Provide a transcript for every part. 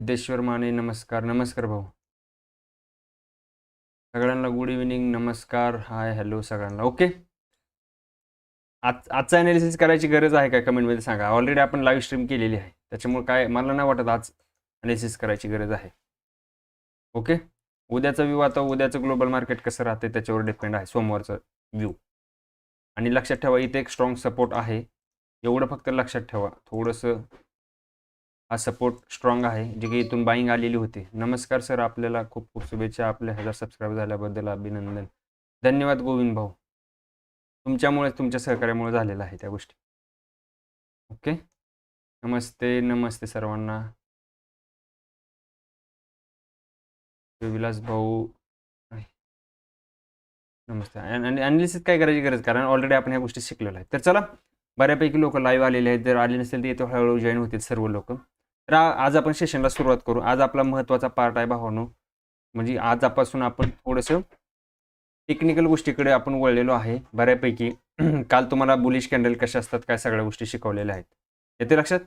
सिद्धेश्वर माने नमस्कार. नमस्कार भाऊ. सगळ्यांना गुड इव्हिनिंग. नमस्कार. हाय हॅलो सगळ्यांना. ओके, आजचा ॲनालिसिस करायची गरज आहे का कमेंटमध्ये सांगा. ऑलरेडी आपण लाईव्ह स्ट्रीम केलेली आहे, त्याच्यामुळे काय मला नाही वाटत आज ॲनालिसिस करायची गरज आहे. ओके, उद्याचा व्यू, आता उद्याचं ग्लोबल मार्केट कसं राहते त्याच्यावर डिपेंड आहे, सोमवारचा व्यू. आणि लक्षात ठेवा इथे एक स्ट्रॉंग सपोर्ट आहे, एवढं फक्त लक्षात ठेवा. थोडंसं हा सपोर्ट स्ट्रॉंग आहे, जे की इथून बाईंग आलेली होती. नमस्कार सर, आपल्याला खूप खूप शुभेच्छा. आपले 1000 सबस्क्राईब झाल्याबद्दल अभिनंदन. धन्यवाद गोविंद भाऊ, तुमच्यामुळे तुमच्या सहकार्यामुळे झालेलं आहे त्या गोष्टी. ओके, नमस्ते नमस्ते सर्वांना. विलास भाऊ नमस्ते. आणि ॲनालिसिस काय करायची गरज, कारण ऑलरेडी आपण ह्या गोष्टी शिकलेल्या आहेत. तर चला, बऱ्यापैकी लोक लाईव्ह आलेले आहेत. जर आले नसेल तर येथे हळूहळू जॉईन होतील सर्व लोक. तर आज आपण सेशनला सुरुवात करू. आज आपला महत्त्वाचा पार्ट आहे भावानो, म्हणजे आजपासून आपण थोडंसं टेक्निकल गोष्टीकडे आपण वळलेलो आहे बऱ्यापैकी. काल तुम्हाला बुलिश कॅन्डल कशा असतात काय सगळ्या गोष्टी शिकवलेल्या आहेत, येते लक्षात.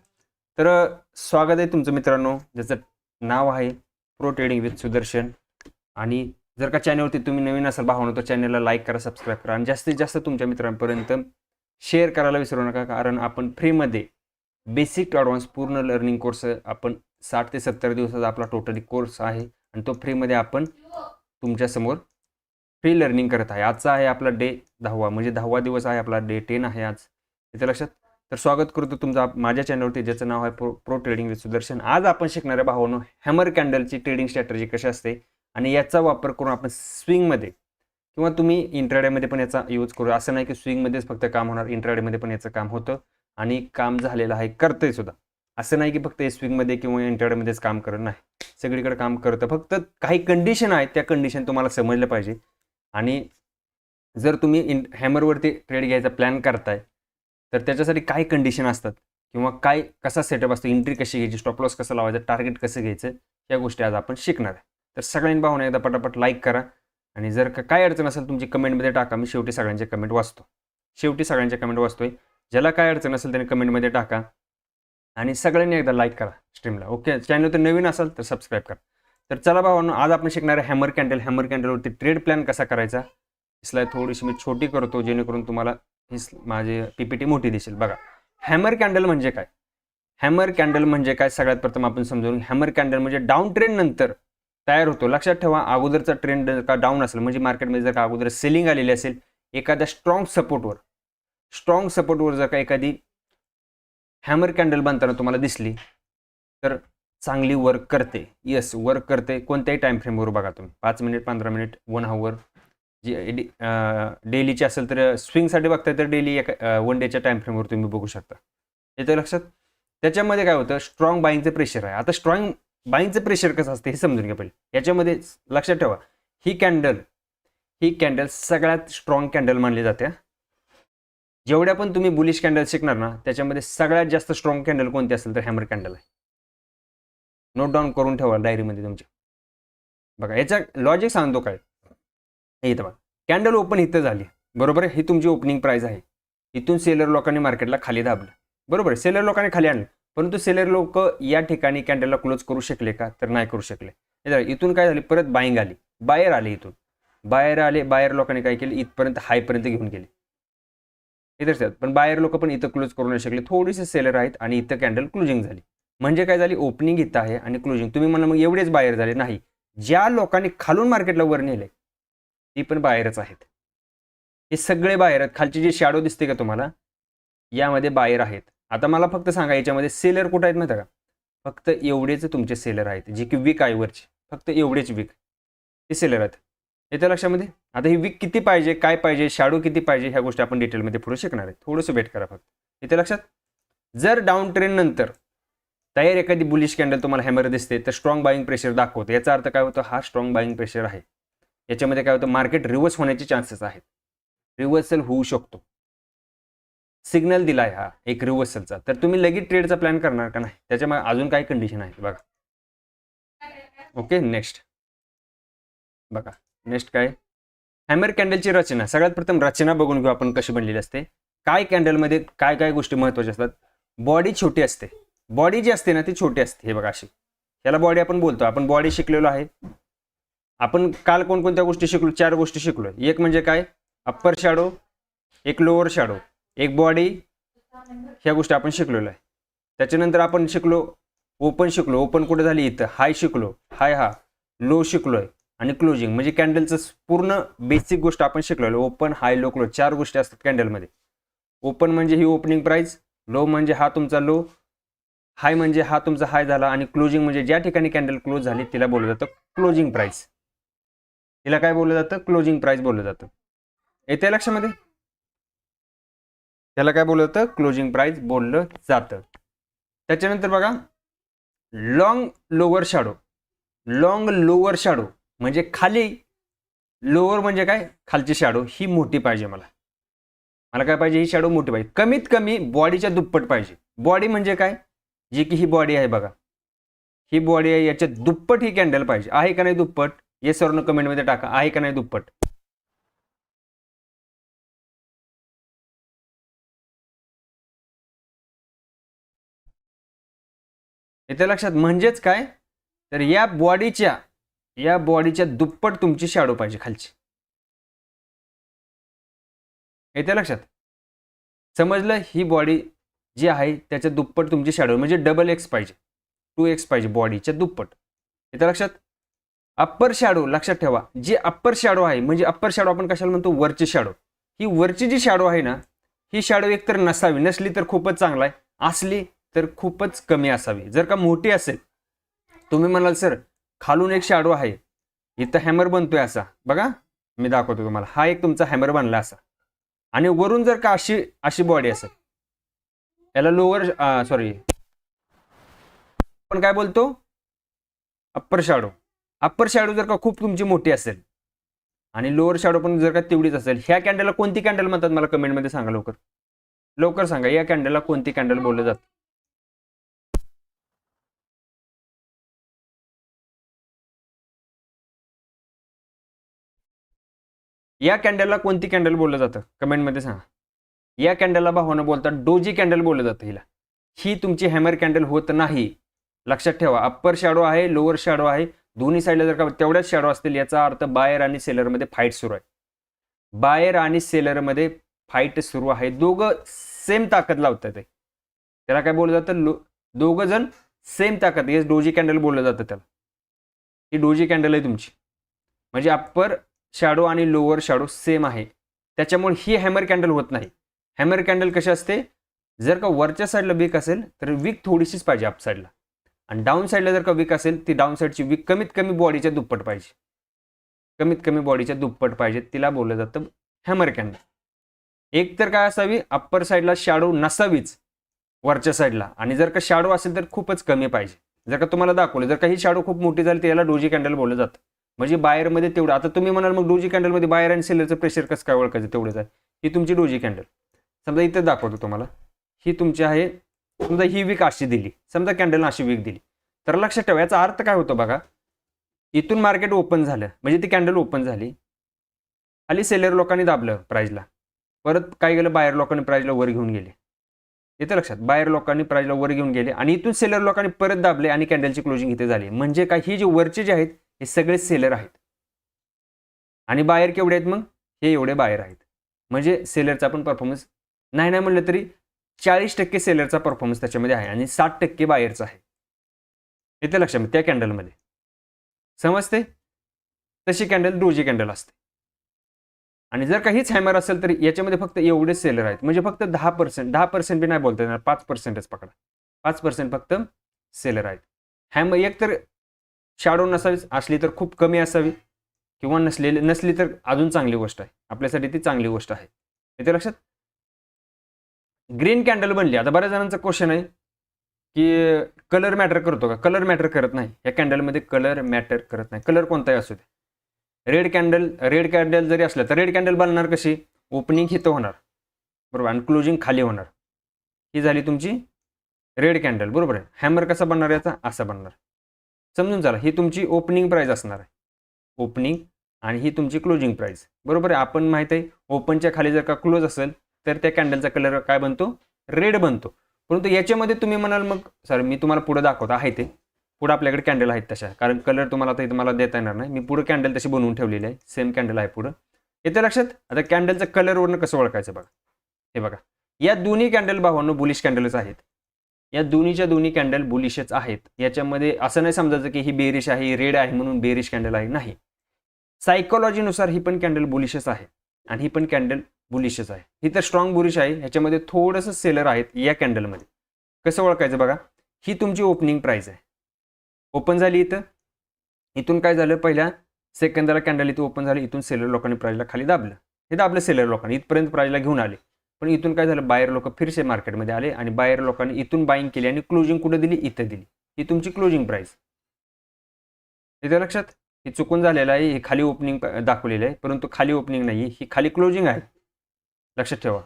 तर स्वागत आहे तुमचं मित्रांनो, ज्याचं नाव आहे प्रो ट्रेडिंग विथ सुदर्शन. आणि जर का चॅनलवरती तुम्ही नवीन असाल भावानो, तर चॅनलला लाईक करा, सबस्क्राईब करा आणि जास्तीत जास्त तुमच्या मित्रांपर्यंत शेअर करायला विसरू नका. कारण आपण फ्रीमध्ये बेसिक टू ॲडव्हान्स पूर्ण लर्निंग कोर्स आपण 60 ते 70 दिवसाचा आपला टोटली कोर्स आहे, आणि तो फ्रीमध्ये आपण तुमच्यासमोर फ्री लर्निंग करत आहे. आजचा आहे आपला डे 10वा, म्हणजे 10वा दिवस आहे आपला, डे 10 आहे आज, इथे लक्षात. तर स्वागत करतो तुमचं माझ्या चॅनलवरती, ज्याचं नाव आहे प्रो ट्रेडिंग विथ सुदर्शन. आज आपण शिकणाऱ्या भावांनो हॅमर कॅन्डलची ट्रेडिंग स्ट्रॅटेजी कशी असते, आणि याचा वापर करून आपण स्विंगमध्ये किंवा तुम्ही इंट्राडेमध्ये पण याचा यूज करू. असं नाही की स्विंगमध्येच फक्त काम होणार, इंट्राडेमध्ये पण याचं काम होतं आणि काम झालेलं आहे, करतंय सुद्धा. असं नाही की फक्त स्विंगमध्ये किंवा इंट्राडेमध्येच काम करत नाही, सगळीकडे काम करतं. फक्त काही कंडिशन आहेत, त्या कंडिशन तुम्हाला समजलं पाहिजे. आणि जर तुम्ही हॅमरवरती ट्रेड घ्यायचा प्लॅन करताय, तर त्याच्यासाठी काय कंडिशन असतात किंवा काय कसा सेटअप असतो, एंट्री कशी घ्यायची, स्टॉप लॉस कसं लावायचं, टार्गेट कसं घ्यायचं, या गोष्टी आज आपण शिकणार आहे. तर सगळ्यांनी पाहून एकदा पटापट लाईक करा, आणि जर काय अडचण असेल तुमची कमेंटमध्ये टाका. मी शेवटी सगळ्यांचे कमेंट वाचतो, सगळ्यांचे कमेंट वाचतोय. ज्याला काय अडचण असेल त्याने कमेंटमध्ये टाका, आणि सगळ्यांनी एकदा लाईक करा स्ट्रीमला. ओके, चॅनल तर नवीन असेल तर सबस्क्राईब करा. तर चला भावांनो, आज आपण शिकणार आहे हॅमर कॅन्डलवरती ट्रेड प्लॅन कसा करायचा. स्लाइड थोडीशी मी छोटी करतो, जेणेकरून तुम्हाला ही माझी PPT मोठी दिसेल. बघा, हॅमर कॅन्डल म्हणजे काय. हॅमर कॅन्डल म्हणजे काय सगळ्यात प्रथम आपण समजून. हॅमर कॅन्डल म्हणजे डाऊन ट्रेंड नंतर तयार होतो. लक्षात ठेवा, अगोदरचा ट्रेंड का डाऊन असेल, म्हणजे मार्केटमध्ये जर का अगोदर सेलिंग आलेली असेल, एखाद्या स्ट्रॉंग सपोर्टवर जर का एखादी हॅमर कॅन्डल बनताना तुम्हाला दिसली, तर चांगली वर्क करते. येस, वर्क करते. कोणत्याही टाईम फ्रेमवर बघा तुम्ही, 5 मिनिट, 15 मिनिट, 1 आवर, जी डेलीची असेल तर स्विंगसाठी बघताय तर डेली 1 डेच्या टाईम फ्रेमवर तुम्ही बघू शकता. येतं लक्षात. त्याच्यामध्ये काय होतं, स्ट्रॉंग बाईंगचं प्रेशर आहे. आता स्ट्रॉंग बाईंगचं प्रेशर कसं असतं हे समजून घ्या पहिले. याच्यामध्ये लक्षात ठेवा, ही कॅन्डल सगळ्यात स्ट्रॉंग कॅन्डल मानली जाते. जेवढ्या पण तुम्ही बुलिश कॅन्डल शिकणार ना, त्याच्यामध्ये सगळ्यात जास्त स्ट्रॉंग कॅन्डल कोणती असेल तर हॅमर कॅन्डल आहे. नोट डाऊन करून ठेवा डायरीमध्ये तुमच्या. बघा, याचा लॉजिक सांगतो काय. इथं बघा, कॅन्डल ओपन इथं झाली, बरोबर आहे. ही तुमची ओपनिंग प्राइस आहे. इथून सेलर लोकांनी मार्केटला खाली दाबलं, बरोबर आहे. सेलर लोकांनी खाली आणलं, परंतु सेलर लोक या ठिकाणी कॅन्डलला क्लोज करू शकले का, तर नाही करू शकले. इथून काय झाली, परत बाईंग आली, बायर आले, इथून बायर लोकांनी काय केले, इथपर्यंत हायपर्यंत घेऊन गेले. इथं पण बायर लोक पण इथं क्लोज करू नाही शकले. थोडेसे सेलर आहेत आणि इथं कॅन्डल क्लोजिंग झाली. म्हणजे काय झाली, ओपनिंग इथं आहे आणि क्लोजिंग. तुम्ही म्हणा मग एवढेच बायर झाले, नाही. ज्या लोकांनी खालून मार्केटला वर नेले ती पण बायरच आहेत. हे सगळे बायर आहेत. खालची जी शॅडो दिसते का तुम्हाला, यामध्ये बायर आहेत. आता मला फक्त सांगा, याच्यामध्ये सेलर कुठं आहेत माहिती का, फक्त एवढेच तुमचे सेलर आहेत, जे की वीक आहे वरचे, फक्त एवढेच वीक ते सेलर आहेत. येत्या लक्षामध्ये. आता ही वीक किती पाहिजे, काय पाहिजे, शॅडो किती पाहिजे, ह्या गोष्टी आपण डिटेलमध्ये पुढे शिकणार आहे. थोडंसं वेट करा फक्त. येते लक्षात. जर डाऊन ट्रेंड नंतर तयार एखादी बुलिश कॅन्डल तुम्हाला हॅमर दिसते, तर स्ट्रॉंग बाईंग प्रेशर दाखवतो. याचा अर्थ काय होतं, हा स्ट्रॉंग बाईंग प्रेशर आहे. याच्यामध्ये काय होतं, मार्केट रिव्हर्स होण्याचे चान्सेस आहेत, रिव्हर्सल होऊ शकतो. सिग्नल दिलाय हा एक रिव्हर्सलचा, तर तुम्ही लगेच ट्रेडचा प्लॅन करणार का नाही, त्याच्यामध्ये अजून काय कंडिशन आहे बघा. ओके, नेक्स्ट बघा. नेक्स्ट काय, हॅमर कॅन्डलची रचना. सगळ्यात प्रथम रचना बघून घेऊ आपण कशी बनलेली असते. काय कॅन्डलमध्ये काय काय गोष्टी महत्त्वाच्या असतात. बॉडी छोटी असते, बॉडी जी असते ना ती छोटी असते. हे बघा, अशी याला बॉडी आपण बोलतो. आपण बॉडी शिकलेलो आहे. आपण काल कोणकोणत्या गोष्टी शिकलो? 4 गोष्टी शिकलो. एक म्हणजे काय? अप्पर शॅडो, एक लोअर शॅडो, एक बॉडी. ह्या गोष्टी आपण शिकलेलो आहे. त्याच्यानंतर आपण शिकलो ओपन शिकलो. ओपन कुठे झाली? इथं. हाय शिकलो. हाय हा. लो शिकलोय आणि क्लोजिंग म्हणजे कॅन्डलचं पूर्ण बेसिक गोष्ट आपण शिकलेलो. ओपन, हाय, लो, क्लोज 4 गोष्टी असतात कॅन्डलमध्ये. ओपन म्हणजे ही ओपनिंग प्राइस, लो म्हणजे हा तुमचा लो, हाय म्हणजे हा तुमचा हाय झाला आणि क्लोजिंग म्हणजे ज्या ठिकाणी कॅन्डल क्लोज झाली तिला बोललं जातं क्लोजिंग प्राइस. तिला काय बोललं जातं? क्लोजिंग प्राइस बोललं जातं. येते लक्षामध्ये? त्याला काय बोललं जातं? क्लोजिंग प्राइस बोललं जातं. त्याच्यानंतर बघा long lower shadow. Long lower shadow म्हणजे खाली, लोअर म्हणजे काय? खालची शॅडो ही मोठी पाहिजे मला. मला काय पाहिजे? ही शॅडो मोठी पाहिजे. कमीत कमी बॉडीच्या दुप्पट पाहिजे. बॉडी म्हणजे काय? जी की ही बॉडी आहे बघा. ही बॉडी आहे, याच्या दुप्पट ही कॅन्डल पाहिजे. आहे का नाही दुप्पट? येस और नो कमेंटमध्ये टाका. आहे का नाही दुप्पट? येते लक्षात? म्हणजेच काय? तर या बॉडीच्या दुप्पट तुमची शॅडो पाहिजे खालची. येते लक्षात? समजलं? ही बॉडी जी आहे त्याच्या दुप्पट तुमची शॅडो म्हणजे डबल एक्स पाहिजे, 2x पाहिजे बॉडीच्या दुप्पट. येते लक्षात? अप्पर शॅडो लक्षात ठेवा. जी अप्पर शॅडो आहे म्हणजे अप्पर शॅडो आपण कशाला म्हणतो? वरची शॅडो. ही वरची जी शॅडो आहे ना, ही शॅडो एकतर नसावी, नसली तर खूपच चांगला आहे, असली तर खूपच कमी असावी. जर का मोठी असेल, तुम्ही म्हणाल सर खालून एक शॅडो आहे, इथं हॅमर बनतोय असा बघा, मी दाखवतो तुम्हाला. हा एक तुमचा हॅमर बनला असा आणि वरून जर का अशी अशी बॉडी असेल, याला लोअर सॉरी आपण काय बोलतो? Upper shadow. अप्पर शॅडो जर का खूप तुमची मोठी असेल आणि लोअर शॅडो पण जर का तेवढीच असेल, ह्या कॅन्डलला कोणती कॅन्डल म्हणतात? मला कमेंटमध्ये सांगा लवकर. लवकर सांगा, या कॅन्डलला कोणती कॅन्डल बोललं जातं? या कॅन्डलला कोणती कॅन्डल बोललं जातं? कमेंटमध्ये सांगा. या कॅन्डलला भावानं बोलतात डोजी कॅन्डल बोललं जातं हिला. ही तुमची हॅमर कॅन्डल होत नाही. लक्षात ठेवा. अप्पर शॅडो आहे, लोअर शॅडो आहे, दोन्ही साईडला जर का तेवढ्याच शॅडो असतील, याचा अर्थ बायर आणि सेलरमध्ये फाईट सुरू आहे. बायर आणि सेलरमध्ये फाईट सुरू आहे. दोघं सेम ताकद लावतात. त्याला काय बोललं जातं? दोघं जण सेम ताकद. हेच डोजी कॅन्डल बोललं जातं त्याला. ही डोजी कॅन्डल आहे तुमची. म्हणजे अप्पर शॅडो आणि लोअर शॅडो सेम आहे, त्याच्यामुळे ही हॅमर कॅन्डल होत नाही. हॅमर कॅन्डल कशी असते? जर का वरच्या साईडला वीक असेल तर वीक थोडीशीच पाहिजे अप साईडला, आणि डाऊन साईडला जर का वीक असेल ती डाऊन साईडची वीक कमीत कमी बॉडीच्या दुप्पट पाहिजे. कमीत कमी बॉडीच्या दुप्पट पाहिजे, तिला बोललं जातं हॅमर कॅन्डल. एक तर काय असावी? अप्पर साईडला शॅडो नसावीच वरच्या साईडला, आणि जर का शॅडो असेल तर खूपच कमी पाहिजे. जर का तुम्हाला दाखवलं, जर का ही शॅडो खूप मोठी झाली तर याला डोजी कॅन्डल बोललं जातं. म्हणजे बायरमध्ये तेवढं. आता तुम्ही म्हणाल मग डोजी कॅन्डलमध्ये बायर आणि सेलरचं प्रेशर कसं काय ओळखायचं? तेवढंच आहे. ही तुमची डोजी कॅन्डल. समजा इथं दाखवतो तुम्हाला, ही तुमची आहे. समजा ही वीक अशी दिली, समजा कॅन्डल अशी वीक दिली, तर लक्षात ठेवा याचा अर्थ काय होतो बघा. इथून मार्केट ओपन झालं म्हणजे ती कॅन्डल ओपन झाली, खाली सेलर लोकांनी दाबलं प्राइसला, परत काय गेलं? बायर लोकांनी प्राइसला वर घेऊन गेले. येतं लक्षात? बायर लोकांनी प्राइसला वर घेऊन गेले आणि इथून सेलर लोकांनी परत दाबले आणि कॅन्डलची क्लोजिंग इथे झाली. म्हणजे काय? ही जी वरचे जे आहेत हे सगळे सेलर आहेत आणि बायर केवढे आहेत? मग हे एवढे बायर आहेत. म्हणजे सेलरचा पण परफॉर्मन्स नाही म्हणलं तरी 40% सेलरचा परफॉर्मन्स त्याच्यामध्ये आहे आणि 60% बायरचा आहे. येते लक्षात? त्या कॅन्डलमध्ये समजते? तशी कॅन्डल डोजी कॅन्डल असते. आणि जर का हीच हॅमर असेल तर याच्यामध्ये फक्त एवढेच सेलर आहेत, म्हणजे फक्त 10% बी नाही बोलता येणार, 5%च पकडा. 5% फक्त सेलर आहेत. हॅमर एक तर शॅडो नसावीच, असली तर खूप कमी असावी, किंवा नसली तर अजून चांगली गोष्ट आहे. आपल्यासाठी ती चांगली गोष्ट आहे. येते लक्षात? ग्रीन कॅन्डल बनली. आता बऱ्याच जणांचा क्वेश्चन आहे की कलर मॅटर करतो का? कलर मॅटर करत नाही. या कॅन्डलमध्ये कलर मॅटर करत नाही. कलर कोणताही असू दे. रेड कॅन्डल जरी असलं तर रेड कॅन्डल बनणार कशी? ओपनिंग हिथं होणार बरोबर आणि क्लोजिंग खाली होणार. ही झाली तुमची रेड कॅन्डल बरोबर आहे. हॅमर कसा बनणार याचा? असा बनणार. समजून चला, ही तुमची ओपनिंग प्राइस असणार आहे. ओपनिंग आणि ही तुमची क्लोजिंग प्राइस बरोबर आहे. आपण माहित आहे ओपनच्या खाली जर का क्लोज असेल तर त्या कॅन्डलचा कलर काय बनतो? रेड बनतो. परंतु याच्यामध्ये तुम्ही म्हणाल मग सर मी तुम्हाला पुढे दाखवतो आहे ते, पुढे आपल्याकडे कॅन्डल आहेत तशा, कारण कलर तुम्हाला आता इथं मला देता येणार नाही, मी पुढे कॅन्डल तशी बनवून ठेवलेली आहे, सेम कॅन्डल आहे पुढं. येते लक्षात? आता कॅन्डलचं कलरवरनं कसं ओळखायचं बघा. हे बघा, या दोन्ही कॅन्डल भावांनो बुलिश कॅन्डलच आहेत. या दोन्ही कॅन्डल बुलिशच आहेत. याच्यामध्ये असं नाही समजायचं की ही बेरिश आहे, रेड आहे म्हणून बेरिश कॅन्डल आहे, नाही. सायकोलॉजीनुसार ही पण कॅन्डल बुलिशच आहे आणि ही पण कॅन्डल बुलिशच आहे. ही तर स्ट्रॉंग बुलिश आहे, ह्याच्यामध्ये थोडंसं सेलर आहेत या कॅन्डलमध्ये. कसं ओळखायचं बघा, ही तुमची ओपनिंग प्राइस आहे. ओपन झाली इथं, इथून काय झालं, पहिल्या सेकंदाला कॅन्डल इथं ओपन झाली, इथून सेलर लोकांनी प्राइसला खाली दाबलं, हे दाबलं सेलर लोकांनी, इथपर्यंत प्राइसला घेऊन आले. पण इथून काय झालं, बायर लोक फिरसे मार्केटमध्ये आले आणि बायर लोकांनी इथून बाईंग केली आणि क्लोजिंग कुठे दिली, इथं दिली. ही तुमची क्लोजिंग प्राइस. इथे लक्षात, हे चुकून झालेलं आहे, हे खाली ओपनिंग दाखवलेलं आहे, परंतु खाली ओपनिंग नाही, ही खाली क्लोजिंग आहे. लक्षात ठेवा,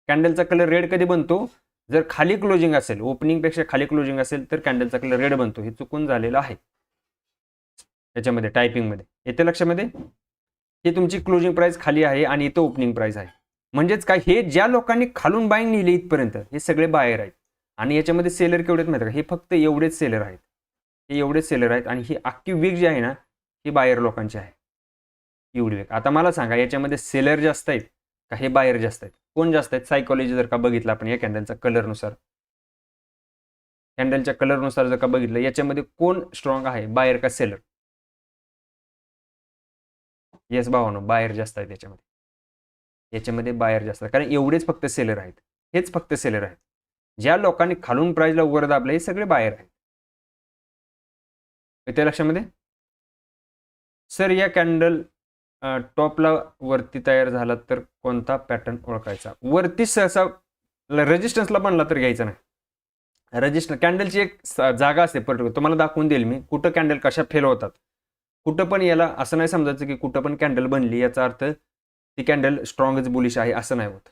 कॅन्डलचा कलर रेड कधी बनतो, जर खाली क्लोजिंग असेल, ओपनिंगपेक्षा खाली क्लोजिंग असेल तर कॅन्डलचा कलर रेड बनतो. हे चुकून झालेलं आहे याच्यामध्ये, टायपिंगमध्ये. येते लक्षामध्ये, ही तुमची क्लोजिंग प्राइस खाली आहे आणि इथं ओपनिंग प्राइस आहे. म्हणजेच काय, हे ज्या लोकांनी खालून बाईंग लिहिली इथपर्यंत हे सगळे बायर आहेत. आणि याच्यामध्ये सेलर केवढे आहेत माहिती का, हे फक्त एवढेच सेलर आहेत, हे एवढेच सेलर आहेत. आणि ही अख्खी वीक जी आहे ना, ही बायर लोकांची आहे, एवढी वीक. आता मला सांगा, याच्यामध्ये सेलर जास्त आहेत का हे बायर जास्त आहेत? कोण जास्त आहेत? सायकोलॉजी जर का बघितलं आपण या कॅन्डलचा कलरनुसार, कॅन्डलच्या कलरनुसार जर का बघितलं, याच्यामध्ये कोण स्ट्रॉंग आहे, बायर का सेलर? येस भावानो, बायर जास्त आहेत याच्यामध्ये. याच्यामध्ये बायर जास्त आहे, कारण एवढेच फक्त सेलर आहेत, हेच फक्त सेलर आहेत. ज्या लोकांनी खालून प्राइसला वर दाबलं हे सगळे बायर आहेत. त्या लक्षामध्ये, सर या कॅन्डल टॉपला वरती तयार झाला तर कोणता पॅटर्न ओळखायचा? वरती सहसा रेजिस्टन्सला बनला तर घ्यायचा नाही. रेजिस्टन्स कॅन्डलची एक जागा असते पर्टिक्युलर, तुम्हाला दाखवून देईल मी, कुठं कॅन्डल कशा फेल होतात. कुठं पण याला असं नाही समजायचं की कुठं पण कॅन्डल बनली याचा अर्थ ती कॅन्डल स्ट्रॉंगच बुलिश आहे, असं नाही होत.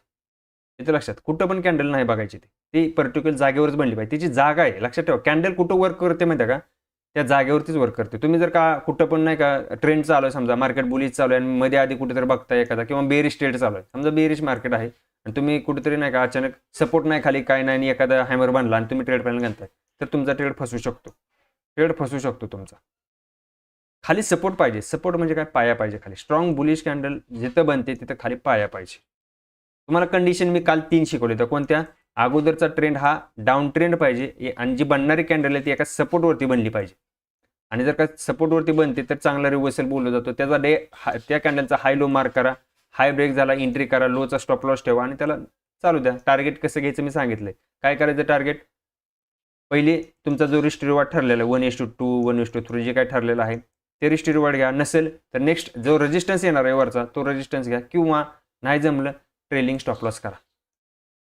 इथे लक्षात, कुठं पण कॅन्डल नाही बघायची, ती पर्टिक्युलर जागेवरच बनली पाहिजे, तिची जागा आहे. लक्षात ठेवा, कॅन्डल कुठं वर्क करते माहिती आहे का, त्या जागेवरतीच वर्क करते. तुम्ही जर का कुठं पण नाही का ट्रेंड चालू आहे, समजा मार्केट बुलिश चालू आहे आणि मध्ये आधी कुठेतरी बघताय एखादा, किंवा बेरिश ट्रेड चालू आहे, समजा बेरिश मार्केट आहे आणि तुम्ही कुठेतरी नाही का अचानक सपोर्ट नाही खाली काय नाही आणि एखादा हॅमर बनला आणि तुम्ही ट्रेड पॅनल घालताय, तर तुमचा ट्रेड फसू शकतो, तुमचा. खाली सपोर्ट पाहिजे. सपोर्ट म्हणजे काय, पाया पाहिजे खाली. स्ट्रॉंग बुलिश कॅन्डल जिथं बनते तिथं खाली पाया पाहिजे. तुम्हाला कंडिशन मी काल 3 शिकवले, तर कोणत्या? अगोदरचा ट्रेंड हा डाऊन ट्रेंड पाहिजे आणि जी बनणारी कॅन्डल आहे ती एका सपोर्टवरती बनली पाहिजे. आणि जर का सपोर्टवरती बनते तर चांगला रिव्हर्सल बोलला जातो. त्याचा त्या कॅन्डलचा हाय लो मार्क करा, हाय ब्रेक झाला एंट्री करा, लोचा स्टॉप लॉस ठेवा आणि त्याला चालू द्या. टार्गेट कसं घ्यायचं मी सांगितलंय. काय करायचं टार्गेट? पहिले तुमचा जो रिस्क रिवॉर्ड ठरलेला आहे 1:2 1:3 जे काय ठरलेलं आहे ते रिस्क रिवॉर्ड घ्या. नसेल तर नेक्स्ट जो रेजिस्टन्स येणार आहे वरचा तो रेजिस्टन्स घ्या, किंवा नाही जमलं ट्रेलिंग स्टॉप लॉस करा.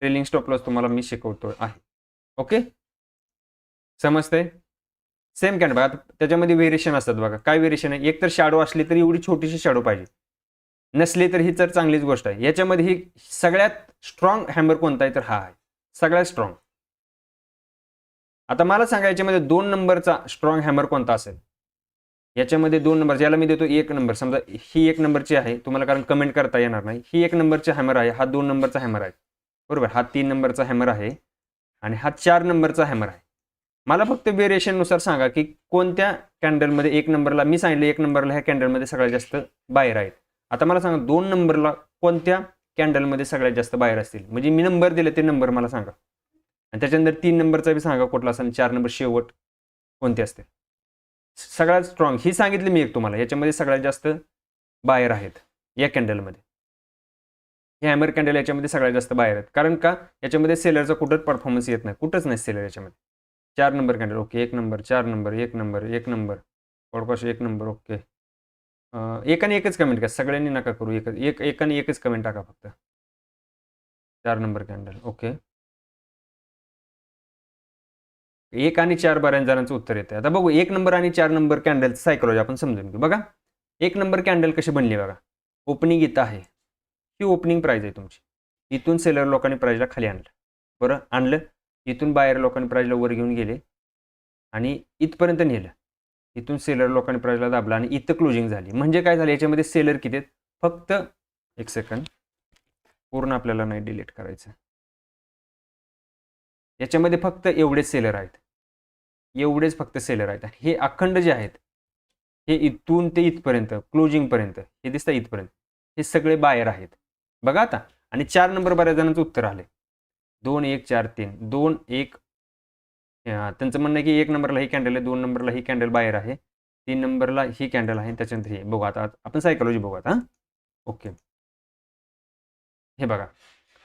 ट्रेलिंग स्टॉप लॉस तुम्हाला मी शिकवतो आहे. ओके, समजतंय? सेम कॅन्डल बघा, त्याच्यामध्ये व्हेरिएशन असतात बघा. काय व्हेरिएशन आहे? एक तर शॅडो असली तरी एवढी छोटीशी शॅडो पाहिजे, नसली तर ही तर चांगलीच गोष्ट आहे. याच्यामध्ये ही सगळ्यात स्ट्रॉंग हॅमर कोणता आहे तर हा आहे, सगळ्यात स्ट्रॉंग. आता मला सांगा याच्यामध्ये 2 नंबरचा स्ट्रॉंग हॅमर कोणता असेल? याच्यामध्ये 2 नंबर, ज्याला मी देतो 1 नंबर, समजा ही 1 नंबरची आहे, तुम्हाला कारण कमेंट करता येणार नाही. ही 1 नंबरची हॅमर आहे, हा 2 नंबरचा हॅमर आहे, बरोबर. हा 3 नंबरचा हॅमर आहे आणि हा 4 नंबरचा हॅमर आहे. मला फक्त व्हेरिएशननुसार सांगा की कोणत्या कॅन्डलमध्ये 1 नंबरला, मी सांगितलं 1 नंबरला ह्या कॅन्डलमध्ये सगळ्यात जास्त बायर आहेत. आता मला सांगा 2 नंबरला कोणत्या कॅन्डलमध्ये सगळ्यात जास्त बायर असतील, म्हणजे मी नंबर दिले ते नंबर मला सांगा. आणि त्याच्यानंतर 3 नंबरचा बी सांगा कुठला असेल, 4 नंबर शेवट कोणते असते. सगळ्यात स्ट्रॉंग ही सांगितली मी एक तुम्हाला, याच्यामध्ये सगळ्यात जास्त बायर आहेत या कॅन्डलमध्ये. हे हॅमर कॅन्डल याच्यामध्ये सगळ्यात जास्त बायर आहेत. कारण का? याच्यामध्ये सेलरचा कुठंच परफॉर्मन्स येत नाही, कुठंच नाही सेलर याच्यामध्ये. 4 number candle, okay. 1 number, 4 number, 1 number, 1 number, ऑडकॉश 1 नंबर, ओके. एकाने एकच कमेंट करा, सगळ्यांनी नका करू, एकाने एकच कमेंट टाका फक्त. 4 नंबर कॅन्डल, ओके. 1 आणि 4 बऱ्याच जणांचं उत्तर येतं. आता बघू 1 नंबर आणि 4 नंबर कॅन्डलचं सायकोलॉजी आपण समजून घेऊ. बघा 1 नंबर कॅन्डल कशी बनली बघा. ओपनिंग इथं आहे, ही ओपनिंग प्राइस आहे तुमची. इथून सेलर लोकांनी प्राइसला खाली आणलं, बरं आणलं. इथून बायर लोकांनी प्राइसला वर घेऊन गेले आणि इथपर्यंत नेलं. इथून सेलर लोकांनी प्राइसला दाबला आणि इथं क्लोजिंग झाली. म्हणजे काय झालं, याच्यामध्ये सेलर किती आहेत? फक्त एक सेकंड, पूर्ण आपल्याला नाही डिलीट करायचं. याच्यामध्ये फक्त एवढेच सेलर आहेत. एवढेच फक्त सेलर आहेत. हे अखंड जे आहेत हे इथून ते इथपर्यंत क्लोजिंगपर्यंत हे दिसतं इथपर्यंत हे सगळे बायर आहेत बघा आता. आणि 4 नंबर बऱ्याच जणांचं उत्तर आले 2 1 4 3 2 1 त्यांचं म्हणणं आहे की 1 नंबरला ही कॅन्डल आहे, 2 नंबरला ही कॅन्डल बाहेर आहे, 3 नंबरला ही कॅन्डल आहे, त्याच्यानंतर हे बघू. आता आपण सायकोलॉजी बघू आता. ओके, हे बघा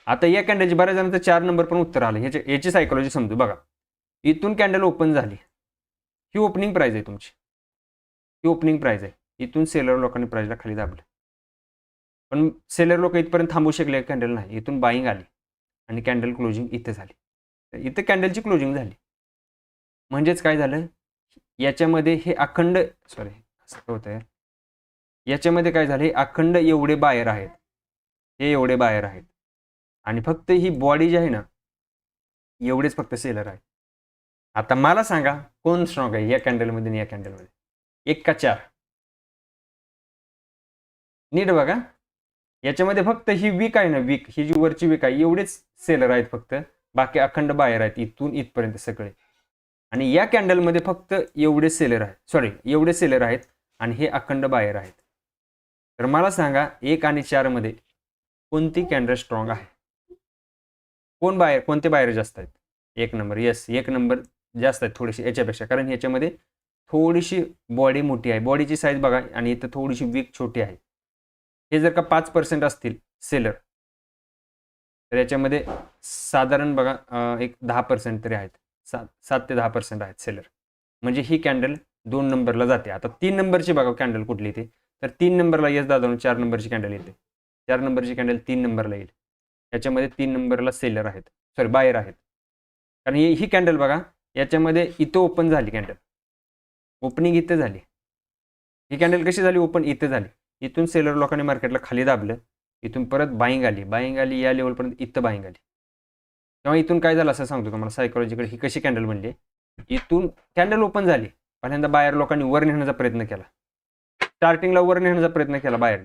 आता या कॅन्डलची बऱ्याच जणांचं 4 नंबर पण उत्तर आलं. याची सायकोलॉजी समजू बघा. इथून कॅन्डल ओपन झाली, ही ओपनिंग प्राइस आहे तुमची, ही ओपनिंग प्राइस आहे. इथून सेलर लोकांनी प्राइसला खाली दाबलं, पण सेलर लोक इथपर्यंत थांबू शकले कॅन्डल नाही. इथून बाईंग आली आणि कॅन्डल क्लोजिंग इथे झाली. इथं कॅन्डलची क्लोजिंग झाली म्हणजेच काय झालं याच्यामध्ये हे अखंड सॉरी असं होतं यार, याच्यामध्ये काय झालं हे अखंड एवढे बायर आहेत, हे एवढे बायर आहेत आणि फक्त ही बॉडी जी आहे ना एवढेच फक्त सेलर आहे. आता मला सांगा कोण स्ट्रॉंग आहे या कॅन्डलमध्ये आणि या कॅन्डलमध्ये, 1 का 4? नीट बघा, याच्यामध्ये फक्त ही वीक आहे ना, वीक ही जी वरची वीक आहे एवढेच सेलर आहेत फक्त, बाकी अखंड बायर आहेत इथून इथपर्यंत सगळे. आणि या कॅन्डलमध्ये फक्त एवढे सेलर आहेत, सॉरी एवढे सेलर आहेत आणि हे अखंड बायर आहेत. तर मला सांगा 1 आणि 4 मध्ये कोणती कॅन्डल स्ट्रॉंग आहे? कोण बायर, कोणते बायर जास्त आहेत? 1 नंबर. येस, 1 नंबर जास्त आहेत थोडीशी याच्यापेक्षा, कारण याच्यामध्ये थोडीशी बॉडी मोठी आहे, बॉडीची साईज बघा, आणि इथं थोडीशी वीक छोटी आहे. हे जर का 5% असतील सेलर तर याच्यामध्ये साधारण बघा एक 10% तरी आहेत, 7 ते 10% आहेत सेलर. म्हणजे ही कॅन्डल 2 नंबरला जाते. आता 3 नंबरची बघा कॅन्डल कुठली येते, तर 3 नंबरला येस दादा 4 नंबरची कॅन्डल येते. 4 नंबरची कॅन्डल 3 नंबरला येईल. याच्यामध्ये 3 नंबरला सेलर आहेत, सॉरी बायर आहेत. कारण ही कॅन्डल बघा याच्यामध्ये इथं ओपन झाली, कॅन्डल ओपनिंग इथे झाली. ही कॅन्डल कशी झाली? ओपन इथे झाली. इथून सेलर लोकांनी मार्केटला खाली दाबलं, इथून परत बाईंग आली, बाईंग आली या लेवलपर्यंत इथं बाईंग आली. तेव्हा इथून काय झालं असं सांगतो तुम्हाला सायकोलॉजिकल. ही कशी कॅन्डल बनली, इथून कॅन्डल ओपन झाली, पहिल्यांदा बाहेर लोकांनी वर नेण्याचा प्रयत्न केला, स्टार्टिंगला वर नेण्याचा प्रयत्न केला बाहेर,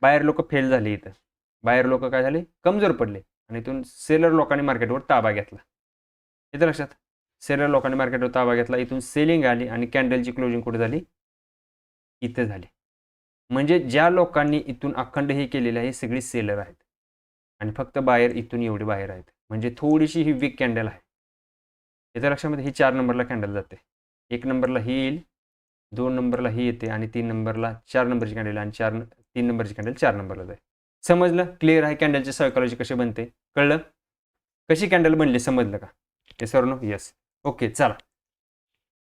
बाहेर लोक फेल झाले. इथं बाहेर लोक काय झाले, कमजोर पडले आणि इथून सेलर लोकांनी मार्केटवर ताबा घेतला. इथं लक्षात, सेलर लोकांनी मार्केटवर ताबा घेतला, इथून सेलिंग आली आणि कॅन्डलची क्लोजिंग कुठे झाली, इथे झाली. म्हणजे ज्या लोकांनी इथून अखंड हे केलेले आहे हे सगळी सेलर आहेत आणि फक्त बाहेर इथून एवढे बाहेर आहेत. म्हणजे थोडीशी ही वीक कॅन्डल आहे. याच्या लक्षामध्ये ही 4 नंबरला कॅन्डल जाते, 1 नंबरला ही येईल, 2 नंबरला ही येते आणि 3 नंबरला 4 नंबरची कॅन्डल आणि 3 नंबरची कॅन्डल 4 नंबरला जाईल. समजलं? क्लिअर आहे? कॅन्डलची सायकोलॉजी कशी बनते कळलं? कशी कॅन्डल बनली समजलं का? Yes or no? Yes. Okay, चला.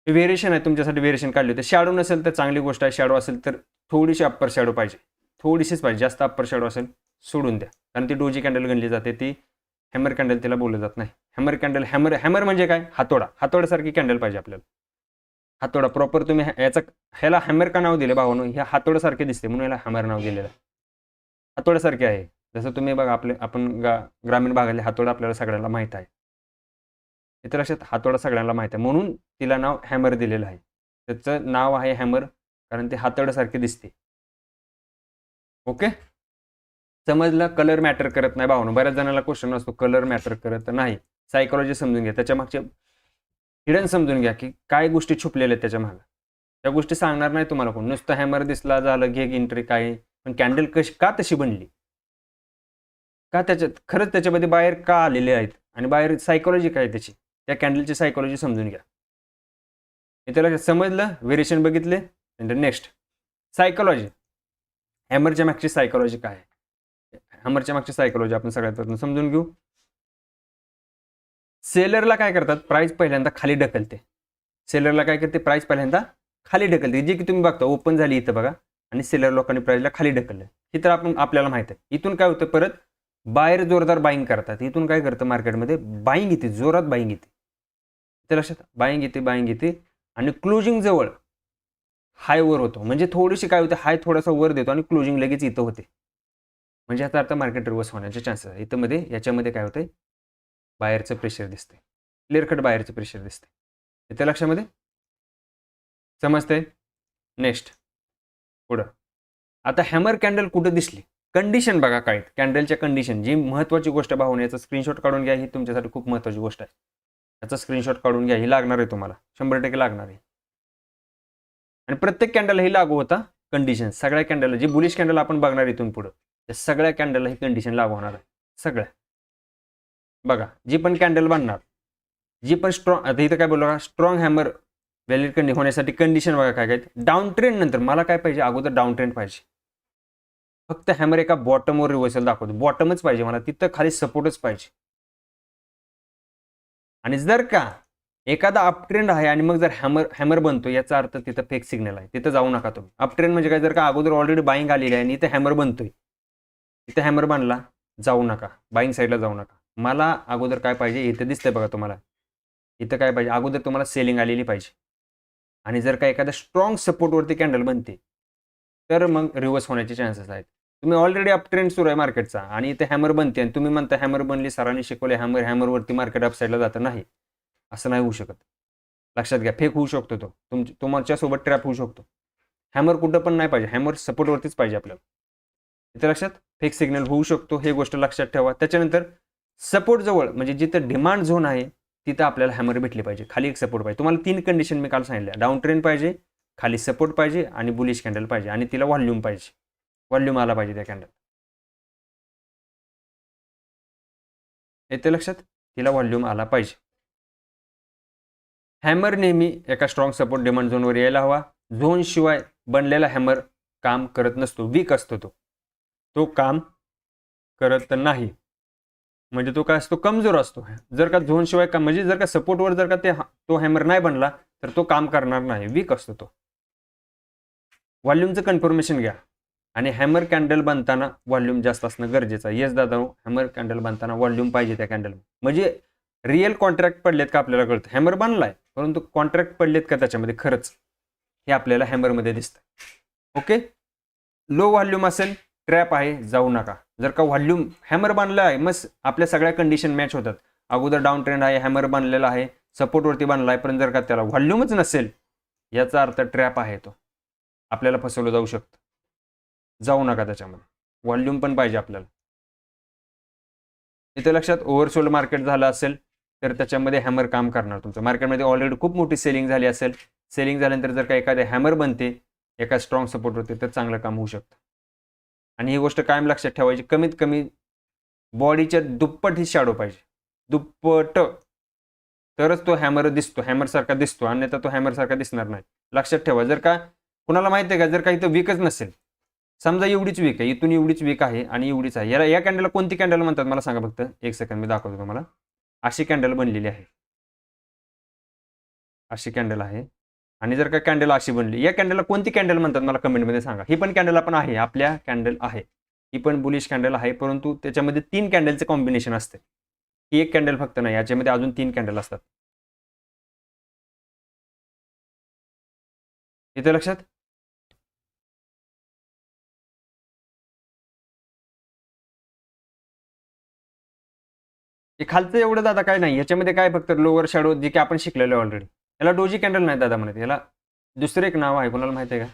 व्हेरिएशन आहे तुमच्यासाठी, व्हेरिएशन काढली होते. शॅडो नसेल तर चांगली गोष्ट आहे, शॅडो असेल तर थोडीशी अप्पर शॅडो पाहिजे, थोडीशीच पाहिजे, जास्त अप्पर शॅडो असेल सोडून द्या, कारण ती डोजी कॅन्डल गणली जाते, ती हॅमर कॅन्डल तिला बोललं जात नाही. हॅमर कॅन्डल, हॅमर म्हणजे काय? हातोडा, हातोड्यासारखी कॅन्डल पाहिजे आपल्याला. हातोडा प्रॉपर. तुम्ही ह्याला हॅमर का नाव दिले भावानो? ह्या हातोड्यासारखे दिसते म्हणून याला हॅमर नाव दिलेलं आहे. हातोड्यासारखे आहे. जसं तुम्ही बघा आपण ग्रामीण भागातले हातोडा आपल्याला सगळ्यांना माहीत आहे. इतर लक्षात, हातोडा सगळ्यांना माहीत आहे म्हणून तिला नाव हॅमर दिलेलं आहे. त्याचं नाव आहे हॅमर कारण ते हातोड्यासारखे दिसते. ओके, समजलं? कलर मॅटर करत नाही भावनो. बऱ्याच जणांना क्वेश्चन असतो कलर मॅटर करत नाही. सायकोलॉजी समजून घ्या, त्याच्या मागचे हिडन समजून घ्या की काय गोष्टी छुपलेल्या आहेत त्याच्या मागे. त्या गोष्टी सांगणार नाही तुम्हाला कोण. नुसतं हॅमर दिसला झालं घे एंट्री काय, पण कॅन्डल कशी का तशी बनली, का त्याच्यात खरंच त्याच्यामध्ये बाहेर का आलेले आहेत आणि बाहेर सायकोलॉजी काय त्याची, त्या कॅन्डलची सायकोलॉजी समजून घ्या. हे त्याला समजलं? व्हेरिएशन बघितले. नेक्स्ट सायकोलॉजी, हॅमरच्या मागची सायकोलॉजी काय आहे? हॅमरच्या मागची सायकोलॉजी आपण सगळ्यात प्रथम समजून घेऊ. सेलरला काय करतात, प्राइस पहिल्यांदा खाली ढकलते. सेलरला काय करते, प्राइस पहिल्यांदा खाली ढकलते. जे की तुम्ही बघता ओपन झाली इथं बघा आणि सेलर लोकांनी प्राइसला खाली ढकललं. ही तर आपल्याला माहित आहे. इथून काय होतं, परत बाहेर जोरदार बाईंग करतात. इथून काय करतं, मार्केटमध्ये बाईंग येते, जोरात बाईंग येते. त्या लक्षात, बाईंग येते आणि क्लोजिंग जवळ हाय वर होतो. म्हणजे थोडीशी काय होते, हाय थोडासा वर देतो आणि क्लोजिंग लगेच इथं होते. म्हणजे याचा अर्थ मार्केट रिव्हर्स होण्याचे चान्सेस आहे. इथं मध्ये याच्यामध्ये काय होतंय, बाहेरचं प्रेशर दिसते, क्लिअर कट बाहेरचं प्रेशर दिसते. इथे लक्षामध्ये समजते? नेक्स्ट पुढं. आता हॅमर कॅन्डल कुठं दिसली, कंडिशन बघा काय कॅन्डलच्या कंडिशन. जी महत्त्वाची गोष्ट भावण्याचा स्क्रीनशॉट काढून घ्या, ही तुमच्यासाठी खूप महत्त्वाची गोष्ट आहे. याचा स्क्रीनशॉट काढून घ्या, ही लागणार आहे तुम्हाला, 100% लागणार आहे. आणि प्रत्येक कॅन्डलला ही लागू होता कंडिशन. सगळ्या कॅन्डलला, जी बुलिश कॅन्डल आपण बघणार इथून पुढं, त्या सगळ्या कॅन्डलला ही कंडिशन लागू होणार आहे. सगळ्या बघा, जी पण कॅन्डल बनणार, जी पण स्ट्रॉंग, आता इथं काय बोललो का, स्ट्रॉंग हॅमर व्हॅलिड होण्यासाठी कंडिशन बघा काय काय. डाऊन ट्रेंड नंतर मला काय पाहिजे, अगोदर डाऊन ट्रेंड पाहिजे. फक्त हॅमर एका बॉटमवर रिव्हर्सल दाखवतो, बॉटमच पाहिजे मला, तिथं खाली सपोर्टच पाहिजे. आणि जर का एखादा अपट्रेंड आहे आणि मग जर हॅमर बनतो, याचा अर्थ तिथं फेक सिग्नल आहे, तिथं जाऊ नका तुम्ही. अपट्रेंड म्हणजे काय, जर का अगोदर ऑलरेडी बाईंग आलेली आहे आणि इथं हॅमर बनतोय, इथं हॅमर बनला, जाऊ नका, बाईंग साईडला जाऊ नका. मला अगोदर काय पाहिजे, इथं दिसतंय बघा तुम्हाला, इथं काय पाहिजे, अगोदर तुम्हाला सेलिंग आलेली पाहिजे. आणि जर का एखाद्या स्ट्रॉंग सपोर्टवरती कॅन्डल बनते, तर मग रिव्हर्स होण्याचे चान्सेस आहेत. तुम्ही ऑलरेडी अप ट्रेंड सुरू आहे मार्केटचा आणि इथे हॅमर बनते आणि तुम्ही म्हणता हॅमर बनली, सरांनी शिकवले हॅमरवरती मार्केट अप साईडला जातं. नाही, असं नाही होऊ शकत. लक्षात घ्या, फेक होऊ शकतो तो, तुमच्यासोबत ट्रॅप होऊ शकतो. हॅमर कुठं पण नाही पाहिजे, हॅमर सपोर्टवरतीच पाहिजे आपल्याला. इथे लक्षात, फेक सिग्नल होऊ शकतो, हे गोष्ट लक्षात ठेवा. त्याच्यानंतर सपोर्ट जवळ, म्हणजे जिथं डिमांड झोन आहे तिथं आपल्याला हॅमर भेटली पाहिजे, खाली एक सपोर्ट पाहिजे. तुम्हाला 3 कंडिशन मी काल सांगितल्या, डाऊन ट्रेंड पाहिजे, खाली सपोर्ट पाहिजे आणि बुलिश कॅन्डल पाहिजे, आणि तिला व्हॉल्यूम पाहिजे, व्हॉल्यूम आला पाहिजे त्या कॅन्डल. येते लक्षात, तिला व्हॉल्यूम आला पाहिजे. हॅमर नेहमी एका स्ट्रॉंग सपोर्ट डिमांड झोनवर यायला हवा. झोन शिवाय बनलेला हॅमर काम करत नसतो, वीक असतो, तो काम करत नाही, म्हणजे तो काय असतो, कमजोर असतो. जर का झोन शिवाय का, म्हणजे जर का सपोर्टवर जर का तो हॅमर नाही बनला तर तो काम करणार नाही, वीक असतो तो. व्हॉल्यूमचं कन्फर्मेशन घ्या, आणि हॅमर कॅन्डल बनताना व्हॉल्यूम जास्त असणं गरजेचं आहे. येस दादा, हॅमर कॅन्डल बनताना व्हॉल्यूम पाहिजे त्या कॅन्डल, म्हणजे रिअल कॉन्ट्रॅक्ट पडलेत का आपल्याला कळतं. हॅमर बनलाय परंतु कॉन्ट्रॅक्ट पडलेत का त्याच्यामध्ये खरंच, हे आपल्याला हॅमरमध्ये दिसतं. ओके, लो व्हॉल्यूम असेल, ट्रॅप आहे, जाऊ नका. जर का व्हॉल्यूम हॅमर बनला आहे, मग आपल्या सगळ्या कंडिशन मॅच होतात. अगोदर डाऊन ट्रेंड आहे, हॅमर बनलेला आहे, सपोर्टवरती बनला आहे, पण जर का त्याला व्हॉल्यूमच नसेल, याचा अर्थ ट्रॅप आहे, तो आपल्याला फसवलं जाऊ शकतं. जाऊ नका त्याच्यामध्ये, व्हॉल्यूम पण पाहिजे आपल्याला. इथे लक्षात, ओव्हरसोल्ड मार्केट झालं असेल तर त्याच्यामध्ये हॅमर काम करणार. तुमचं मार्केटमध्ये ऑलरेडी खूप मोठी सेलिंग झाली असेल, सेलिंग झाल्यानंतर जर का एखाद्या हॅमर बनते एका स्ट्रॉंग सपोर्ट होते, तर चांगलं काम होऊ शकतं. आणि ही गोष्ट कायम लक्षात ठेवायची, कमीत कमी बॉडीच्या दुप्पट ही शॅडो पाहिजे, दुप्पट, तरच तो हॅमर दिसतो, हॅमरसारखा दिसतो, अन्यथा तो हॅमरसारखा दिसणार नाही. लक्षात ठेवा. जर का कुणाला माहिती आहे का, जर का इथं वीकच नसेल, समजा एवढीच वीक आहे, इथून एवढीच वीक आहे आणि एवढीच आहे, याला या कॅन्डलला कोणती कॅन्डल म्हणतात मला सांगा फक्त, एक सेकंड मी दाखवतो तुम्हाला. अशी कॅन्डल बनलेली आहे, अशी कॅन्डल आहे, आणि जर का कॅन्डल अशी बनली, या कॅन्डलला कोणती कॅन्डल म्हणतात मला कमेंटमध्ये सांगा. ही पण कॅन्डल आपण आहे, आपल्या कॅन्डल आहे, ही पण बुलिश कॅन्डल आहे, परंतु त्याच्यामध्ये 3 कॅन्डलचे कॉम्बिनेशन असते. ही एक कॅन्डल फक्त नाही, याच्यामध्ये अजून 3 कॅन्डल असतात. इथे लक्षात, हे खालचं एवढं दादा काय नाही, याच्यामध्ये काय फक्त लोअर शॅडो, जे की आपण शिकलेलो आहे ऑलरेडी. याला डोजी कॅन्डल नाही दादा म्हणत, याला दुसरं एक नाव आहे, कोणाला माहिती आहे का?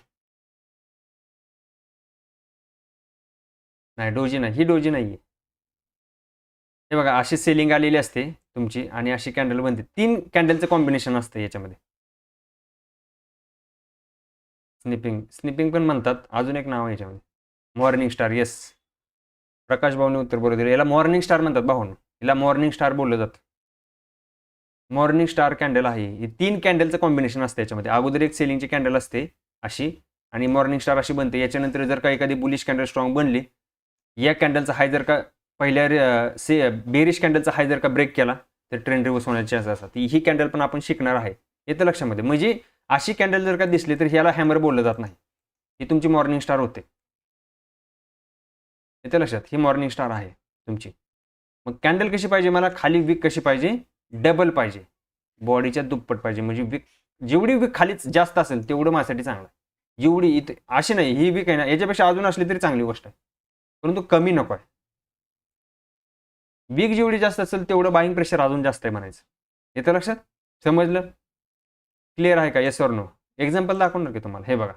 नाही, डोजी नाही, ही डोजी नाही आहे. हे बघा, अशी सेलिंग आलेली असते तुमची आणि अशी कॅन्डल बनते, 3 कॅन्डलचं कॉम्बिनेशन असतं याच्यामध्ये. स्निपिंग पण म्हणतात, अजून एक नाव आहे याच्यामध्ये, मॉर्निंग स्टार. येस, प्रकाश भाऊने उत्तर बरोबर दिलं. याला मॉर्निंग स्टार म्हणतात भाऊन, याला मॉर्निंग स्टार बोललं जातं. मॉर्निंग स्टार कॅन्डल आहे ही, 3 कॅन्डलचं कॉम्बिनेशन असतं याच्यामध्ये. अगोदर एक सेलिंगची कॅन्डल असते अशी, आणि मॉर्निंग स्टार अशी बनते. याच्यानंतर जर का एखादी बुलिश कॅन्डल स्ट्रॉंग बनली, या कॅन्डलचा हाय जर का पहिल्या बेरिश कॅन्डलचा हाय जर का ब्रेक केला, तर ट्रेंड रिव्हर्स होण्याचे चान्सेस असतात. ही कॅन्डल पण आपण शिकणार आहे, येतं लक्षामध्ये. म्हणजे अशी कॅन्डल जर का दिसली तर ह्याला हॅमर बोललं जात नाही, ही तुमची मॉर्निंग स्टार होते. येतं लक्षात, ही मॉर्निंग स्टार आहे तुमची. मग कॅन्डल कशी पाहिजे मला, खाली विक कशी पाहिजे, डबल पाहिजे, बॉडीच्या दुप्पट पाहिजे. म्हणजे विक जेवढी विक खालीच जास्त असेल तेवढं माझ्यासाठी चांगलं आहे. जेवढी इथे अशी नाही, ही विक आहे ना, याच्यापेक्षा अजून असली तरी चांगली गोष्ट आहे, परंतु कमी नको आहे. विक जेवढी जास्त असेल तेवढं बाईंग प्रेशर अजून जास्त आहे म्हणायचं. येतं लक्षात, समजलं, क्लिअर आहे का? Yes or no? एक्झाम्पल दाखवणार की तुम्हाला. हे बघा,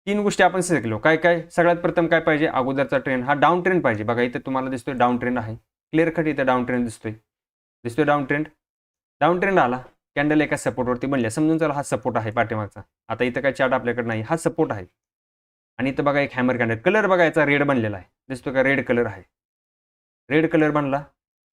3 गोष्टी आपण शिकलो. काय काय? सगळ्यात प्रथम काय पाहिजे, अगोदरचा ट्रेंड हा डाऊन ट्रेंड पाहिजे. बघा इथे तुम्हाला दिसतोय डाऊन ट्रेंड आहे, क्लिअर कट इथे डाऊन ट्रेंड दिसतोय. दिसतोय डाऊन ट्रेंड आला, कॅन्डल एका सपोर्टवरती बनल्या, समजून चला हा सपोर्ट आहे पाठीमागचा. आता इथं काय चार्ट आपल्याकडे नाही, हा सपोर्ट आहे. आणि इथं बघा एक हॅमर कॅन्डल, कलर बघा याचा रेड बनलेला आहे, दिसतो का, रेड कलर आहे. रेड कलर बनला,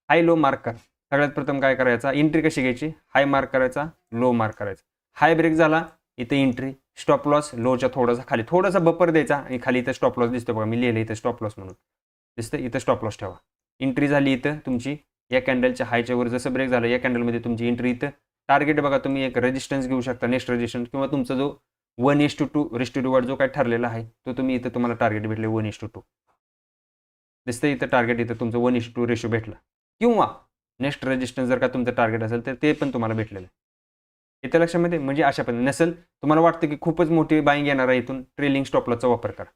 हाय लो मार्क करा. सगळ्यात प्रथम काय करायचा, एंट्री कशी घ्यायची, हाय मार्क करायचा, लो मार्क करायचा. हाय ब्रेक झाला, इथे एंट्री, स्टॉप लॉस लोच्या थोडासा खाली, थोडासा बपर द्यायचा आणि खाली इथं स्टॉप लॉस दिसतो बघा, मी लिहिलं इथं स्टॉप लॉस म्हणून दिसतं, इथं स्टॉप लॉस ठेवा. एंट्री झाली इथं तुमची या कॅन्डलच्या हायच्या वर, जसं ब्रेक झालं या कॅन्डलमध्ये तुमची एंट्री. इथं टार्गेट बघा, तुम्ही एक रेजिस्टन्स घेऊ शकता, नेक्स्ट रेजिस्टन्स, किंवा तुमचा जो 1:2 जो काय ठरलेला आहे तो तुम्ही इथं तुम्हाला टार्गेट भेटले 1:2 दिसतं. इथं टार्गेट इथं तुमचं 1:2 रेशो भेटला, किंवा नेक्स्ट रेजिस्टन्स जर का तुमचं टार्गेट असेल तर ते पण तुम्हाला भेटलेलं आहे. इथं लक्षामध्ये, म्हणजे अशा पद्धतीने नसेल तुम्हाला वाटतं की खूपच मोठी बाईंग येणार आहे इथून, ट्रेलिंग स्टॉप लॉसचा वापर करा.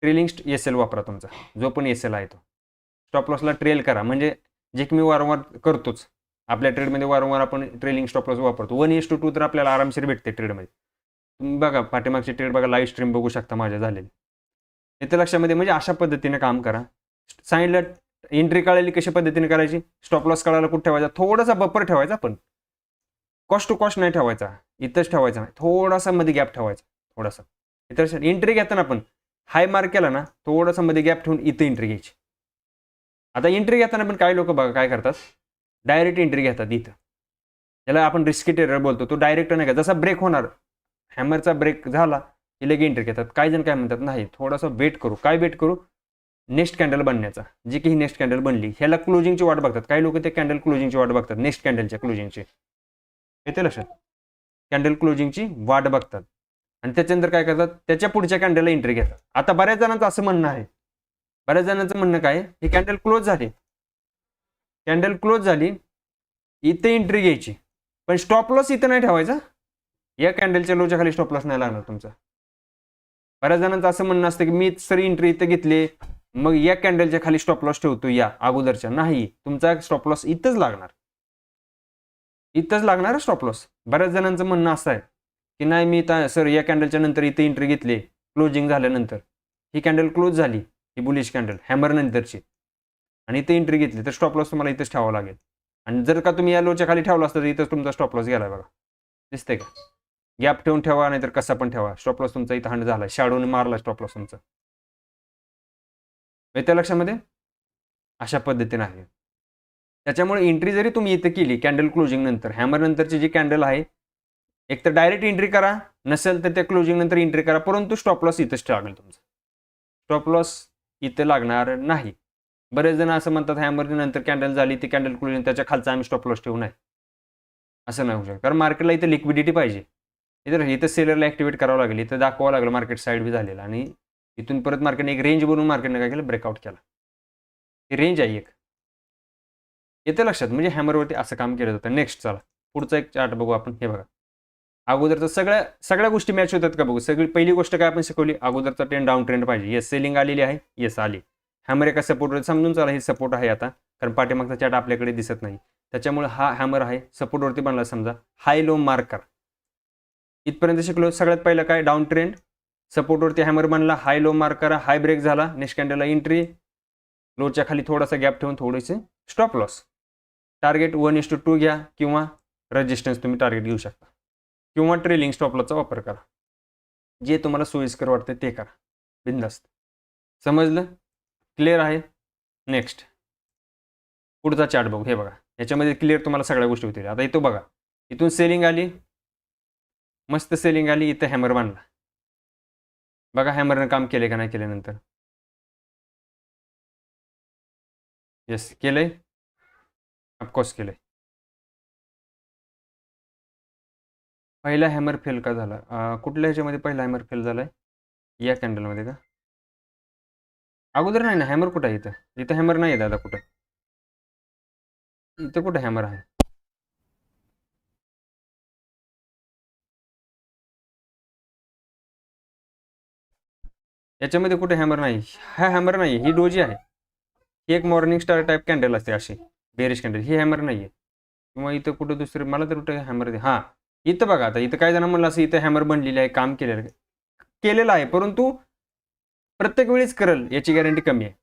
ट्रेलिंग एस एल वापरा, तुमचा जो पण एस एल आहे तो स्टॉप लॉसला ट्रेल करा. म्हणजे जे की मी वारंवार करतोच आपल्या ट्रेडमध्ये, वारंवार आपण ट्रेलिंग स्टॉप लॉस वापरतो. 1:2 तर आपल्याला आरामशीर भेटते ट्रेडमध्ये. तुम्ही बघा पाठीमागची ट्रेड बघा, लाईव्ह स्ट्रीम बघू शकता माझ्या झालेली. इथं लक्षामध्ये, म्हणजे अशा पद्धतीने काम करा. सांगितलं एंट्री कळाली कशा पद्धतीने करायची, स्टॉप लॉस कळायला कुठे ठेवायचा, थोडासा बपर ठेवायचा, पण कॉस्ट टू कॉस्ट नाही ठेवायचा, इथंच ठेवायचा नाही, थोडासा मध्ये गॅप ठेवायचा थोडासा. इथं एंट्री घेताना पण हाय मार्क केला ना, थोडासा मध्ये गॅप ठेवून इथं एंट्री घ्यायची. आता एंट्री घेताना पण काही लोक बघा काय करतात, डायरेक्ट एंट्री घेतात इथं, त्याला आपण रिस्की ट्रेडर बोलतो. तो डायरेक्ट नाही का, जसा ब्रेक होणार हॅमरचा ब्रेक झाला की लगे एंट्री घेतात. काही जण काय म्हणतात, नाही थोडासा वेट करू. काय वेट करू, नेक्स्ट कॅन्डल बनण्याचा, जी की ही नेक्स्ट कॅन्डल बनली, ह्याला क्लोजिंगची वाट बघतात. काही लोक ते कॅन्डल क्लोजिंगची वाट बघतात, नेक्स्ट कॅन्डलच्या क्लोजिंगची. येते लक्षात, कॅन्डल क्लोजिंगची वाट बघतात आणि त्याच्यानंतर काय करतात, त्याच्या पुढच्या कॅन्डलला एंट्री घेतात. आता बऱ्याच जणांचं असं म्हणणं आहे, बऱ्याच जणांचं म्हणणं काय, ही कॅन्डल क्लोज झाली, इथे एंट्री घ्यायची, पण स्टॉप लॉस इथं नाही ठेवायचा. या कॅन्डलच्या लोच्या खाली स्टॉप लॉस नाही लागणार तुमचा. बऱ्याच जणांचं असं म्हणणं असतं की मी सर एंट्री इथं घेतली, मग या कॅन्डलच्या खाली स्टॉप लॉस ठेवतो या अगोदरच्या. नाही, तुमचा स्टॉप लॉस इथंच लागणार स्टॉप लॉस. बऱ्याच जणांचं म्हणणं असं आहे की नाही मी सर या कॅन्डलच्या नंतर इथे एंट्री घेतली, क्लोजिंग झाल्यानंतर ही कॅन्डल क्लोज झाली, ही बुलिश कॅन्डल हॅमर नंतरची, आणि इथे एंट्री घेतली तर स्टॉप लॉस तुम्हाला इथंच ठेवावा लागेल. आणि जर का तुम्ही या लोच्या खाली ठेवला असतं तर इथंच तुमचा स्टॉप लॉस गेला बघा, दिसतंय का. गॅप ठेवून ठेवा, नाहीतर कसा पण ठेवा, स्टॉप लॉस तुमचा इथं हंड झाला, शॅडोने मारला स्टॉप लॉस तुमचा. त्या लक्षामध्ये अशा पद्धतीने आहे. त्याच्यामुळे एंट्री जरी तुम्ही इथं केली कॅन्डल क्लोजिंग नंतर, हॅमर नंतरची जी कॅन्डल आहे, एक तर डायरेक्ट एंट्री करा, नसेल तर त्या क्लोजिंग नंतर एंट्री करा, परंतु स्टॉप लॉस इथंच लागेल तुमचा. स्टॉप लॉस इथे लागणार नाही. बरेच जण असं म्हणतात हॅमर नंतर कॅन्डल झाली, ती कॅन्डल क्लोजिंग त्याच्या खालचा आम्ही स्टॉप लॉस ठेवू नये, असं नाही होऊ शकत. कारण मार्केटला इथं लिक्विडिटी पाहिजे. इथं सेलरला ऍक्टिव्हेट करावं लागेल, इथं दाखवावं लागलं मार्केट साईड बी झालेलं, आणि इथून परत मार्केटने एक रेंज बनवून मार्केटने काय केलं, ब्रेकआउट केला. ही रेंज आहे एक, येतं लक्षात. म्हणजे हॅमरवरती असं काम केलं जातं. नेक्स्ट चला पुढचा एक चार्ट बघू आपण. हे बघा, अगोदरचं सगळ्या गोष्टी मॅच होतात का बघू. सगळी पहिली गोष्ट काय आपण शिकवली, अगोदरचा ट्रेंड डाऊन ट्रेंड पाहिजे. येस, सेलिंग आलेली आहे, येस आली. हॅमर एका सपोर्टवर समजून चला, हे सपोर्ट आहे आता, कारण पाठीमागचा चार्ट आपल्याकडे दिसत नाही, त्याच्यामुळे हा हॅमर आहे, सपोर्टवरती बनला. समजा हाय लो मार्क करा. इथपर्यंत शिकलो. सगळ्यात पहिलं काय, डाऊन ट्रेंड, सपोर्टवरती हॅमर बनला, हाय लो मार्क करा, हाय ब्रेक झाला, नेक्स्ट कॅन्डलला एंट्री, लोच्या खाली थोडासा गॅप ठेवून थोडेसे स्टॉप लॉस. टार्गेट 1:2 घ्या, किंवा रेजिस्टन्स तुम्ही टार्गेट घेऊ शकता, किंवा ट्रेलिंग स्टॉप लॉसचा वापर करा. जे तुम्हाला सोयीस्कर वाटतं ते करा, बिंदास्त. समजलं, क्लिअर आहे. नेक्स्ट पुढचा चार्ट बघू. हे बघा, याच्यामध्ये क्लिअर तुम्हाला सगळ्या गोष्टी होतील. आता इथं बघा, इथून सेलिंग आली, मस्त सेलिंग आली, इथं हॅमर बांधला बघा. हॅमरनं काम केले का नाही केले नंतर, येस केलंय, ऑफकोर्स केलंय. पहिला हॅमर फेल का झाला, कुठल्या ह्याच्यामध्ये पहिला हॅमर फेल झालाय, या कॅन्डलमध्ये का, अगोदर नाही ना. हॅमर कुठं आहे इथं, इथं हॅमर नाही आहे दादा कुठं, इथं कुठं हॅमर आहे, याच्यामध्ये कुठे हॅमर नाही. हा हॅमर नाही, ही डोजी आहे. ही एक मॉर्निंग स्टार टाईप कॅन्डल असते अशी बेरिश कॅन्डल, ही हॅमर नाही आहे. किंवा इथं कुठं दुसरे, मला तर कुठे हॅमर दे. हां, इथं बघा. आता इथं काय जण म्हणलं असं, इथं हॅमर बनलेली आहे, काम केलेलं आहे, परंतु प्रत्येक वेळेस करल याची गॅरंटी कमी आहे.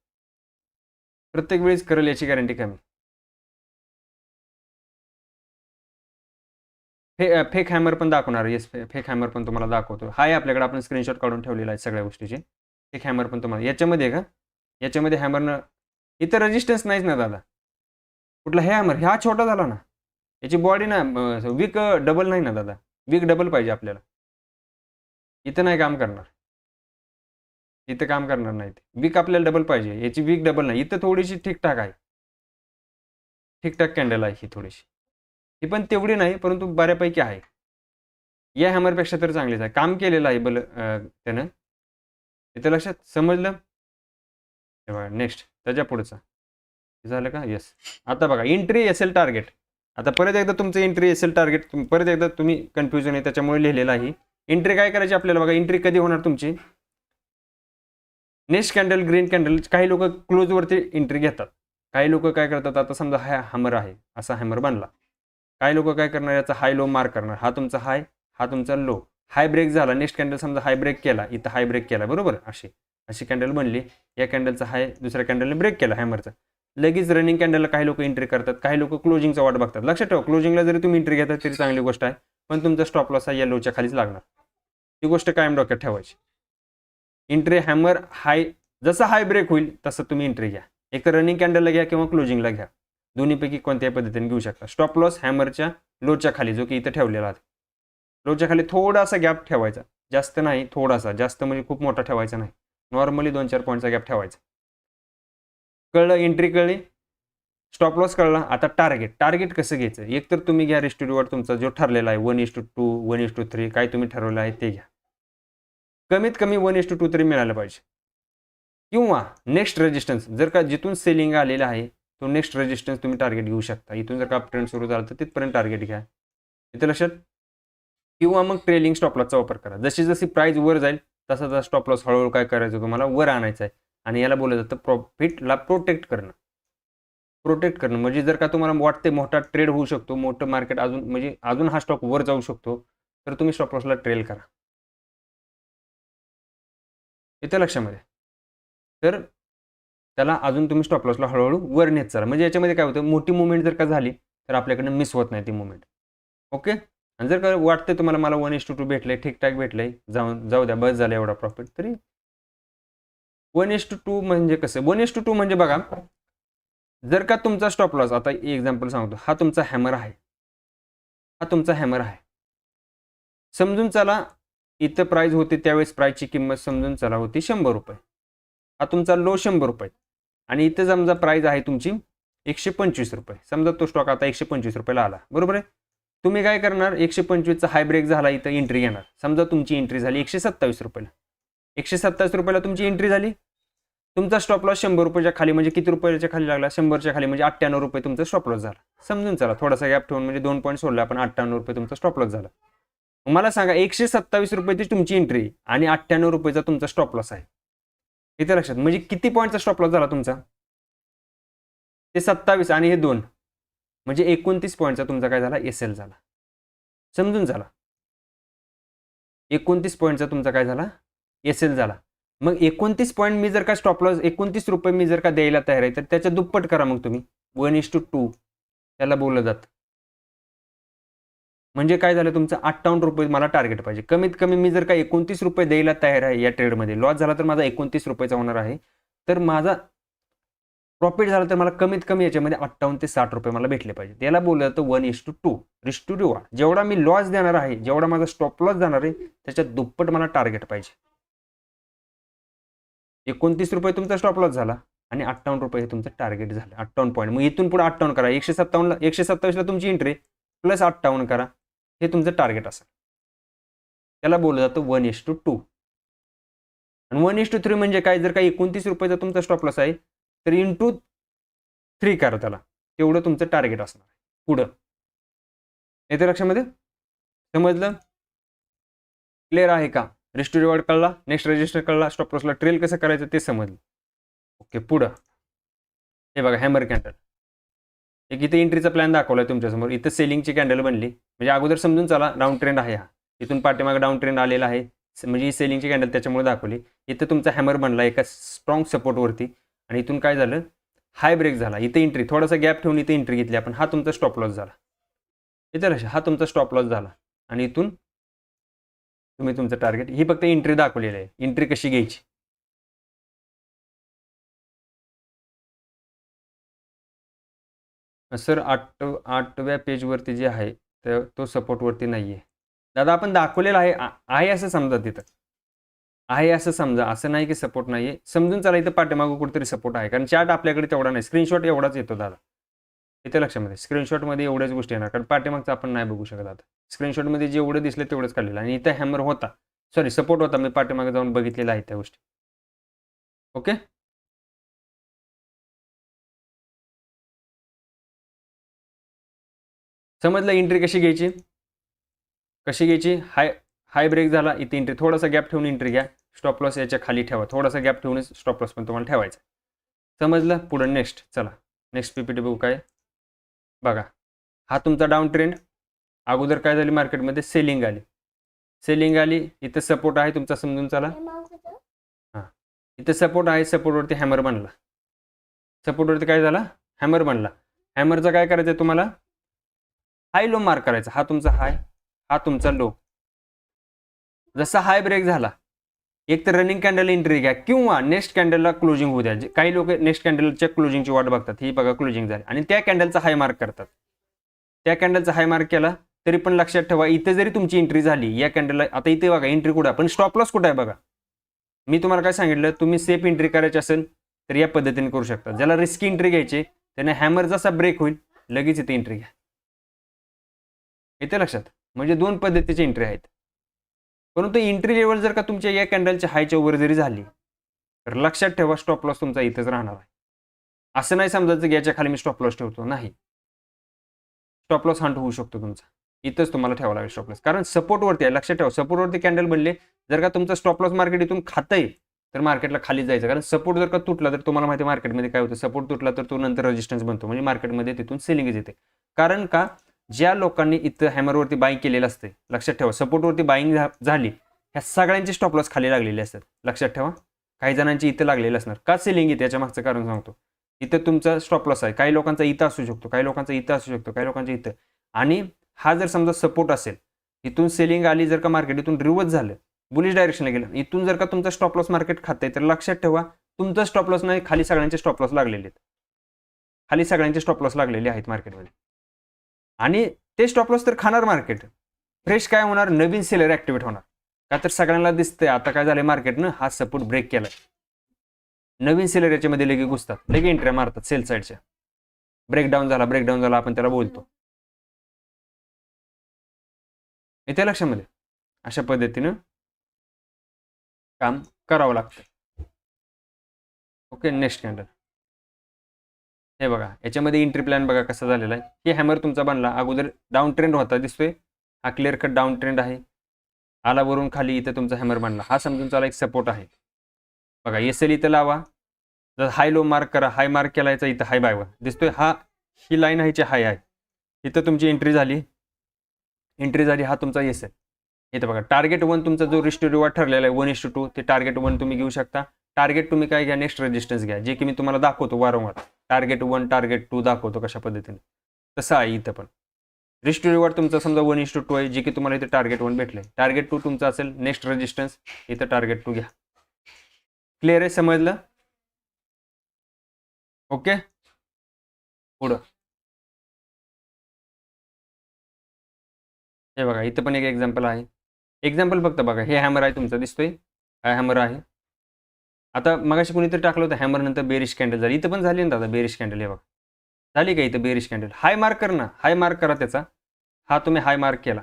फेक हॅमर पण दाखवणार. येस, फेक हॅमर पण तुम्हाला दाखवतो. हाय आपल्याकडे, आपण स्क्रीनशॉट काढून ठेवलेला आहे सगळ्या गोष्टीचे. फेक हॅमर पण तुम्हाला याच्यामध्ये का, याच्यामध्ये हॅमरनं इथं रेजिस्टन्स नाहीच ना दादा. कुठला हे हॅमर, हा छोटा झाला ना, याची बॉडी ना विक डबल नाही ना दादा, विक डबल पाहिजे आपल्याला. इथं नाही काम करणार, इथं काम करणार नाही. विक आपल्याला डबल पाहिजे, याची विक डबल नाही. इथं थोडीशी ठीकठाक आहे, ठीकठाक कॅन्डल आहे ही थोडीशी. ही पण तेवढी नाही, परंतु बऱ्यापैकी आहे. या हॅमरपेक्षा तर चांगलीच आहे, काम केलेलं आहे त्यानं. इथं लक्षात समजलं. नेक्स्ट त्याच्या पुढचा झालं का. येस. आता बघा एंट्री एसएल टार्गेट. आता परत एकदा तुमचं एंट्री एसएल टार्गेट परत एकदा तुम्ही कन्फ्युजन आहे त्याच्यामुळे लिहिलेलं आहे. एंट्री काय करायची आपल्याला बघा. एंट्री कधी होणार तुमची, नेक्स्ट कॅन्डल ग्रीन कॅन्डल. काही लोक क्लोजवरती एंट्री घेतात, काही लोक काय करतात, आता समजा हा हॅमर आहे, असा हॅमर बनला, काही लोक काय करणार, याचा हाय लो मार्क करणार. हा तुमचा हाय, हा तुमचा लो. हाय ब्रेक झाला, नेक्स्ट कॅन्डल समजा हाय ब्रेक केला, इथं हाय ब्रेक केला बरोबर, अशी कॅन्डल बनली. या कॅन्डलचा हाय दुसऱ्या कॅन्डलने ब्रेक केला हॅमरचा, लगेच रनिंग कॅन्डलला काही लोक एंट्री करतात, काही लोक क्लोजिंगचा वाट बघतात. लक्षात ठेवा, क्लोजिंगला जरी तुम्ही एंट्री घेतात तरी चांगली गोष्ट आहे, पण तुमचा स्टॉप लॉस हा येलोच्या खालीच लागणार. ही गोष्ट कायम डोक्यात ठेवायची. एंट्री हॅमर हाय, जसा हाय ब्रेक होईल तसं तुम्ही एंट्री घ्या. एक तर रनिंग कॅन्डलला घ्या किंवा क्लोजिंगला घ्या, दोन्हीपैकी कोणत्याही पद्धतीने घेऊ शकता. स्टॉप लॉस हॅमरच्या लोच्या खाली, जो की इथं ठेवलेला आहे, लोच्या खाली थोडासा गॅप ठेवायचा, जास्त नाही, थोडासा. जास्त म्हणजे खूप मोठा ठेवायचा नाही, नॉर्मली 2-4 पॉईंटचा गॅप ठेवायचा. कळलं, एंट्री कळली, स्टॉप लॉस कळला. आता टार्गेट कसं घ्यायचं. एक तर तुम्ही घ्या रिस्ट रिवॉर्ड तुमचा जो ठरलेला आहे, 1:2, 1:3, काय तुम्ही ठरवलं आहे ते घ्या. कमीत कमी 1:2 तरी मिळालं पाहिजे. किंवा नेक्स्ट रेजिस्टन्स, जर का जिथून सेलिंग आलेला आहे तो नेक्स्ट रेजिस्टन्स तुम्ही टार्गेट घेऊ शकता. इथून जर का अप ट्रेंड सुरू झाला तर तिथपर्यंत टार्गेट घ्या, इथं लक्षात. किंवा मग ट्रेलिंग स्टॉप लॉसचा वापर करा. जशी जशी प्राइस वर जाईल तसा तसा स्टॉप लॉस हळूहळू काय करायचं, तुम्हाला वर आणायचं आहे. आणि याला बोललं जातं प्रॉफिटला प्रोटेक्ट करणं. म्हणजे जर का तुम्हाला वाटते मोठा ट्रेड होऊ शकतो, मोठं मार्केट अजून म्हणजे अजून हा स्टॉक वर जाऊ शकतो, तर तुम्ही स्टॉप लॉसला ट्रेल करा. इथं लक्षामध्ये, तर त्याला अजून तुम्ही स्टॉप लॉसला हळूहळू वर नेत चला. म्हणजे याच्यामध्ये काय होतं, मोठी मुवमेंट जर का झाली तर आपल्याकडनं मिस होत नाही ती मुवमेंट. ओके. आणि जर का वाटते तुम्हाला मला 1:2 भेटलंय, ठीकठाक भेटलंय, जाऊ द्या, बस झालं एवढा प्रॉफिट, तरी 1:2 म्हणजे कसं. 1:2 म्हणजे बघा, जर का तुमचा स्टॉप लॉस, आता एक्झाम्पल सांगतो, हा तुमचा हॅमर आहे, हा तुमचा हॅमर आहे, समजून चला इथं प्राइस होती त्यावेळेस प्राइसची किंमत समजून चला होती 100 रुपये. हा तुमचा लो 100 रुपये, आणि इथं समजा प्राइस आहे तुमची 125 रुपये. समजा तो स्टॉक आता 125 रुपयाला आला, बरोबर आहे. तुम्ही काय करणार, 125चा हाय ब्रेक झाला, इथं एंट्री घेणार. समजा तुमची एंट्री झाली 127 रुपयाला, 127 रुपयाला तुमची एंट्री झाली. तुमचा स्टॉप लॉस 100 रुपयाच्या खाली, म्हणजे किती रुपयाच्या खाली लागला, 100च्या खाली, म्हणजे 98 रुपये तुमचा स्टॉप लॉस झाला. समजून चला, थोडासा गॅप ठेवून म्हणजे 2 पॉईंट सोडले आपण, 98 रुपये तुमचा स्टॉप लॉस झाला. मला सांगा, 127 रुपयाची तुमची एंट्री आणि 98 रुपयाचा तुमचा स्टॉप लॉस आहे. इथे लक्षात, म्हणजे किती पॉईंटचा स्टॉप लॉस झाला तुमचा, ते 27 आणि हे 2, म्हणजे 29 पॉईंटचा तुमचा काय झाला, एसएल झाला. समजून चला, 29 पॉईंटचा तुमचा काय झाला, एसएल झाला. मग 29 पॉईंट मी जर का स्टॉप लॉस 29 रुपये मी जर का द्यायला तयार आहे, तर त्याच्या दुप्पट करा मग तुम्ही. 1:2 त्याला बोललं जातं. म्हणजे काय झालं, तुमचं 58 रुपये मला टार्गेट पाहिजे. कमीत कमी मी जर का 29 रुपये द्यायला तयार आहे या ट्रेडमध्ये, लॉस झाला तर माझा 29 रुपयाचा होणार आहे, तर माझा प्रॉफिट झाला तर मला कमीत कमी याच्यामध्ये 58 ते 60 रुपये मला भेटले पाहिजे. त्याला बोललं जातं 1:2 रिस्क टू रिवॉर्ड. जेवढा मी लॉस देणार आहे, जेवढा माझा स्टॉप लॉस जाणार आहे, त्याच्या दुप्पट मला टार्गेट पाहिजे. 29 रुपये तुमचा स्टॉप लॉस झाला आणि 58 रुपये हे तुमचं टार्गेट झालं. 58 पॉईंट, मग इथून पुढे 58 करा. 127ला तुमची एंट्री प्लस 58 करा, हे तुमचं टार्गेट असेल. त्याला बोललं जातं 1:2. आणि 1:3 म्हणजे काय, जर का 29 रुपयाचा तुमचा स्टॉप लॉस आहे, तर इंटू 3 करा त्याला, तेवढं तुमचं टार्गेट असणार पुढं. येते लक्षामध्ये, समजलं, क्लिअर आहे का. रिस्ट रिवॉर्ड कळला, नेक्स्ट रजिस्टर कळला, स्टॉप लॉसला ट्रेल कसं करायचं ते समजलं. ओके, पुढं हे बघा, हॅमर कॅन्डल. एक इथे एंट्रीचा प्लॅन दाखवलाय तुमच्यासमोर. इथं सेलिंगची कॅन्डल बनली, म्हणजे अगोदर समजून चला डाऊन ट्रेंड आहे हा, इथून पाठीमागे डाऊन ट्रेंड आलेला आहे, म्हणजे ही सेलिंगची कॅन्डल त्याच्यामुळे दाखवली. इथं तुमचा हॅमर बनला एका स्ट्रॉंग सपोर्टवरती, आणि इथून काय झालं, हाय ब्रेक झाला, इथे एंट्री, थोडासा गॅप ठेवून इथे एंट्री घेतली आपण, हा तुमचा स्टॉप लॉस झाला. इथे लक्ष, हा तुमचा स्टॉप लॉस झाला आणि इथून तुम्ही तुमचं टार्गेट, ही फक्त एंट्री दाखवलेली आहे. एंट्री कशी घ्यायची, सर 8व्या पेजवरती जे आहे तर तो सपोर्टवरती नाही आहे दादा. आपण दाखवलेलं आहे, आहे असं समजा, तिथं आहे असं समजा, असं नाही की सपोर्ट नाही आहे. समजून चला इथं पाठीमागं कुठेतरी सपोर्ट आहे, कारण चार्ट आपल्याकडे तेवढा नाही, स्क्रीनशॉट एवढाच येतो दादा. इथे लक्षामध्ये स्क्रीनशॉटमध्ये एवढ्याच गोष्टी येणार, कारण पाठीमागचं आपण नाही बघू शकत. आता स्क्रीनशॉटमध्ये जेवढं दिसलं तेवढंच काढलेलं, आणि इथं हॅमर होता, सॉरी सपोर्ट होता, मी पाठीमागे जाऊन बघितलेलं आहे त्या गोष्टी. ओके, समजलं एंट्री कशी घ्यायची, कशी घ्यायची. हाय ब्रेक झाला, इथे एंट्री, थोडासा गॅप ठेवून एंट्री घ्या. स्टॉप लॉस याच्या खाली ठेवा, थोडासा गॅप ठेवूनच स्टॉप लॉस पण तुम्हाला ठेवायचा. समजलं. पुढं नेक्स्ट, चला नेक्स्ट पीपीटी बघू. काय बघा, हा तुमचा डाऊन ट्रेंड. अगोदर काय झाली, मार्केटमध्ये सेलिंग आली, सेलिंग आली, इथं सपोर्ट आहे तुमचा, समजून चला. हां, इथं सपोर्ट आहे, सपोर्टवरती हॅमर बनला, सपोर्टवरती काय झाला, हॅमर बनला. हॅमरचा काय करायचं आहे तुम्हाला, हाय लो मार्क करायचा. हा तुमचा हाय, हा तुमचा लो. जसा हाय ब्रेक झाला, एक तर रनिंग कॅन्डल एंट्री घ्या, किंवा नेक्स्ट कॅन्डलला क्लोजिंग होऊ द्या. काही लोक नेक्स्ट कॅन्डलच्या क्लोजिंगची वाट बघतात, ही बघा क्लोजिंग झाली आणि त्या कॅन्डलचा हाय मार्क करतात. त्या कॅन्डलचा हाय मार्क केला तरी पण लक्षात ठेवा, इथे जरी तुमची एंट्री झाली या कॅन्डलला, आता इथे बघा एंट्री कुठे, पण स्टॉप लॉस कुठे आहे बघा. मी तुम्हाला काय सांगितलं, तुम्ही सेफ एंट्री करायची असेल तर या पद्धतीने करू शकता. ज्याला रिस्की एंट्री घ्यायची त्याने हॅमर जसा ब्रेक होईल लगेच इथे एंट्री घ्या. इथे लक्षात, म्हणजे दोन पद्धतीची एंट्री आहेत. परंतु एंट्री लेवल जर का तुमच्या या कॅन्डलच्या हायच्या वर जरी झाली तर लक्षात ठेवा, स्टॉप लॉस तुमचा इथेच राहणार आहे. असं नाही समजायचं की याच्या खाली मी स्टॉप लॉस ठेवतो, नाही. स्टॉप लॉस हंट होऊ शकतो तुमचा, इथंच तुम्हाला ठेवावा लागेल स्टॉप लॉस, कारण सपोर्टवरती आहे. लक्षात ठेवा, सपोर्टवरती कॅन्डल बनले, जर का तुमचा स्टॉप लॉस मार्केट इथून खातंय तर मार्केटला खाली जायचं, कारण सपोर्ट जर का तुटला तर तुम्हाला माहिती आहे मार्केटमध्ये काय होतं, सपोर्ट तुटला तर तो नंतर रेजिस्टन्स बनतो, म्हणजे मार्केटमध्ये तिथून सेलिंगच येते. कारण का, ज्या लोकांनी इथं हॅमरवरती बाईंग केलेलं असते, लक्षात ठेवा, सपोर्टवरती बाईंग झाली, ह्या सगळ्यांचे स्टॉप लॉस खाली लागलेले असतात. लक्षात ठेवा, काही जणांची इथं लागलेले असणार. का सेलिंग येते याच्या मागचं कारण सांगतो. इथं तुमचा स्टॉप लॉस आहे, काही लोकांचा इथं असू शकतो, काही लोकांचा इथं असू शकतो, काही लोकांच्या इथं. आणि हा जर समजा सपोर्ट असेल, इथून सेलिंग आली, जर का मार्केट इथून रिव्हर्स झालं, बुलिश डायरेक्शनला गेलं, इथून जर का तुमचा स्टॉप लॉस मार्केट खातंय, तर लक्षात ठेवा तुमचा स्टॉप लॉस नाही, खाली सगळ्यांचे स्टॉप लॉस लागलेले आहेत. खाली सगळ्यांचे स्टॉप लॉस लागलेले आहेत मार्केटमध्ये, आणि ते स्टॉप लॉस तर खाणार मार्केट. फ्रेश काय होणार, नवीन सेलर ऍक्टिव्हेट होणार. का तर सगळ्यांना दिसतंय आता काय झालंय, मार्केटनं हा सपोर्ट ब्रेक केलाय, नवीन सेलर याच्यामध्ये लगे घुसतात, लगे एंट्र्या मारतात सेल साईडच्या. ब्रेकडाऊन झाला आपण त्याला बोलतो. येते लक्षामध्ये, अशा पद्धतीनं काम करावं लागतं. ओके, नेक्स्ट कॅन्डल हे बघा, याच्यामध्ये एंट्री प्लॅन बघा कसा झालेला आहे. हे हॅमर तुमचा बनला, अगोदर डाऊन ट्रेंड होता, दिसतोय हा क्लिअर कट डाऊन ट्रेंड आहे, आला वरून खाली, इथं तुमचा हॅमर बनला, हा समजून चला एक सपोर्ट आहे. बघा एसएल इथं लावा, जर हाय लो मार्क करा, हाय मार्क केला याचा, इथं हाय बाय दिसतोय, हा ही लाईन आहे हाय आहे, इथं तुमची एंट्री झाली, हा तुमचा एसएल. इथं बघा टार्गेट 1 तुमचा जो रिस्ट रिवॉर्ड ठरलेला आहे 1:2, ते टार्गेट 1 तुम्ही घेऊ शकता. टार्गेट तुम्ही काय घ्या, नेक्स्ट रेजिस्टन्स घ्या, जे की मी तुम्हाला दाखवतो वारंवार. टार्गेट 1 टार्गेट 2 दाखवतो कशा पद्धतीने, तसं आहे इथं पण. रिस्ट रिवॉर्ड तुमचा समजा 1:2 आहे, जे की तुम्हाला इथे टार्गेट 1 भेटलंय. टार्गेट 2 तुमचा असेल, नेक्स्ट रेजिस्टन्स इथं टार्गेट 2 घ्या. क्लिअर आहे, समजलं. ओके, पुढं हे बघा, इथं पण एक एक्झाम्पल आहे. एक्झाम्पल फक्त बघा, हे हॅमर आहे तुमचा, दिसतोय हा हॅमर आहे. आता मगाशी कोणीतरी टाकलं होतं हॅमर नंतर बेरिश कॅन्डल झाली, इथं पण झाली ना दादा बेरिश कॅन्डल. हे बघा झाली का इथं बेरिश कॅन्डल, हाय मार्क कर ना, हाय मार्क करा त्याचा, हा तुम्ही हाय मार्क केला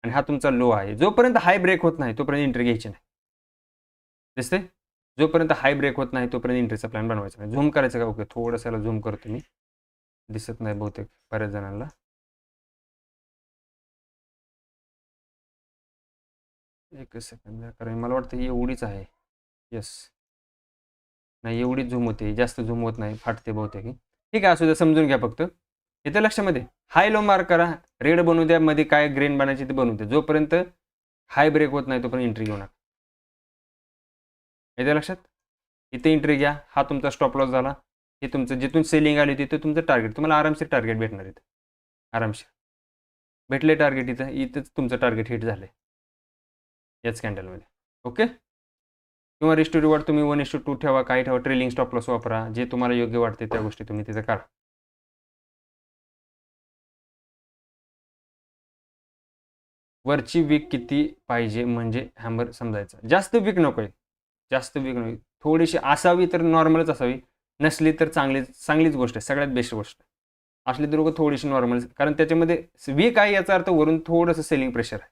आणि हा तुमचा लो आहे. जोपर्यंत हाय ब्रेक होत नाही तोपर्यंत एंट्री घ्यायची नाही, दिसते. जोपर्यंत हाय ब्रेक होत नाही तोपर्यंत एंट्रीचा प्लॅन बनवायचा नाही. झूम करायचं का, ओके थोडंसं झूम करतो मी, दिसत नाही बहुतेक बऱ्याच जणांना. एक सेकंद, कारण मला वाटतं ही एवढीच आहे. येस, नाही एवढीच झूम होते, जास्त झूम होत नाही, फाटते बहुतेक. ठीक आहे, असू द्या, समजून घ्या फक्त. येतं लक्षामध्ये, हाय लो मार्क करा, रेड बनवू द्या, मध्ये काय ग्रीन बनायची ते बनवू द्या, जोपर्यंत हाय ब्रेक होत नाही तोपर्यंत एंट्री घेऊ नका. येते लक्षात, इथे एंट्री घ्या, हा तुमचा स्टॉप लॉस झाला, हे तुमचं जिथून सेलिंग आली तिथे तुमचं टार्गेट, तुम्हाला आरामशीर टार्गेट भेटणार इथं, आरामशीर. भेटले टार्गेट इथंच तुमचं टार्गेट हिट झालं याच कॅन्डलमध्ये. ओके. किंवा रिस्क टू रिवॉर्ड तुम्ही 1:2 ठेवा, काही ठेवा, ट्रेलिंग स्टॉप लॉस वापरा, जे तुम्हाला योग्य वाटते त्या गोष्टी तुम्ही तिथं करा. वरची वीक किती पाहिजे म्हणजे हॅमर समजायचा. जास्त वीक नकोय, जास्त वीक नको, थोडीशी असावी तर नॉर्मलच असावी, नसली तर चांगलीच गोष्ट आहे, सगळ्यात बेस्ट गोष्ट. असली तर थोडीशी नॉर्मल, कारण त्याच्यामध्ये वीक आहे याचा अर्थ वरून थोडंसं सेलिंग प्रेशर आहे.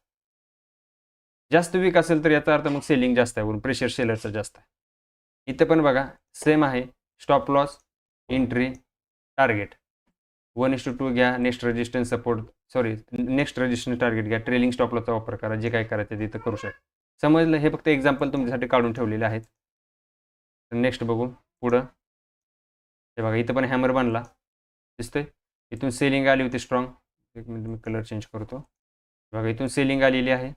जास्त वीक असेल तर याचा अर्थ मग सेलिंग जास्त आहे, वरून प्रेशर सेलरचं जास्त आहे. इथं पण बघा सेम आहे, स्टॉप लॉस, एंट्री, टार्गेट 1:2 घ्या, next resistance support next resistance target घ्या, ट्रेलिंग स्टॉप लॉसचा वापर करा, जे काय करायचं तिथं करू शकता. समजलं? हे फक्त एक्झाम्पल तुमच्यासाठी काढून ठेवलेले आहेत. नेक्स्ट बघू पुढं. हे बघा इथं पण हॅमर बनला दिसतोय, इथून सेलिंग आली होती स्ट्रॉंग. एक मिनिट मी कलर चेंज करतो. बघा इथून सेलिंग आलेली आहे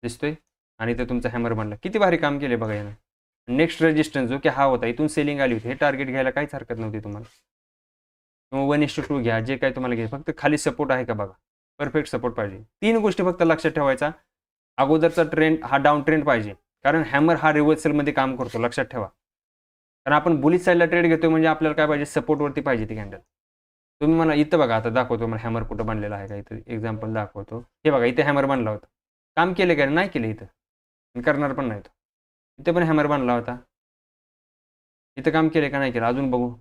दिसतोय, आणि इथं तुमचा हॅमर बनला. किती भारी काम केले बघा यानं. नेक्स्ट रेजिस्टन्स जो की हा होता, इथून सेलिंग आली होती, हे टार्गेट घ्यायला काहीच हरकत नव्हती तुम्हाला. किंवा 1:2 घ्या, जे काय तुम्हाला घ्या, फक्त खाली सपोर्ट आहे का बघा, परफेक्ट सपोर्ट पाहिजे. 3 गोष्टी फक्त लक्षात ठेवायचा. अगोदरचा ट्रेंड हा डाऊन ट्रेंड पाहिजे, कारण हॅमर हा रिव्हर्सलमध्ये काम करतो, लक्षात ठेवा. कारण आपण बुलिश साईडला ट्रेड घेतोय म्हणजे आपल्याला काय पाहिजे, सपोर्टवरती पाहिजे ती कॅन्डल. तुम्ही मला इथं बघा, आता दाखवतो मला हॅमर कुठं बनलेला आहे का, इथं एक्झाम्पल दाखवतो. हे बघा इथे हॅमर बनला होता, काम केले का नाही केले, इथं करणार पण नाही तो. इथं पण हॅमर बनला होता, इथं काम केले का नाही केलं अजून बघू.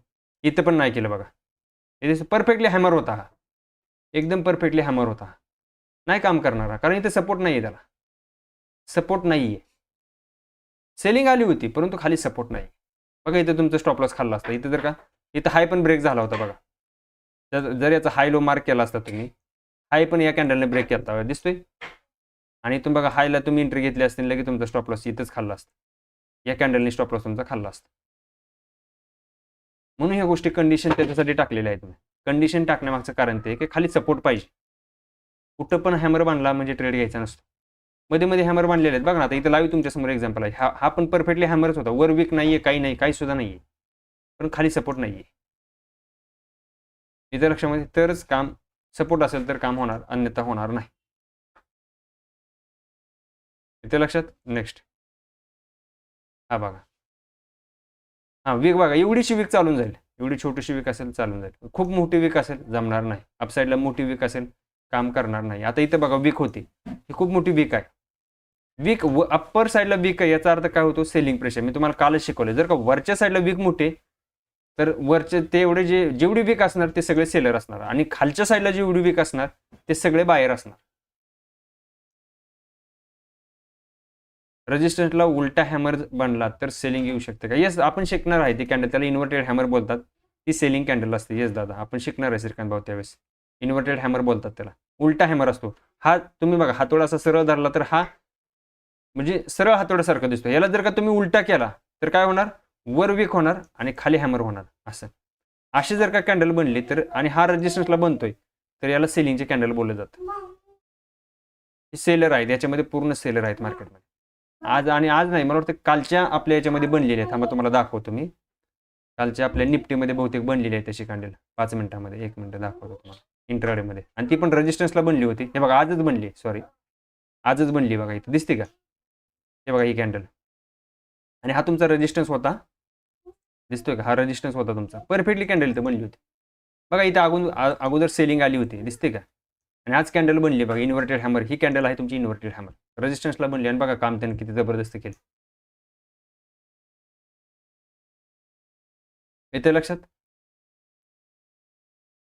इथं पण नाही केलं बघा. इथे परफेक्टली हॅमर होता हा, एकदम परफेक्टली हॅमर होता. नाही काम करणारा, कारण इथे सपोर्ट नाही आहे, त्याला सपोर्ट नाही आहे. सेलिंग आली होती परंतु खाली सपोर्ट नाही. बघा इथं तुमचं स्टॉप लॉस खाल्ला असता. इथं जर का इथं हाय पण ब्रेक झाला होता बघा, जर याचा हाय लो मार्क केला असता तुम्ही, हाय पण या कॅन्डलने ब्रेक केला दिसतोय, आणि इथून बघा हायला तुम्ही एंट्री घेतली असते, लगेच तुमचा स्टॉप लॉस इथंच खाल्ला असता, या कॅन्डलने स्टॉप लॉस तुमचा खाल्ला असता. म्हणून ह्या गोष्टी कंडिशन त्याच्यासाठी टाकलेल्या आहेत. कंडिशन टाकण्यामागचं कारण ते की खाली सपोर्ट पाहिजे. कुठं पण हॅमर बांधला म्हणजे ट्रेड घ्यायचा नसतो. मध्ये मध्ये हॅमर बांधलेले आहेत बघा ना, आता इथं लाईव्ह तुमच्यासमोर एक्झाम्पल आहे. हा पण परफेक्टली हॅमरच होता, वर वीक नाहीये, काही नाही, काही सुद्धा नाहीये, पण खाली सपोर्ट नाहीये. इथं लक्षामध्ये तरच काम, सपोर्ट असेल तर काम होणार, अन्यथा होणार नाही. इथे लक्षात. नेक्स्ट हा बघा, हा वीक बघा, एवढीशी वीक चालून जाईल, एवढी छोटीशी वीक असेल चालून जाईल. खूप मोठी वीक असेल जमणार नाही, अपसाईडला मोठी वीक असेल काम करणार नाही. आता इथं बघा वीक होती, ही खूप मोठी वीक आहे. वीक अप्पर साईडला वीक आहे याचा अर्थ काय होतो, सेलिंग प्रेशर. मी तुम्हाला कालच शिकवले, जर का वरच्या साईडला वीक मोठे तर वरचे ते एवढे जेवढी वीक असणार ते सगळे सेलर असणार, आणि खालच्या साईडला जेवढी वीक असणार ते सगळे बायर असणार. रेजिस्टन्सला उलटा हॅमर बनला तर सेलिंग येऊ शकते का? येस, आपण शिकणार आहे ती कॅन्डल, त्याला इन्व्हर्टेड हॅमर बोलतात, ती सेलिंग कॅन्डल असते. येस दादा, आपण शिकणार आहे श्रीकांत भाऊ त्यावेळेस. इन्व्हर्टेड हॅमर बोलतात त्याला, उलटा हॅमर असतो हा. तुम्ही बघा हातोडा असा सरळ धरला तर हा म्हणजे सरळ हातोड्यासारखा दिसतो, याला जर का तुम्ही उलटा केला तर काय होणार, वर वीक होणार आणि खाली हॅमर होणार. असं अशी जर का कॅन्डल बनली तर, आणि हा रेजिस्टन्सला बनतोय, तर याला सेलिंगचे कॅन्डल बोलले जातं. सेलर आहेत याच्यामध्ये, पूर्ण सेलर आहेत मार्केटमध्ये आज. आणि आज नाही, मला वाटतं कालच्या आपल्या याच्यामध्ये बनलेली आहे. थांबा तुम्हाला दाखवतो मी, कालच्या आपल्या निफ्टीमध्ये बहुतेक बनलेली आहे तशी कॅन्डल. 5 मिनिटामध्ये, 1 मिनिट दाखवतो तुम्हाला इंट्राडेमध्ये, आणि ती पण रेजिस्टन्सला बनली होती. हे बघा आजच बनली, आजच बनली बघा, इथं दिसते का, हे बघा ही कॅन्डल, आणि हा तुमचा रेजिस्टन्स होता, दिसतोय का, हा रेजिस्टन्स होता तुमचा. परफेक्टली कॅन्डल इथं बनली होती बघा, इथं अगोदर सेलिंग आली होती, दिसते का, आणि आज कॅन्डल बनली बघा, इन्व्हर्टेड हॅमर. ही कॅन्डल आहे तुमची इन्व्हर्टेड हॅमर, रेजिस्टन्सला बनली, आणि बघा काम त्याने किती जबरदस्त केलं. येते लक्षात.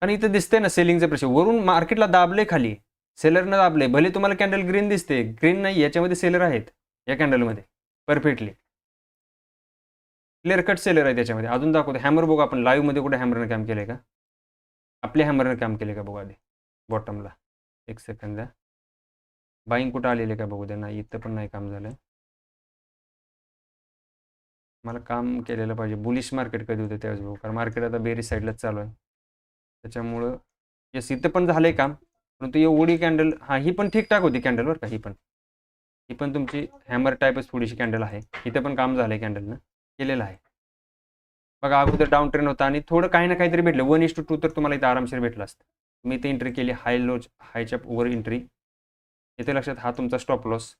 आणि इथं दिसतंय ना सेलिंगचं प्रेशर, वरून मार्केटला दाबले खाली, सेलरनं दाबले. भले तुम्हाला कॅन्डल ग्रीन दिसते, ग्रीन नाही, याच्यामध्ये सेलर आहेत या कॅन्डलमध्ये, परफेक्टली क्लिअर कट सेलर आहे त्याच्यामध्ये. अजून दाखवतो हॅमर बघू आपण लाईव्ह मध्ये, कुठे हॅमरनं काम केलंय का, आपल्या हॅमरनं काम केलंय का बघू आधी बॉटमला. 1 सेकंद द्या, बाईंग कुठं आलेले का बघू द्या. नाही, इथं पण नाही काम झालं, मला काम केलेलं पाहिजे. बुलिश मार्केट कधी होतं त्यावेळेस बघू, कारण मार्केट आता बेरीज साईडलाच चालू आहे, त्याच्यामुळं येस इथं पण झालंय काम. परंतु एवढी कॅन्डल, हा ही पण ठीकठाक होती कॅन्डल बरं का, ही पण तुमची हॅमर टाईपच थोडीशी कॅन्डल आहे. इथं पण काम झालंय कॅन्डलनं, केलेलं आहे बघा. अगोदर डाऊन ट्रेंड होता आणि थोडं काही ना काहीतरी भेटलं, 1:2 तर तुम्हाला इथं आरामशीर भेटलं असतं. मी इथे एंट्री केली हाय लो, हायच्या वर एंट्री. इथे लक्षात हा तुमचा स्टॉप लॉस,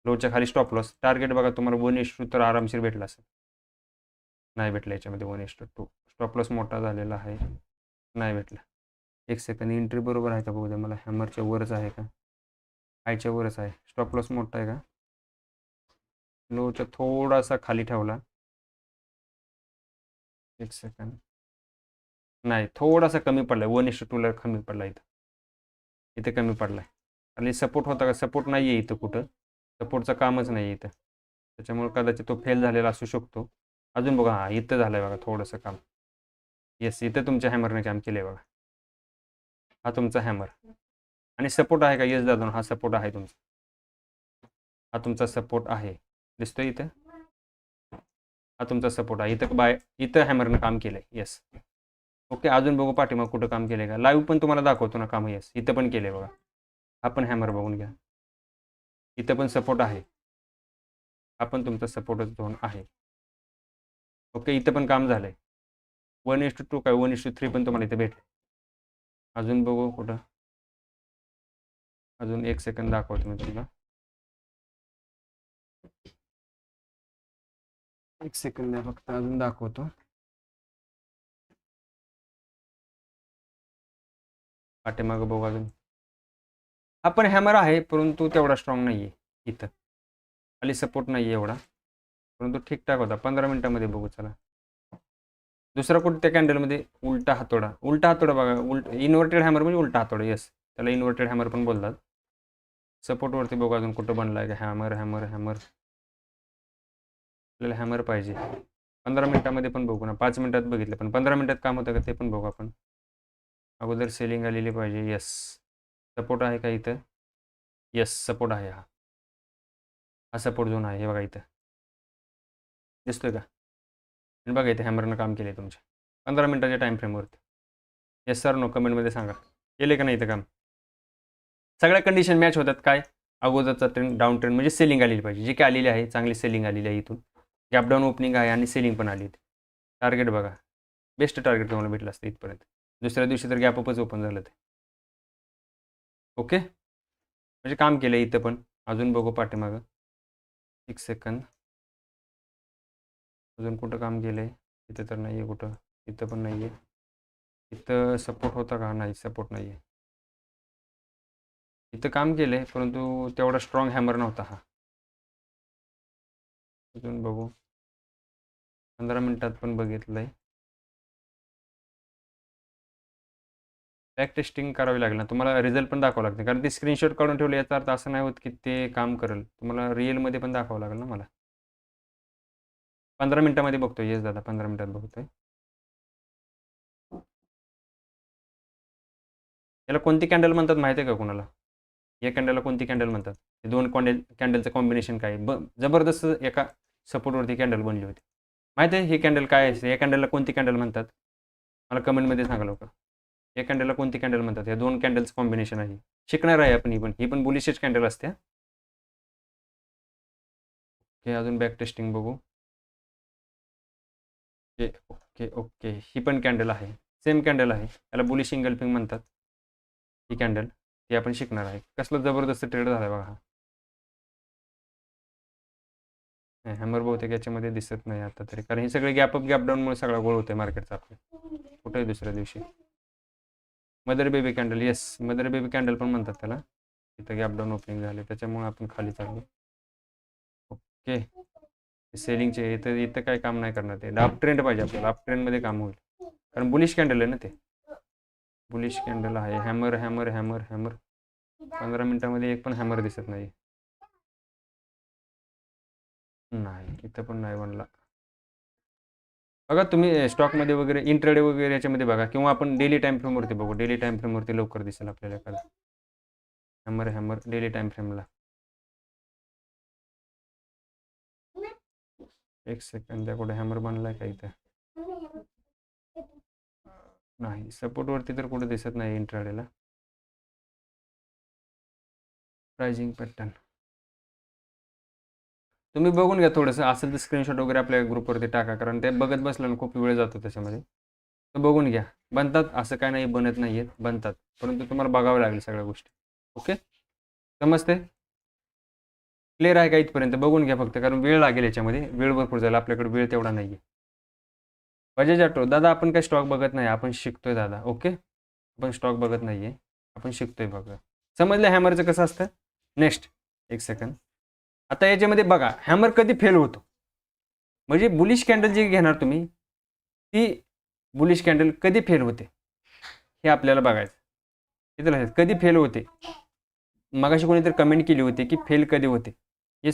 लोच्या खाली स्टॉप लॉस. टार्गेट बघा तुम्हाला 1:2 तर आरामशीर भेटला असेल. नाही भेटला याच्यामध्ये 1:2. स्टॉप लॉस मोठा झालेला आहे, नाही भेटला. एक सेकंड, एंट्री बरोबर आहे का बघू द्या मला. हॅमरच्या वरच आहे का, हायच्या वरच आहे. स्टॉप लॉस मोठा आहे का, लोच्या थोडासा खाली ठेवला. एक सेकंड, नाही थोडासा कमी पडलाय, 1:2ला कमी पडला इथं, इथे कमी पडलाय. आणि सपोर्ट होता का, सपोर्ट नाही आहे इथं कुठं, सपोर्टचं कामच नाही इथं, त्याच्यामुळे कदाचित तो फेल झालेला असू शकतो. अजून बघा, हा इथं झालंय बघा थोडंसं काम. येस, इथं तुमच्या हॅमरने काम केलंय बघा. हा तुमचा हॅमर आणि सपोर्ट आहे का, येस दादा हा सपोर्ट आहे तुमचा, हा तुमचा सपोर्ट आहे, दिसतोय इथं. हा तुमचा सपोर्ट आहे इथं, इथं हॅमरनं काम केलंय. Yes, okay. अजून बघू पाठीमाग कुठं काम केलंय का, लाईव्ह पण तुम्हाला दाखवतो ना काम. येस, इथं पण केलंय बघा. हा पण हॅमर बघून घ्या, इथं पण सपोर्ट आहे, हा पण तुमचा सपोर्टच झोन आहे. ओके, इथं पण काम झालंय. 1:2 काय 1:3 पण तुम्हाला इथे भेटले. अजून बघू कुठं, अजून एक सेकंद दाखवतो मी तुम्हाला. एक सेकंद द्या फक्त, अजून दाखवतो. पाठीमागं बघू अजून. हा पण हॅमर आहे, परंतु तेवढा स्ट्रॉंग नाही आहे. इथं खाली सपोर्ट नाही आहे एवढा, परंतु ठीकठाक होता. 15 मिनिटामध्ये बघू चला. दुसरा कुठं त्या कॅन्डलमध्ये उलटा हातोडा, उलटा हातोडा बघा, इन्व्हर्टेड हॅमर म्हणजे उलटा हातोडा. येस, त्याला इन्व्हर्टेड हॅमर पण बोलतात. सपोर्टवरती बघू अजून कुठं बनला आहे का हॅमर. हॅमर हॅमर आपल्याला हॅमर पाहिजे. 15 मिनिटामध्ये पण बघू ना, 5 मिनिटात बघितलं, पण 15 मिनिटात काम होतं का ते पण बघू आपण. अगोदर सेलिंग आलेली पाहिजे. येस, सपोर्ट आहे का इथं, येस सपोर्ट आहे. हा सपोर्ट झोन आहे, हे बघा इथं दिसतोय का. आणि बघा इथे हॅमरनं काम केलं आहे तुमच्या 15 मिनिटाच्या टाईम फ्रेमवरती. येस सर नो, कमेंटमध्ये सांगा केले का नाही इथं काम. सगळ्या कंडिशन मॅच होतात. काय, अगोदरचा ट्रेंड डाऊन ट्रेंड म्हणजे सेलिंग आलेली पाहिजे, जी काय आलेली आहे चांगली सेलिंग आलेली आहे. इथून गॅप डाऊन ओपनिंग आहे आणि सेलिंग पण आली. टार्गेट बघा, बेस्ट टार्गेट तुम्हाला भेटलं असतं इथपर्यंत. दुसऱ्या दिवशी तर गॅपअपच ओपन झालं ते. ओके, म्हणजे काम केलं इथं पण. अजून बघू पाठीमागं, एक सेकंद, अजून कुठं काम केलं आहे. इथं तर नाही आहे कुठं, इथं पण नाही आहे. इथं सपोर्ट होता का, नाही सपोर्ट नाही आहे. इथं काम केलं आहे, परंतु तेवढा स्ट्रॉंग हॅमर नव्हता हा. अजून बघू, 15 मिनिटात पण बघितलं आहे. बॅक टेस्टिंग करावी लागेल ना तुम्हाला, रिझल्ट पण दाखवावं लागते, कारण ते स्क्रीनशॉट काढून ठेवले याचा अर्थ असं नाही होत की ते काम करेल. तुम्हाला रिअलमध्ये पण दाखवावं लागेल ना मला. 15 मिनिटामध्ये बघतोय. येस दादा 15 मिनिटात बघतोय. याला कोणती कॅन्डल म्हणतात माहिती आहे का कुणाला, या कॅन्डलला कोणती कॅन्डल म्हणतात. हे दोन कॅन्डलचं कॉम्बिनेशन काय जबरदस्त एका सपोर्टवरती कॅन्डल बनली होती. माहिती आहे हे कॅन्डल काय असते, या कॅन्डलला कोणती कॅन्डल म्हणतात, मला कमेंटमध्ये सांगा लवकर. या कॅन्डलला कोणती कॅन्डल म्हणतात, या दोन कॅन्डलचं कॉम्बिनेशन आहे. शिकणार आहे आपण, ही पण बुलिशच कॅन्डल असते. ओके, अजून बॅक टेस्टिंग बघू. ओके ओके ओके, ही पण कॅन्डल आहे, सेम कॅन्डल आहे, याला बुलिश इंगल्फिंग म्हणतात. ही कॅन्डल ती आपण शिकणार आहे. कसलं जबरदस्त ट्रेड झाला बघा हा. हॅमर बहुतेक याच्यामध्ये दिसत नाही आता तरी, कारण हे सगळे गॅप अप गॅप डाऊनमुळे सगळा गोळ होते मार्केटचा आपलं. कुठे आहे दुसऱ्या दिवशी mother baby candle. Yes, mother baby candle पण म्हणतात त्याला. इथं गॅप डाऊन ओपनिंग झाले, त्याच्यामुळे आपण खाली चाललो. ओके, सेलिंगचे इथं इथं काय काम नाही करणार ते. अप ट्रेंड पाहिजे आपल्याला, अप ट्रेंडमध्ये काम होईल, कारण बुलिश कॅन्डल आहे ना ते. बुलिश कॅन्डल आहे. हॅमर हॅमर हॅमर हॅमर 15 मिनिटामध्ये एक पण हॅमर दिसत नाही. नाही, इथं पण नाही बनला. बघा तुम्ही स्टॉकमध्ये वगैरे इंट्राडे वगैरे याच्यामध्ये बघा, किंवा आपण डेली टाईम फ्रेमवरती बघू. डेली टाईम फ्रेमवरती लवकर दिसेल आपल्याला एखादा हॅमर. हॅमर डेली टाईम फ्रेमला. एक सेकंद द्या, कुठे हॅमर बनलाय का इथं. नाही, सपोर्टवरती तर कुठे दिसत नाही इंट्राडेला. प्राइजिंग पॅटर्न तुम्ही बघून घ्या थोडंसं, असेल तर स्क्रीनशॉट वगैरे आपल्या ग्रुपवरती टाका, कारण ते बघत बसल्यानं खूप वेळ जातो त्याच्यामध्ये. तर बघून घ्या, बनतात असं काय नाही, बनत नाहीयेत, बनतात, परंतु तुम्हाला बघावं लागेल सगळ्या गोष्टी. ओके, समजते? क्लिअर आहे का इथपर्यंत? बघून घ्या फक्त, कारण वेळ लागेल याच्यामध्ये, वेळ भरपूर जाईल, आपल्याकडे वेळ तेवढा नाहीये. बजाज ऑटो दादा, आपण काय स्टॉक बघत नाही, आपण शिकतोय दादा. ओके, आपण स्टॉक बघत नाहीये, आपण शिकतोय बघा. समजलं हॅमरचं कसं असतं? नेक्स्ट, एक सेकंड. आता याच्यामध्ये बघा, हॅमर कधी फेल होतो, म्हणजे बुलिश कॅन्डल जी घेणार तुम्ही, ती बुलिश कॅन्डल कधी फेल होते हे आपल्याला बघायचं. इथं लक्षात, कधी फेल होते. मगाशी कोणीतरी कमेंट केली होती की फेल कधी होते. हे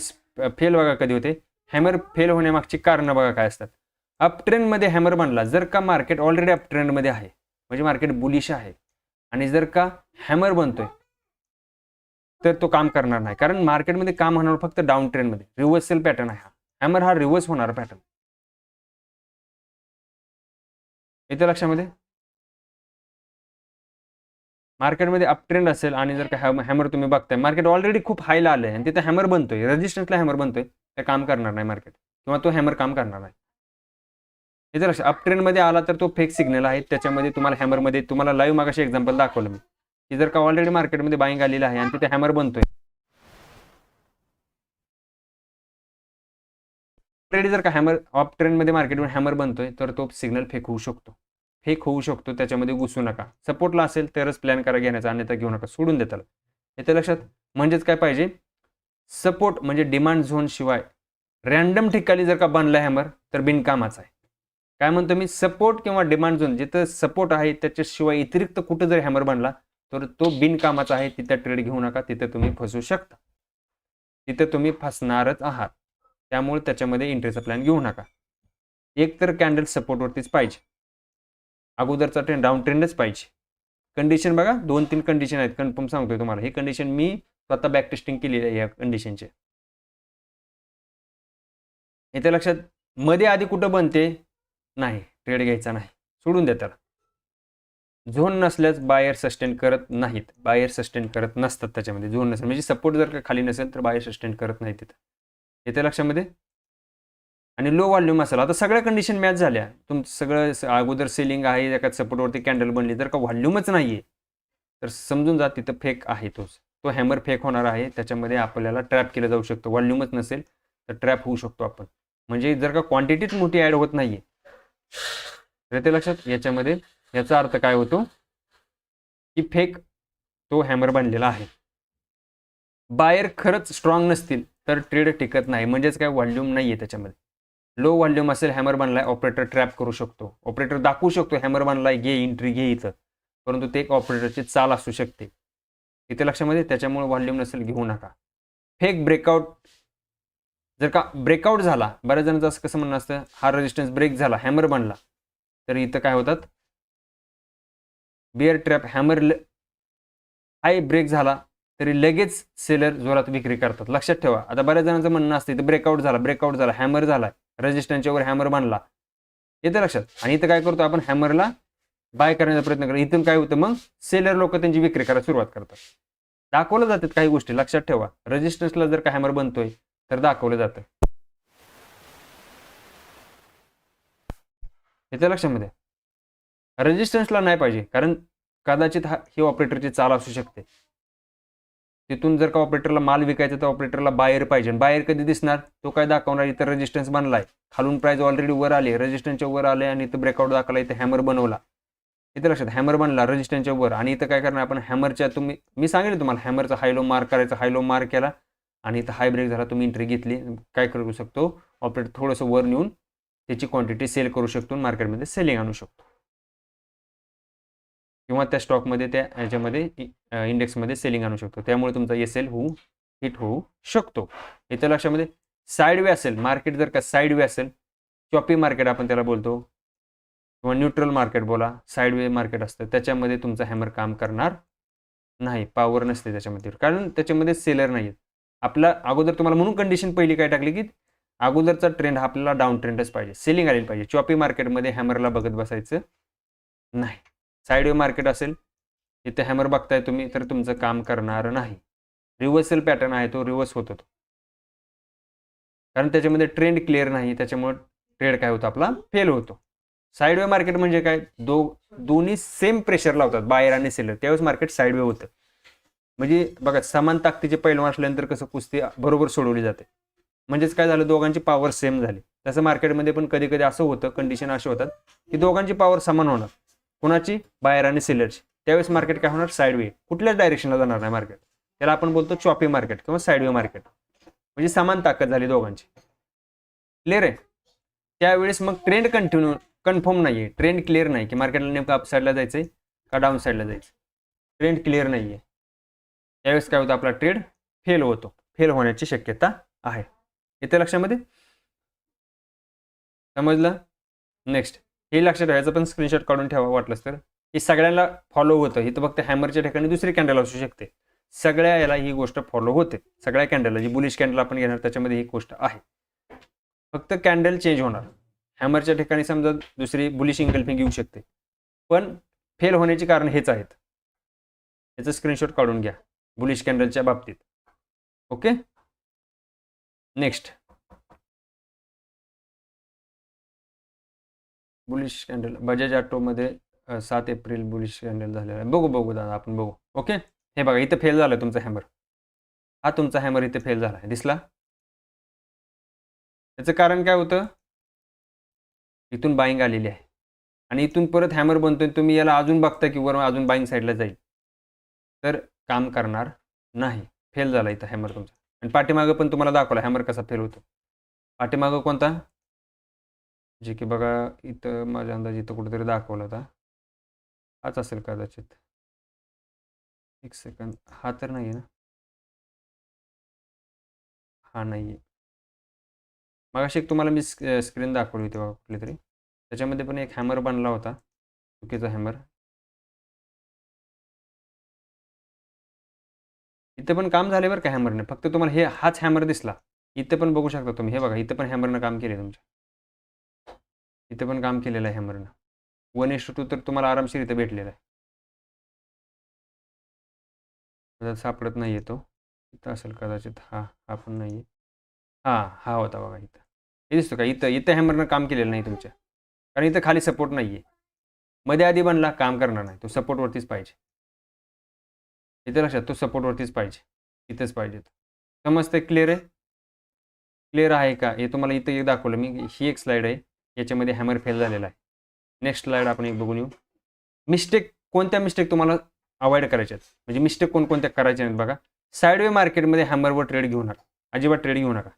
फेल बघा कधी होते. हॅमर फेल होण्यामागची कारणं बघा काय असतात. अप ट्रेंडमध्ये हॅमर बनला, जर का मार्केट ऑलरेडी अप ट्रेंडमध्ये आहे, म्हणजे मार्केट बुलिश आहे, आणि जर का हॅमर बनतोय, तर तो काम करणार नाही, कारण मार्केटमध्ये काम होणार फक्त डाऊन ट्रेंडमध्ये. रिव्हर्सल पॅटर्न आहे हा. हॅमर हा रिव्हर्स होणारा पॅटर्न. इथे लक्षामध्ये, मार्केटमध्ये अप ट्रेंड असेल आणि जर का हॅमर तुम्ही बघताय, मार्केट ऑलरेडी खूप हायला आलंय आणि तिथे हॅमर बनतोय, रेजिस्टन्सला हॅमर बनतोय, ते काम करणार नाही मार्केट, किंवा तो हॅमर काम करणार नाही. इथे लक्षात, अप ट्रेंडमध्ये आला तर तो फेक सिग्नल आहे. त्याच्यामध्ये तुम्हाला हॅमरमध्ये, तुम्हाला लाईव्ह मागाशी एक्झाम्पल दाखवलं मी, की जर का ऑलरेडी मार्केटमध्ये बाईंग आलेलं आहे आणि तिथे हॅमर बनतोय, ऑलरेडी जर का हॅमर अप ट्रेंडमध्ये मार्केटमध्ये हॅमर बनतोय, तर तो सिग्नल फेक होऊ शकतो. फेक होऊ शकतो, त्याच्यामध्ये घुसू नका. सपोर्टला असेल तरच प्लॅन करा घेण्याचा, अन्यथा घेऊ नका, सोडून देता. इथे लक्षात, म्हणजेच काय पाहिजे, सपोर्ट म्हणजे डिमांड झोन शिवाय रॅन्डम ठिकाणी जर का बनला हॅमर, तर बिनकामाचा आहे. काय म्हणतो मी, सपोर्ट किंवा डिमांड झोन, जिथं सपोर्ट आहे त्याच्याशिवाय व्यतिरिक्त कुठं जर हॅमर बनला, तर तो बिनकामाचा आहे. तिथं ट्रेड घेऊ नका, तिथं तुम्ही फसू शकता, तिथं तुम्ही फसणारच आहात. त्यामुळे त्याच्यामध्ये एंट्रीचा प्लॅन घेऊ नका. एक तर कॅन्डल सपोर्टवरतीच पाहिजे, अगोदरचा ट्रेंड डाऊन ट्रेंडच पाहिजे. कंडिशन बघा, 2-3 कंडिशन आहेत, कन्फर्म सांगतोय तुम्हाला. ही कंडिशन मी स्वतः बॅक टेस्टिंग केलेली आहे या कंडिशनचे. इथे लक्षात, मध्ये आधी कुठं बनते नाही, ट्रेड घ्यायचा नाही, सोडून द्या त्याला. झोन नसल्यास बायर सस्टेन करत नाहीत, बायर सस्टेन करत नसतात त्याच्यामध्ये. झोन नसेल म्हणजे सपोर्ट जर का खाली नसेल तर बायर सस्टेन करत नाही तिथं. येते लक्षामध्ये. आणि लो व्हॉल्यूम असेल, आता सगळ्या कंडिशन मॅच झाल्या, तुमचं सगळं अगोदर सेलिंग आहे, एका सपोर्टवरती कॅन्डल बनली, जर का व्हॉल्यूमच नाहीये, तर समजून जा तिथं फेक आहे. तो हॅमर फेक होणार आहे. त्याच्यामध्ये आपल्याला ट्रॅप केलं जाऊ शकतो. व्हॉल्यूमच नसेल तर ट्रॅप होऊ शकतो आपण, म्हणजे जर का क्वांटिटीच मोठी ऍड होत नाहीये, तर ते लक्षात. याच्यामध्ये याचा अर्थ काय होतो की फेक तो हॅमर बनलेला आहे. बायर खरंच स्ट्रॉंग नसतील तर ट्रेड टिकत नाही, म्हणजेच काय, व्हॉल्यूम नाहीये त्याच्यामध्ये. लो व्हॉल्यूम असेल, हॅमर बनलाय, ऑपरेटर ट्रॅप करू शकतो, ऑपरेटर दाखवू शकतो हॅमर बनलाय, घे एंट्री घे इथं, परंतु ते एक ऑपरेटरची चाल असू शकते. इथे लक्षामध्ये, त्याच्यामुळे व्हॉल्यूम नसेल घेऊ नका. फेक ब्रेकआउट, जर का ब्रेकआउट झाला, बऱ्याच जणांचं असं कसं म्हणणं असतं, हा रेजिस्टन्स ब्रेक झाला, हॅमर बनला, तर इथं काय होतात, बिअर ट्रॅप, हॅमर हाय ब्रेक झाला तरी लगेच सेलर जोरात विक्री करतात. लक्षात ठेवा. आता बऱ्याच जणांचं म्हणणं असतं इथं ब्रेकआउट झाला, हॅमर झालाय, रेजिस्टन्सच्या वर हॅमर बनला, येतं लक्षात. आणि इथं काय करतो आपण, हॅमरला बाय करण्याचा प्रयत्न करतो. इथून काय होतं मग, सेलर लोक त्यांची विक्री करायला सुरुवात करतात. दाखवलं जातात काही गोष्टी, लक्षात ठेवा. रेजिस्टन्सला जर का हॅमर बनतोय तर दाखवलं जातं. येतं लक्षामध्ये. रेजिस्टन्सला नाही पाहिजे, कारण कदाचित ही ऑपरेटरची चाल असू शकते. तिथून जर का ऑपरेटरला माल विकायचा तर ऑपरेटरला बायर पाहिजे. बायर कधी दिसणार, तो काय दाखवणार, इथं रेजिस्टन्स बनलाय, खालून प्राइस ऑलरेडी वर आले, रेजिस्टन्सच्या वर आले, आणि इथं ब्रेकआउट दाखवला, इथं हॅमर बनवला. इथं लक्षात, हॅमर बनला रेजिस्टन्सच्या वर, आणि इथं काय करणार आपण, हॅमरच्या, मी सांगितलं तुम्हाला, हॅमरचा हायलो मार्क करायचा, हायलो मार्क केला आणि इथं हाय ब्रेक झाला, तुम्ही एंट्री घेतली. काय करू शकतो, ऑपरेटर थोडंसं वर नेऊन त्याची क्वांटिटी सेल करू शकतो, मार्केटमध्ये सेलिंग आणू शकतो, किंवा त्या स्टॉकमध्ये, त्या ह्याच्यामध्ये इंडेक्समध्ये सेलिंग आणू शकतो. त्यामुळे तुमचा एसएल हिट होऊ शकतो. इथं लक्षामध्ये, साईड वे असेल मार्केट, जर का साईड वे असेल, चॉपी मार्केट आपण त्याला बोलतो, किंवा न्यूट्रल मार्केट बोला, साईड वे मार्केट असतं, त्याच्यामध्ये तुमचा हॅमर काम करणार नाही, पॉवर नसते त्याच्यामध्ये, कारण त्याच्यामध्ये सेलर नाही. आपला अगोदर तुम्हाला म्हणून कंडिशन पहिली काय टाकली, की अगोदरचा ट्रेंड हा आपल्याला डाऊन ट्रेंडच पाहिजे, सेलिंग आलेली पाहिजे. चॉपी मार्केटमध्ये हॅमरला बघत बसायचं नाही. साईड वे मार्केट असेल, इथे हॅमर बघताय तुम्ही, तर तुमचं काम करणार नाही. रिव्हर्सल पॅटर्न आहे, तो रिव्हर्स होतो, कारण त्याच्यामध्ये ट्रेंड क्लिअर नाही, त्याच्यामुळे ट्रेड काय होतो आपला, फेल होतो. साईडवे मार्केट म्हणजे काय, दोन्ही सेम प्रेशर लावतात, बायर आणि सेलर, त्यावेळेस मार्केट साईडवे होतं. म्हणजे बघा, समान ताकदीचे पैलवान असल्यानंतर कसं कुस्ती बरोबर सोडवली जाते. म्हणजेच काय झालं, दोघांची पॉवर सेम झाली. तसं मार्केटमध्ये पण कधी कधी असं होतं, कंडिशन असे होतात की दोघांची पॉवर समान होणार, कुणाची, बायर आणि सेलरची. त्यावेळेस मार्केट काय होणार, साईडवे, कुठल्याच डायरेक्शनला जाणार नाही मार्केट. त्याला आपण बोलतो चॉपी मार्केट किंवा साईडवे मार्केट. म्हणजे समान ताकद झाली दोघांची. क्लिअर आहे. त्यावेळेस मग ट्रेंड कन्फर्म नाहीये, ट्रेंड क्लिअर नाही की मार्केटला नेमकं अप साईडला जायचंय का डाऊन साईडला जायचं, ट्रेंड क्लिअर नाहीये. त्यावेळेस काय होतं, आपला ट्रेड फेल होतो, फेल होण्याची शक्यता आहे. इथे लक्षामध्ये समजलं. नेक्स्ट हे लक्षात ठेवायचं, पण स्क्रीनशॉट काढून ठेवा वाटलंच तर. हे सगळ्यांना फॉलो होतं. इथं फक्त हॅमरच्या ठिकाणी दुसरी कॅन्डल असू शकते, सगळ्या याला ही गोष्ट फॉलो होते. सगळ्या कॅन्डलला, जी बुलिश कॅन्डल आपण घेणार त्याच्यामध्ये ही गोष्ट आहे, फक्त कॅन्डल चेंज होणार. हॅमरच्या ठिकाणी समजा दुसरी बुलिश इन्गल्फिंग येऊ शकते, पण फेल होण्याची कारण हेच आहेत. याचं स्क्रीनशॉट काढून घ्या बुलिश कॅन्डलच्या बाबतीत. Okay. Next bullish candle Bajaj ऑटोमध्ये 7 एप्रिल बुलिश कॅन्डल झालेला आहे. बघू दादा, आपण बघू. ओके. हे बघा, इथं फेल झालं तुमचा हॅमर, हा तुमचा हॅमर इथे फेल झाला आहे, दिसला. त्याचं कारण काय होतं, इथून बाईंग आलेली आहे आणि इथून परत हॅमर बनतोय, तुम्ही याला अजून बघता की वर अजून बाईंग साईडला जाईल, तर काम करणार नाही. फेल झाला इथं हॅमर तुमचा. आणि पाठीमागं पण तुम्हाला दाखवला हॅमर कसा फेल होतो. पाठीमागं कोणता, जे की बघा इथं माझ्या अंदाजे इथं कुठेतरी दाखवला होता, हाच असेल कदाचित. एक सेकंद, हा तर नाही आहे ना, हा नाही आहे. मग अशी तुम्हाला मी स्क्रीन दाखवली होती बघा कुठली तरी, त्याच्यामध्ये पण एक हॅमर बनला होता, चुकीचा हॅमर. इथे पण काम झाले बरं का हॅमरने, फक्त तुम्हाला हे हाच हॅमर दिसला. इथे पण बघू शकता तुम्ही, हे बघा इथे पण हॅमरनं काम केले तुमच्या, इथे पण काम केलेलं आहे हॅमरनं. 1:2 तर तुम्हाला आरामशीर इथे भेटलेला आहे. सापडत नाही येतो, इथं असेल कदाचित, हा पण नाही आहे. हा होता बघा इथं, हे दिसतो का, इथं हॅमरनं काम केलेलं नाही तुमच्या, कारण इथं खाली सपोर्ट नाही आहे. मध्ये आधी बनला, काम करणार नाही, तो सपोर्टवरतीच पाहिजे. इथे लक्षात, तो सपोर्टवरतीच पाहिजे, इथेच पाहिजे. समजते, क्लिअर आहे. क्लिअर आहे का, हे तुम्हाला इथं एक दाखवलं मी, ही एक स्लाईड आहे, याच्यामध्ये हॅमर फेल झालेला आहे. नेक्स्ट स्लाईड आपण एक बघून येऊ. कोणत्या मिस्टेक तुम्हाला अवॉइड करायच्या आहेत, म्हणजे मिस्टेक कोणत्या करायच्या नाहीत बघा. साईडवे मार्केटमध्ये हॅमरवर ट्रेड घेऊ नका, अजिबात ट्रेड घेऊ नका.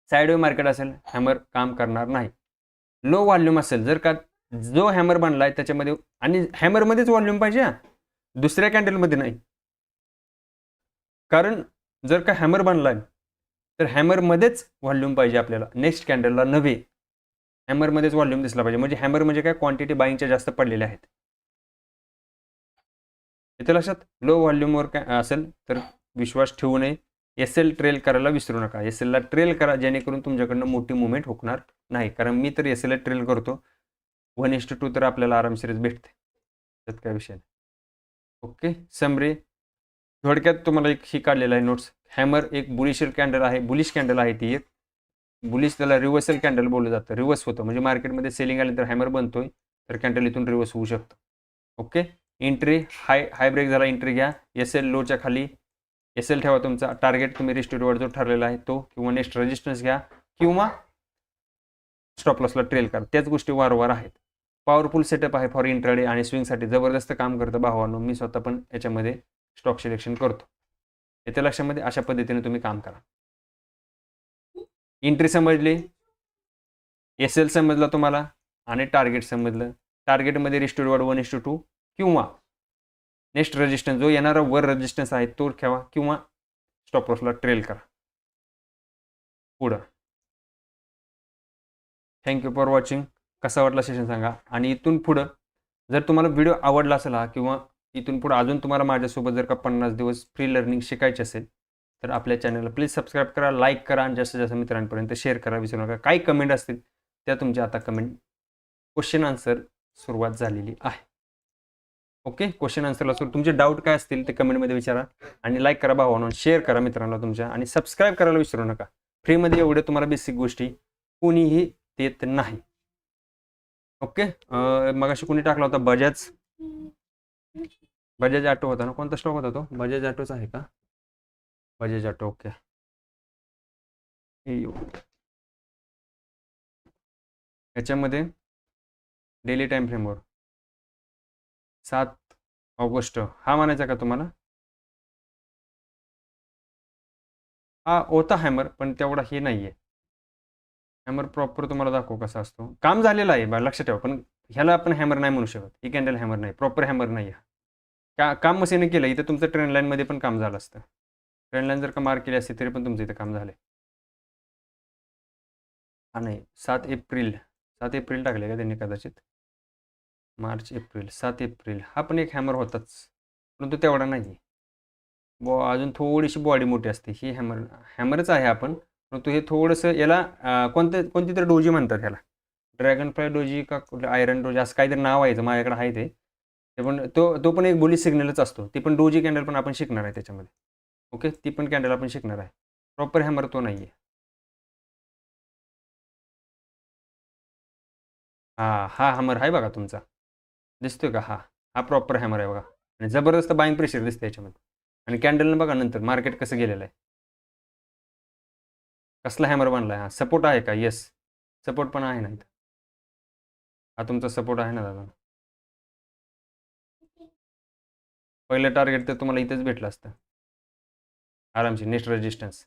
साईडवे मार्केट असेल, हॅमर काम करणार नाही. लो व्हॉल्यूम असेल, जर का जो हॅमर बनला आहे त्याच्यामध्ये, आणि हॅमरमध्येच व्हॉल्यूम पाहिजे, दुसऱ्या कॅन्डलमध्ये नाही. कारण जर का हॅमर बनला आहे तर हॅमरमध्येच व्हॉल्यूम पाहिजे आपल्याला, नेक्स्ट कॅन्डलला नव्हे. हॅमरमध्येच व्हॉल्यूम दिसला पाहिजे. म्हणजे हॅमर म्हणजे काय, क्वांटिटी बाईंगच्या जास्त पडलेल्या आहेत. इथे लक्षात, लो व्हॉल्यूमवर काय असेल तर विश्वास ठेवू नये. SL ट्रेल करायला विसरू नका. SL ला ट्रेल करा, जेणेकरून तुमच्याकडनं मोठी मुवमेंट होणार नाही. कारण मी तर SL ला ट्रेल करतो. 1:2 तर आपल्याला आरामशीरच भेटते, त्यात काय विषय नाही. ओके. समरी थोडक्यात तुम्हाला एक ही काढलेला आहे नोट्स. हॅमर एक बुलिश कॅन्डल आहे, बुलिश कॅन्डल आहे ती एक. बुलिश त्याला रिव्हर्सल कॅन्डल बोललं जातं, रिव्हर्स होतं म्हणजे मार्केटमध्ये सेलिंग आल्यानंतर हॅमर बनतोय, तर कॅन्डल इथून रिव्हर्स होऊ शकतं. ओके. एंट्री हाय ब्रेक झाला, एंट्री घ्या. SL लोच्या खाली SL ठेवा तुमचा. टार्गेट तुम्ही रिस्टोरवर जो ठरलेला आहे तो, किंवा नेक्स्ट रेजिस्टन्स घ्या, किंवा स्टॉप लॉसला ट्रेल करा. त्याच गोष्टी वारंवार आहेत. पॉवरफुल सेटअप आहे फॉर इंट्राडे आणि स्विंगसाठी, जबरदस्त काम करतं भावांनो. मी स्वतः पण याच्यामध्ये स्टॉक सिलेक्शन करतो. येत्या लक्षामध्ये अशा पद्धतीने तुम्ही काम करा. एंट्री समजली, SL समजला तुम्हाला, आणि टार्गेट समजलं. टार्गेटमध्ये रिस्टोरवर 1:2 किंवा नेक्स्ट रेजिस्टन्स जो येणारा वर रेजिस्टन्स आहे तो ठेवा, किंवा स्टॉप लॉसला ट्रेल करा पुढं. Thank you for watching. कसा वाटला सेशन सांगा. आणि इथून पुढं जर तुम्हाला व्हिडिओ आवडला असेल किंवा इथून पुढं अजून तुम्हाला माझ्यासोबत जर का 50 दिवस फ्री लर्निंग शिकायची असेल, तर आपल्या चॅनलला प्लीज सबस्क्राईब करा, लाईक करा, आणि जास्तीत जास्त मित्रांपर्यंत शेअर करा विसरू नका. काही कमेंट असतील त्या तुमच्या आता क्वेश्चन आन्सर सुरुवात झालेली आहे. ओके. क्वेश्चन आन्सरला तुमचे डाऊट काय असतील ते कमेंटमध्ये विचारा, आणि लाईक करा भावांनो, शेअर करा मित्रांना तुमच्या, आणि सबस्क्राईब करायला विसरू नका. फ्रीमध्ये एवढे तुम्हाला बेसिक गोष्टी कोणीही देत नाही. ओके. मग अशी कोणी टाकला होता? बजाज ऑटो होता ना? कोणता स्टॉक होता तो? बजाज ऑटोच आहे का? बजाज ऑटो. ओके. याच्यामध्ये डेली टाइम फ्रेमवर 7 ऑगस्ट हा मानायचा का तुम्हाला? हा होता हॅमर, पण तेवढा हे नाही आहे. हॅमर प्रॉपर तुम्हाला दाखवू कसा असतो. काम झालेलं आहे बा, लक्षात ठेवा. पण ह्याला आपण हॅमर नाही म्हणू शकत. ही कॅन्डल हॅमर नाही, प्रॉपर हॅमर नाही आहे. काम मशीने केलं, इथं तुमचं ट्रेंड लाईनमध्ये पण काम झालं असतं. ट्रेंड लाईन जर का मार्क केली असते तरी पण तुमचं इथं काम झालं. हा नाही, 7 एप्रिल टाकले का त्यांनी कदाचित. मार्च एप्रिल 7 एप्रिल हा पण एक हॅमर होताच, परंतु तेवढा नाही. अजून थोडीशी बॉडी मोठी असते. ही हॅमरच आहे आपण, परंतु हे थोडंसं याला कोणती तरी डोजी म्हणतात ह्याला. ड्रॅगन फ्लाय डोजी का कुठलं आयरन डोजी असं काहीतरी नाव आहे, माझ्याकडे आहे ते. पण तो पण एक बुलिश सिग्नलच असतो. ती पण डोजी कॅन्डल पण आपण शिकणार आहे त्याच्यामध्ये. ओके, ती पण कॅन्डल आपण शिकणार आहे. प्रॉपर हॅमर तो नाही आहे. हा हॅमर आहे बघा तुमचा, दिसतोय का? हा प्रॉपर हॅमर आहे बघा, आणि जबरदस्त बाईंग प्रेशर दिसतं याच्यामध्ये. आणि कॅन्डलनं बघा नंतर मार्केट कसं गेलेलं आहे. कसला हॅमर बनला आहे? हा सपोर्ट आहे का? येस, सपोर्ट पण आहे ना इथं. हा तुमचा सपोर्ट आहे ना दादा. पहिलं टार्गेट तर तुम्हाला इथेच भेटलं असतं आरामशी. नेक्स्ट रेजिस्टन्स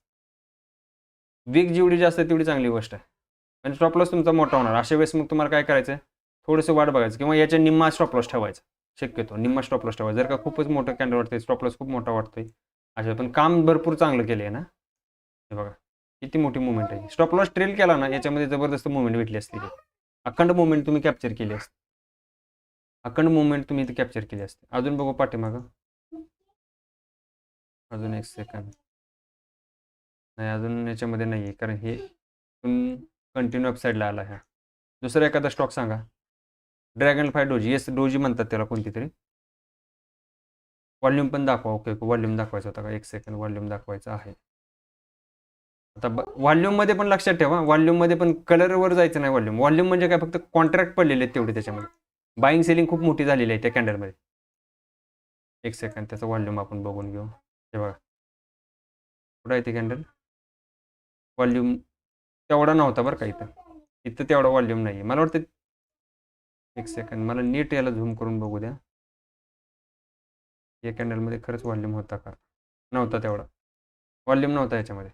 वीक जेवढी जास्त आहे तेवढी चांगली गोष्ट आहे. आणि स्टॉप लॉस तुमचा मोठा होणार. अशा वेळेस मग तुम्हाला काय करायचं आहे, थोडंसं वाट बघायचं, किंवा याच्या निम्मा स्टॉप लॉस ठेवायचा. शक्यतो निम्मा स्टॉप लॉस ठेवायचा. जर का खूपच मोठं कॅन्डल वाटतंय, स्टॉप लॉस खूप मोठा वाटतोय, अशा पण काम भरपूर चांगलं केलं आहे ना. हे बघा किती मोठी मुवमेंट आहे. स्टॉप लॉस ट्रेल केला ना, याच्यामध्ये जबरदस्त मुवमेंट भेटली असते. अखंड मुवमेंट तुम्ही कॅप्चर केली असते. अखंड मुवमेंट तुम्ही इथे कॅप्चर केली असते. अजून बघू पाठीमागं. अजून एक सेकंड. नाही, अजून याच्यामध्ये नाही आहे, कारण हे कंटिन्यू अपसाईडला आला. ह्या दुसरा एखादा स्टॉक सांगा. Dragon fly doji. Yes, doji म्हणतात त्याला कोणती तरी. व्हॉल्यूम पण दाखवा. ओके, व्हॉल्यूम दाखवायचा होता का? एक सेकंड, व्हॉल्यूम दाखवायचा आहे. आता व्हॉल्यूममध्ये पण लक्षात ठेवा, व्हॉल्यूममध्ये पण कलरवर जायचं नाही. व्हॉल्यूम म्हणजे काय, फक्त कॉन्ट्रॅक्ट पडलेले आहेत तेवढे त्याच्यामध्ये. बाईंग सेलिंग खूप मोठी झालेली आहे त्या कॅन्डलमध्ये. एक सेकंड, त्याचं व्हॉल्यूम आपण बघून घेऊ. हे बघा कुठं आहे ते कॅन्डल. व्हॉल्यूम तेवढा नव्हता बरं का इथं तेवढा व्हॉल्यूम नाही आहे मला वाटतं. एक सेकंड, मला नीट याला झूम करून बघू द्या. या कॅन्डलमध्ये खरंच व्हॉल्यूम होता का? नव्हता तेवढा व्हॉल्यूम, नव्हता याच्यामध्ये.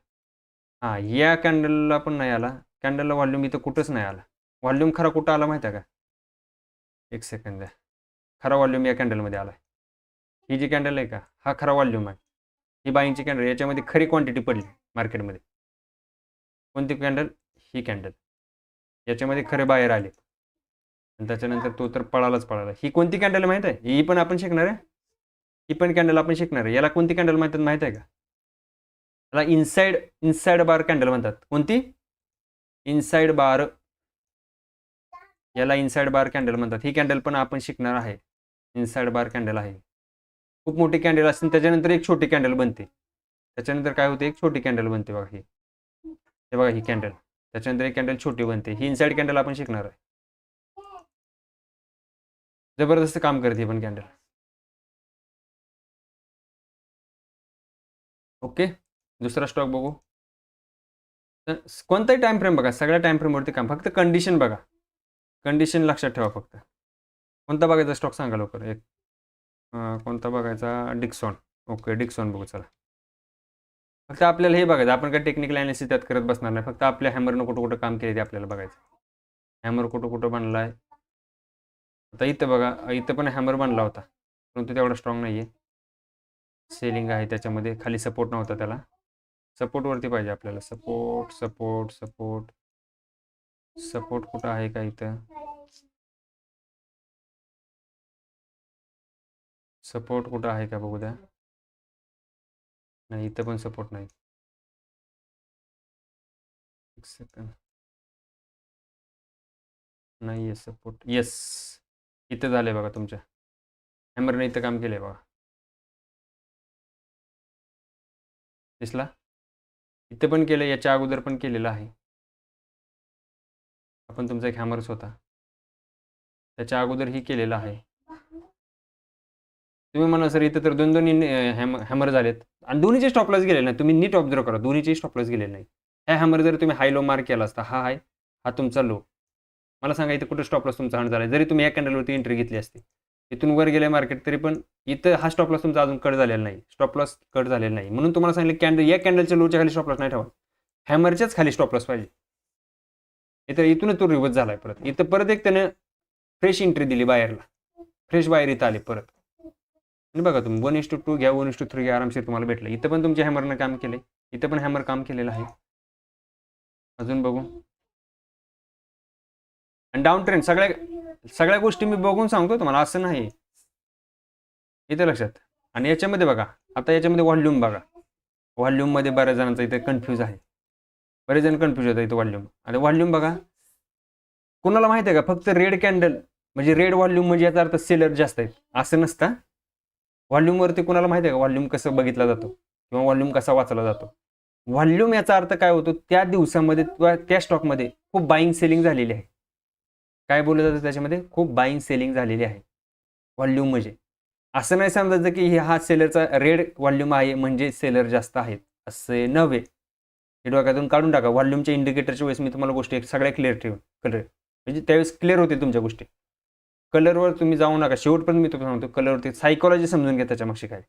हां, या कॅन्डलला पण नाही आला. कॅन्डलला व्हॉल्यूम इथं कुठंच नाही आला. व्हॉल्यूम खरा कुठं आला माहिती आहे का? एक सेकंड द्या. खरा व्हॉल्यूम या कॅन्डलमध्ये आला. ही जी कॅन्डल आहे का, हा खरा व्हॉल्यूम आहे. ही बाईंगची कॅन्डल, याच्यामध्ये खरी क्वांटिटी पडली मार्केटमध्ये. कोणती कॅन्डल? ही कॅन्डल. याच्यामध्ये खरे बाहेर आले, आणि त्याच्यानंतर तो तर पळाला. ही कोणती कॅन्डल माहीत आहे? ही पण आपण शिकणार आहे. ही पण कॅन्डल आपण शिकणार आहे. याला कोणती कॅन्डल म्हणतात माहीत आहे का? याला इनसाइड बार कॅन्डल म्हणतात. कोणती? इनसाइड बार. याला इनसाइड बार कॅन्डल म्हणतात. ही कॅन्डल पण आपण शिकणार आहे. इनसाइड बार कॅन्डल आहे. खूप मोठी कॅन्डल असते, त्याच्यानंतर एक छोटी कॅन्डल बनते. त्याच्यानंतर काय होते, एक छोटी कॅन्डल बनते बघा. हे बघा ही कॅन्डल. त्याच्यानंतर एक कॅन्डल छोटी बनते. ही इनसाइड कॅन्डल आपण शिकणार आहे. जबरदस्त काम करते पण कॅन्डल. ओके, दुसरा स्टॉक बघू. तर कोणताही टाइम फ्रेम बघा, सगळ्या टाइम फ्रेमवरती काम. फक्त कंडिशन बघा, कंडिशन लक्षात ठेवा फक्त. कोणता बघायचा स्टॉक सांगा लवकर. एक कोणता बघायचा? डिक्सॉन. ओके, डिक्सॉन बघू चला. फक्त आपल्याला हे बघायचं, आपण काय टेक्निकल अनालिसिस त्यात करत बसणार नाही. फक्त आपल्या हॅमरनं कुठं कुठं काम केले ते आपल्याला बघायचं. हॅमर कुठं कुठं बनला आहे. आता इथं बघा, इथं पण हॅमर बनला होता, परंतु तेवढा स्ट्रॉंग नाही आहे. सेलिंग आहे त्याच्यामध्ये. खाली सपोर्ट नव्हता त्याला. सपोर्टवरती पाहिजे आपल्याला. सपोर्ट सपोर्ट सपोर्ट सपोर्ट कुठं आहे का इथं? सपोर्ट कुठं आहे का बघू द्या. नाही, इथं पण सपोर्ट नाही. एक सेकंड, नाही आहे सपोर्ट. येस, इथं झालं बघा तुमच्या हॅमरने. इथं काम केलं आहे बघा, दिसला? इथं पण केलं, याच्या अगोदर पण केलेलं आहे. आपण तुमचा एक हॅमरच होता. त्याच्या अगोदर ही केलेलं आहे. तुम्ही म्हणा सर इथं तर दोन हॅमर झालेत आणि दोन्हीचे स्टॉप लॉस गेलेले नाही. तुम्ही नीट ऑब्झर्व करा, दोन्हीचे स्टॉप लॉस गेलेले नाही. ह्या हॅमर जर तुम्ही हाय लो मार्क केला असता, हा हाय, हा तुमचा लो, मला सांगा इथं कुठं स्टॉप लॉस तुमचा हंड झाला. जरी तुम्ही या कॅन्डलवरती एंट्री घेतली असती, इथून वर गेले मार्केट, तरी पण इथं हा स्टॉप लॉस तुमचा अजून कट झालेला नाही, स्टॉप लॉस कट झालेला नाही. म्हणून तुम्हाला सांगितलं या कॅन्डलच्या लोच्या खाली स्टॉप लॉस नाही ठेवा, हॅमरच्याच खाली स्टॉप लॉस पाहिजे. इथं इथूनच तो रिव्हर्स झालाय परत. इथं परत एक त्यानं फ्रेश एंट्री दिली बाहेरला, फ्रेश बाहेर इथं आले परत. आणि बघा तुम्ही 1:2 घ्या, 1:3 घ्या, आरामशीर तुम्हाला भेटलं. इथं पण तुमच्या हॅमरनं काम केलंय, इथं पण हॅमर काम केलेलं आहे. अजून बघू. आणि डाऊन ट्रेंड सगळ्या गोष्टी मी बघून सांगतो तुम्हाला, असं नाही. इथं लक्षात. आणि याच्यामध्ये बघा, आता याच्यामध्ये व्हॉल्यूम बघा, व्हॉल्यूममध्ये बऱ्याच जणांचा इथे कन्फ्यूज आहे, बरेच जण कन्फ्यूज होतात इथं व्हॉल्यूम. आणि व्हॉल्यूम बघा, कुणाला माहिती आहे का, फक्त रेड कॅन्डल म्हणजे रेड व्हॉल्यूम म्हणजे याचा अर्थ सेलर जास्त आहेत असं नसतं. व्हॉल्यूमवरती कुणाला माहिती आहे का व्हॉल्यूम कसं बघितला जातो किंवा व्हॉल्यूम कसा वाचला जातो. व्हॉल्यूम याचा अर्थ काय होतो, त्या दिवसामध्ये किंवा त्या स्टॉकमध्ये खूप बाईंग सेलिंग झालेली आहे. काय बोललं जातं त्याच्यामध्ये, खूप बाईंग सेलिंग झालेली आहे व्हॉल्यूम. म्हणजे असं नाही समजायचं की हा सेलरचा रेड व्हॉल्यूम आहे म्हणजे सेलर जास्त आहेत, असे नव्हे. हे डोक्यातून काढून टाका. व्हॉल्यूमच्या इंडिकेटरच्या वेळेस मी तुम्हाला गोष्टी सगळ्या क्लिअर ठेवून कलर म्हणजे त्यावेळेस क्लिअर होते तुमच्या गोष्टी. कलरवर तुम्ही जाऊ नका, शेवटपर्यंत मी तुम्हाला सांगतो कलरवरती सायकोलॉजी समजून घ्या त्याच्या मागची काय.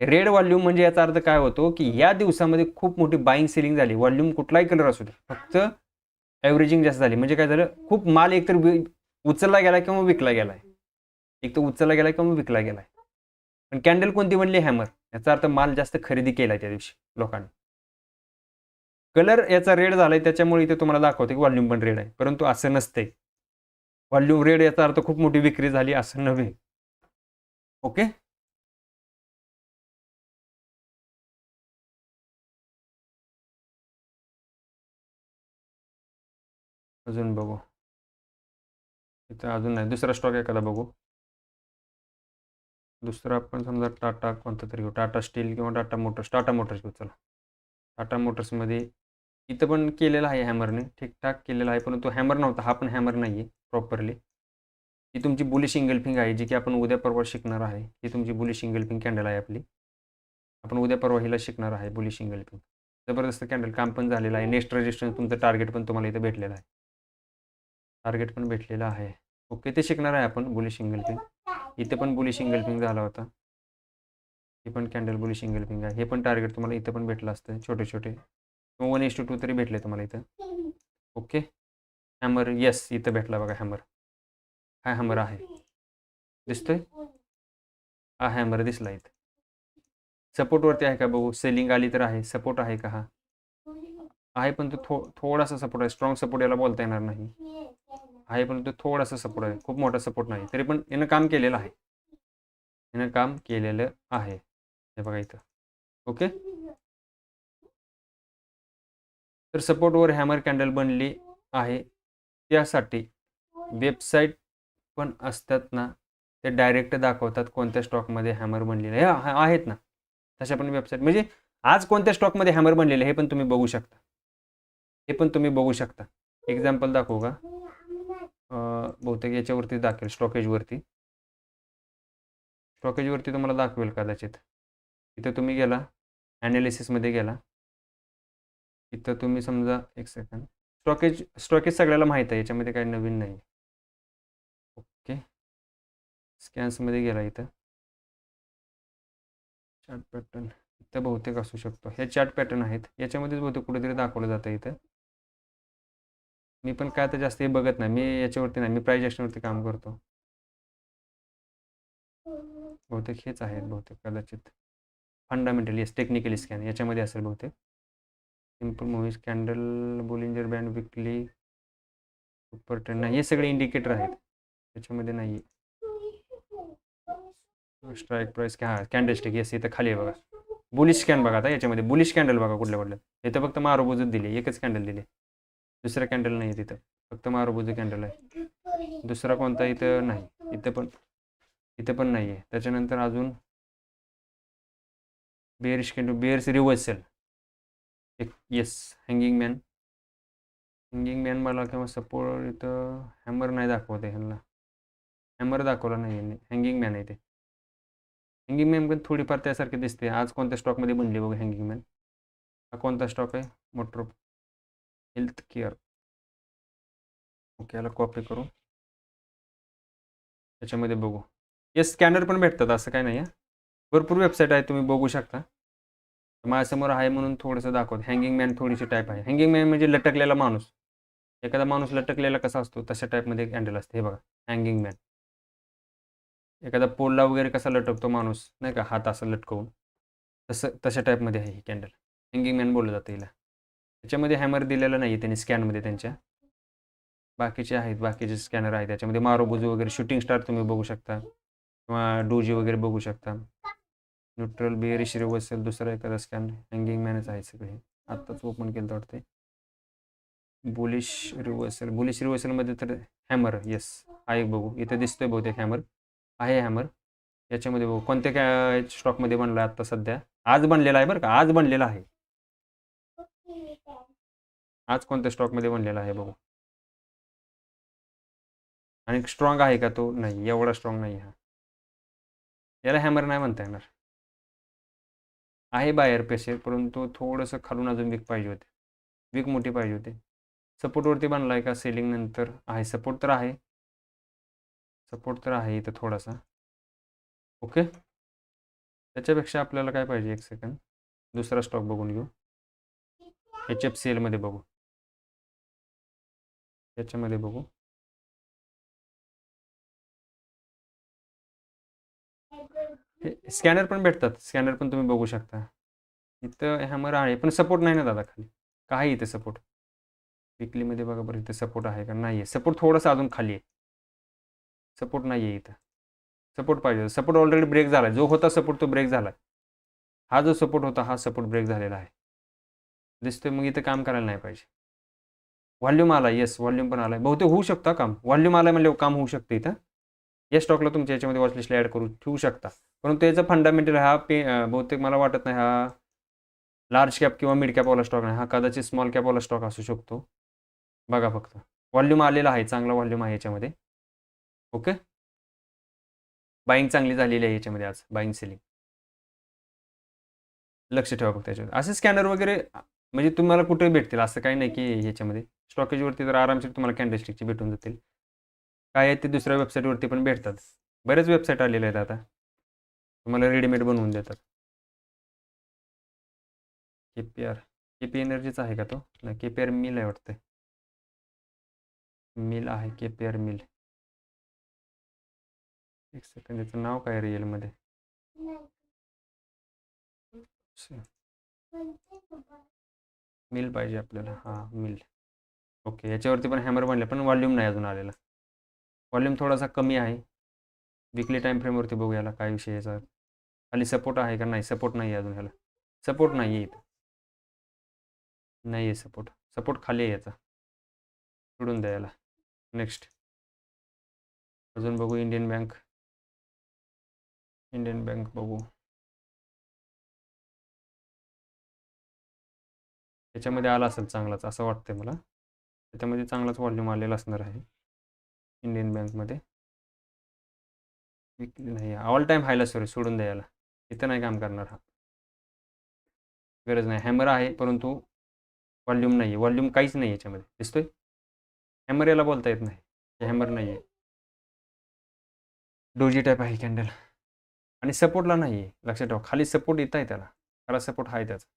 रेड व्हॉल्यूम म्हणजे याचा अर्थ काय होतो की या दिवसामध्ये खूप मोठी बाईंग सेलिंग झाली. व्हॉल्यूम कुठलाही कलर असू दे, फक्त ॲव्हरेजिंग जास्त झाली. म्हणजे काय झालं, खूप माल एकतर उचलला गेलाय किंवा विकला गेलाय, एक तर उचलला गेलाय किंवा विकला गेलाय. पण कॅन्डल कोणती बनली, हॅमर, याचा अर्थ माल जास्त खरेदी केलाय त्या दिवशी लोकांनी. कलर याचा रेड झालाय त्याच्यामुळे इथे तुम्हाला दाखवते की व्हॉल्यूम पण रेड आहे, परंतु असं नसते. व्हॉल्यूम रेड याचा अर्थ खूप मोठी विक्री झाली असं नव्हे. ओके. अजून बघू, इथं अजून नाही, दुसरा स्टॉक एखादा बघू. दुसरा आपण समजा टाटा कोणता तरी घेऊ, टाटा स्टील किंवा टाटा मोटर्स. टाटा मोटर्स घेऊ चला. टाटा मोटर्समध्ये इथं पण केलेलं आहे हॅमरने, ठीकठाक केलेला आहे, परंतु हॅमर नव्हता, हा पण हॅमर नाही आहे प्रॉपरली. ही तुमची बुलिश इंगल्फिंग आहे जी की आपण उद्या परवा शिकणार आहे. ही तुमची बुलिश इंगल्फिंग कॅन्डल आहे आपली, आपण उद्या परवा हिला शिकणार आहे बुलिश इंगल्फिंग. जबरदस्त कॅन्डल, काम पण झालेलं आहे. नेक्स्ट रेजिस्टन्स तुमचं टार्गेट पण तुम्हाला इथं भेटलेलं आहे, टार्गेट पण भेटलेलं आहे. ओके, ते शिकणार आहे आपण बुलिश इंगल्फिंग. इथे पण बुलिश इंगल्फिंग झाला होता, हे पण कॅन्डल बुलिश इंगल्फिंग आहे. हे पण टार्गेट तुम्हाला इथं पण भेटलं असतं, छोटे छोटे 1:2 तरी भेटले तुम्हाला इथं. ओके, हॅमर, येस इथं भेटला बघा हॅमर. हा हॅमर आहे, दिसतोय, हा हॅमर दिसला इथं. सपोर्टवरती आहे का बघू, सेलिंग आली तर आहे. सपोर्ट आहे का, हा आहे, पण तो थोडासा सपोर्ट आहे, स्ट्रॉंग सपोर्ट याला बोलता येणार नाही आहे, पण तो थोडासा सपोर्ट आहे, खूप मोठा सपोर्ट नाही. तरी पण यानं काम केलेलं आहे, यानं काम केलेलं आहे, हे बघा इथं. ओके, तर सपोर्टवर हॅमर कॅन्डल बनली आहे. त्यासाठी वेबसाईट पण असतात ना, ते डायरेक्ट दाखवतात कोणत्या स्टॉकमध्ये हॅमर बनलेलं आहे, आहेत ना तशा पण वेबसाईट. म्हणजे आज कोणत्या स्टॉकमध्ये हॅमर बनलेलं हे पण तुम्ही बघू शकता, हे पण तुम्ही बघू शकता. एक्झाम्पल दाखवू का, बहुतेक याच्यावरती दाखवेल, स्टॉकेजवरती तुम्हाला दाखवेल कदाचित. इथं तुम्ही गेला, ॲनालिसिसमध्ये गेला, इथं तुम्ही समजा एक सेकंड, स्टॉकेज सगळ्याला माहीत आहे, याच्यामध्ये काही नवीन नाही. ओके, स्कॅन्समध्ये गेला, इथं चार्ट पॅटर्न, इथं बहुतेक असू शकतो, हे चार्ट पॅटर्न आहेत, याच्यामध्येच बहुतेक कुठेतरी दाखवलं जातं इथं. मी पण काय तर जास्त हे बघत नाही, मी याच्यावरती नाही, मी प्राइस ॲक्शनवरती काम करतो. बहुतेक हेच आहेत, बहुतेक कदाचित फंडामेंटल, येस टेक्निकली स्कॅन याच्यामध्ये असेल बहुतेक. Simple movies, candle, Bollinger band, weekly, super trend नाही, हे सगळे इंडिकेटर आहेत, त्याच्यामध्ये नाही. स्ट्राईक प्राईस, हां कॅन्डलस्टिक, येस इथं खाली आहे बघा. बुलिश स्कॅन बघा, आता याच्यामध्ये बुलिश कॅन्डल बघा कुठल्या इथं फक्त मारुबुजच दिली, एकच कॅन्डल दिली, दुसरं कॅन्डल नाही तिथं, फक्त मारुबुज कॅन्डल आहे, दुसरा कोणता इथं नाही. इथं पण नाही आहे. त्याच्यानंतर अजून बेअरिश कॅन्डल, बेअर्स रिव्हर्सल, एक yes hanging man, hanging man मला किंवा सपोर्ट इथं हॅमर नाही दाखवत आहे ह्यांना. हॅमर दाखवला नाही यांनी. हँगिंग मॅन आहे ते. हँगिंग मॅन पण थोडीफार त्यासारखी दिसते. आज कोणत्या स्टॉकमध्ये बनली बघा हँगिंग मॅन. हा कोणता स्टॉक आहे? Motor health care. ओके, याला कॉपी करू. त्याच्यामध्ये बघू. हे स्कॅनर पण भेटतात, असं काय नाही आहे. भरपूर वेबसाईट आहे, तुम्ही बघू शकता. माझ्यासमोर आहे म्हणून थोडंसं दाखवत. हँगिंग मॅन थोडीशी टाईप आहे. हँगिंग मॅन म्हणजे लटकलेला माणूस. एखादा माणूस लटकलेला कसा असतो तशा टाईपमध्ये एक कॅन्डल असते. हे बघा, हँगिंग मॅन. एखादा पोलला वगैरे कसा लटकतो माणूस, नाही का, हात असं लटकवून, तशा टाईपमध्ये आहे ही कॅन्डल. हँगिंग मॅन बोललं जातं हिला. त्याच्यामध्ये हॅमर दिलेला नाही आहे त्यांनी स्कॅनमध्ये त्यांच्या. बाकीचे आहेत, बाकीचे स्कॅनर आहेत त्याच्यामध्ये. मारुबुजू वगैरे, शूटिंग स्टार तुम्ही बघू शकता किंवा डोजी वगैरे बघू शकता. न्यूट्रल, बेअरिश रिव्हर्सल, दुसरा एखादा स्कॅन. हँगिंग मॅनच आहे सगळे. आत्ताच ओपन केलं वाटते. बुलिश रिव्हर्सलमध्ये तर हॅमर, येस आहे, बघू इथे दिसतोय बहुतेक हॅमर आहे. हॅमर याच्यामध्ये बघू कोणत्या स्टॉकमध्ये बनला आता सध्या. आज बनलेला आहे बरं का, आज बनलेला आहे. आज कोणत्या स्टॉकमध्ये बनलेला आहे बघू. आणि स्ट्रॉंग आहे का तो? नाही, एवढा स्ट्रॉंग नाही हा. याला हॅमर नाही म्हणता येणार. आहे बायर पेशे, परंतु थोडंसं खालून अजून वीक पाहिजे होते. वीक मोठी पाहिजे होती. सपोर्टवरती बनला आहे का? सेलिंग नंतर आहे. सपोर्ट तर आहे. सपोर्ट तर आहे इथं थोडासा. ओके, त्याच्यापेक्षा आपल्याला काय पाहिजे? एक सेकंड, दुसरा स्टॉक बघून घेऊ. HFCL मध्ये बघू. याच्यामध्ये बघू. हे स्कॅनर पण भेटतात. स्कॅनर पण तुम्ही बघू शकता. इथं हॅमर आहे पण सपोर्ट नाही ना दादा खाली. काय इथे सपोर्ट? विकलीमध्ये बघा बरं, इथे सपोर्ट आहे का? नाही आहे. सपोर्ट थोडंसं अजून खाली आहे. सपोर्ट नाही आहे इथं. सपोर्ट पाहिजे. सपोर्ट ऑलरेडी ब्रेक झाला आहे. जो होता सपोर्ट तो ब्रेक झाला आहे. हा जो सपोर्ट होता हा सपोर्ट ब्रेक झालेला आहे. दिसतोय, मग इथं काम करायला नाही पाहिजे. व्हॉल्यूम आला, येस, व्हॉल्यूम पण आलाय. बहुतेक होऊ शकतं काम. व्हॉल्यूम आलाय म्हणजे काम होऊ शकतं इथं. या स्टॉकला तुमच्या याच्यामध्ये वॉचलिस्टला ॲड करून ठेवू शकता. परंतु याचा फंडामेंटल हा बहुतेक मला वाटत नाही हा लार्ज कॅप किंवा मिड कॅपवाला स्टॉक नाही. हा कदाचित स्मॉल कॅपवाला स्टॉक असू शकतो. बघा फक्त व्हॉल्यूम आलेला आहे, चांगला व्हॉल्यूम आहे याच्यामध्ये. ओके, बाईंग चांगली झालेली आहे याच्यामध्ये आज. बाईंग सेलिंग लक्ष ठेवा फक्त त्याच्यावर. असे स्कॅनर वगैरे म्हणजे तुम्हाला कुठे भेटतील, असं काही नाही की ह्याच्यामध्ये. स्टॉकेजवरती तर आरामशीर तुम्हाला कॅन्डलस्टिकचे भेटून जातील. काय आहे ते दुसऱ्या वेबसाईटवरती पण भेटतात. बरेच वेबसाईट आलेले आहेत आता, तुम्हाला रेडीमेड बनवून देतात. KPR, KP एनर्जीचा आहे का तो? नाही, KPR मिल आहे वाटतं. मिल आहे, KPR मिल. एक सेकंड, याचं नाव काय रिअलमध्ये? मिल पाहिजे आपल्याला. हां, मिल. ओके, याच्यावरती पण हॅमर बनले पण व्हॉल्यूम नाही अजून आलेला. व्हॉल्यूम थोडासा कमी आहे. विकली टाईम फ्रेमवरती बघू याला काय विषय याचा. खाली सपोर्ट आहे का? नाही, सपोर्ट नाही आहे अजून ह्याला. सपोर्ट नाही आहे इथं. नाही आहे सपोर्ट. सपोर्ट खाली आहे याचा. सोडून द्या याला. नेक्स्ट अजून बघू. Indian bank. इंडियन बँक बघू. याच्यामध्ये आला असेल चांगलाच असं वाटतंय मला. त्याच्यामध्ये चांगलाच व्हॉल्यूम आलेला असणार आहे इंडियन बँकमध्ये. विकली नाही, ऑल टाईम हायला सॉरी, सोडून द्या याला. इथं नाही काम करणार हा. गरज नाही. हॅमर आहे परंतु व्हॉल्यूम नाही आहे. व्हॉल्यूम काहीच नाही याच्यामध्ये दिसतोय. हॅमर याला बोलता येत नाही. हॅमर नाही आहे. डोजी टाईप आहे कॅन्डल आणि सपोर्टला नाही आहे. लक्षात ठेवा, खाली सपोर्ट येत आहे त्याला. खरा सपोर्ट आहे त्याचा.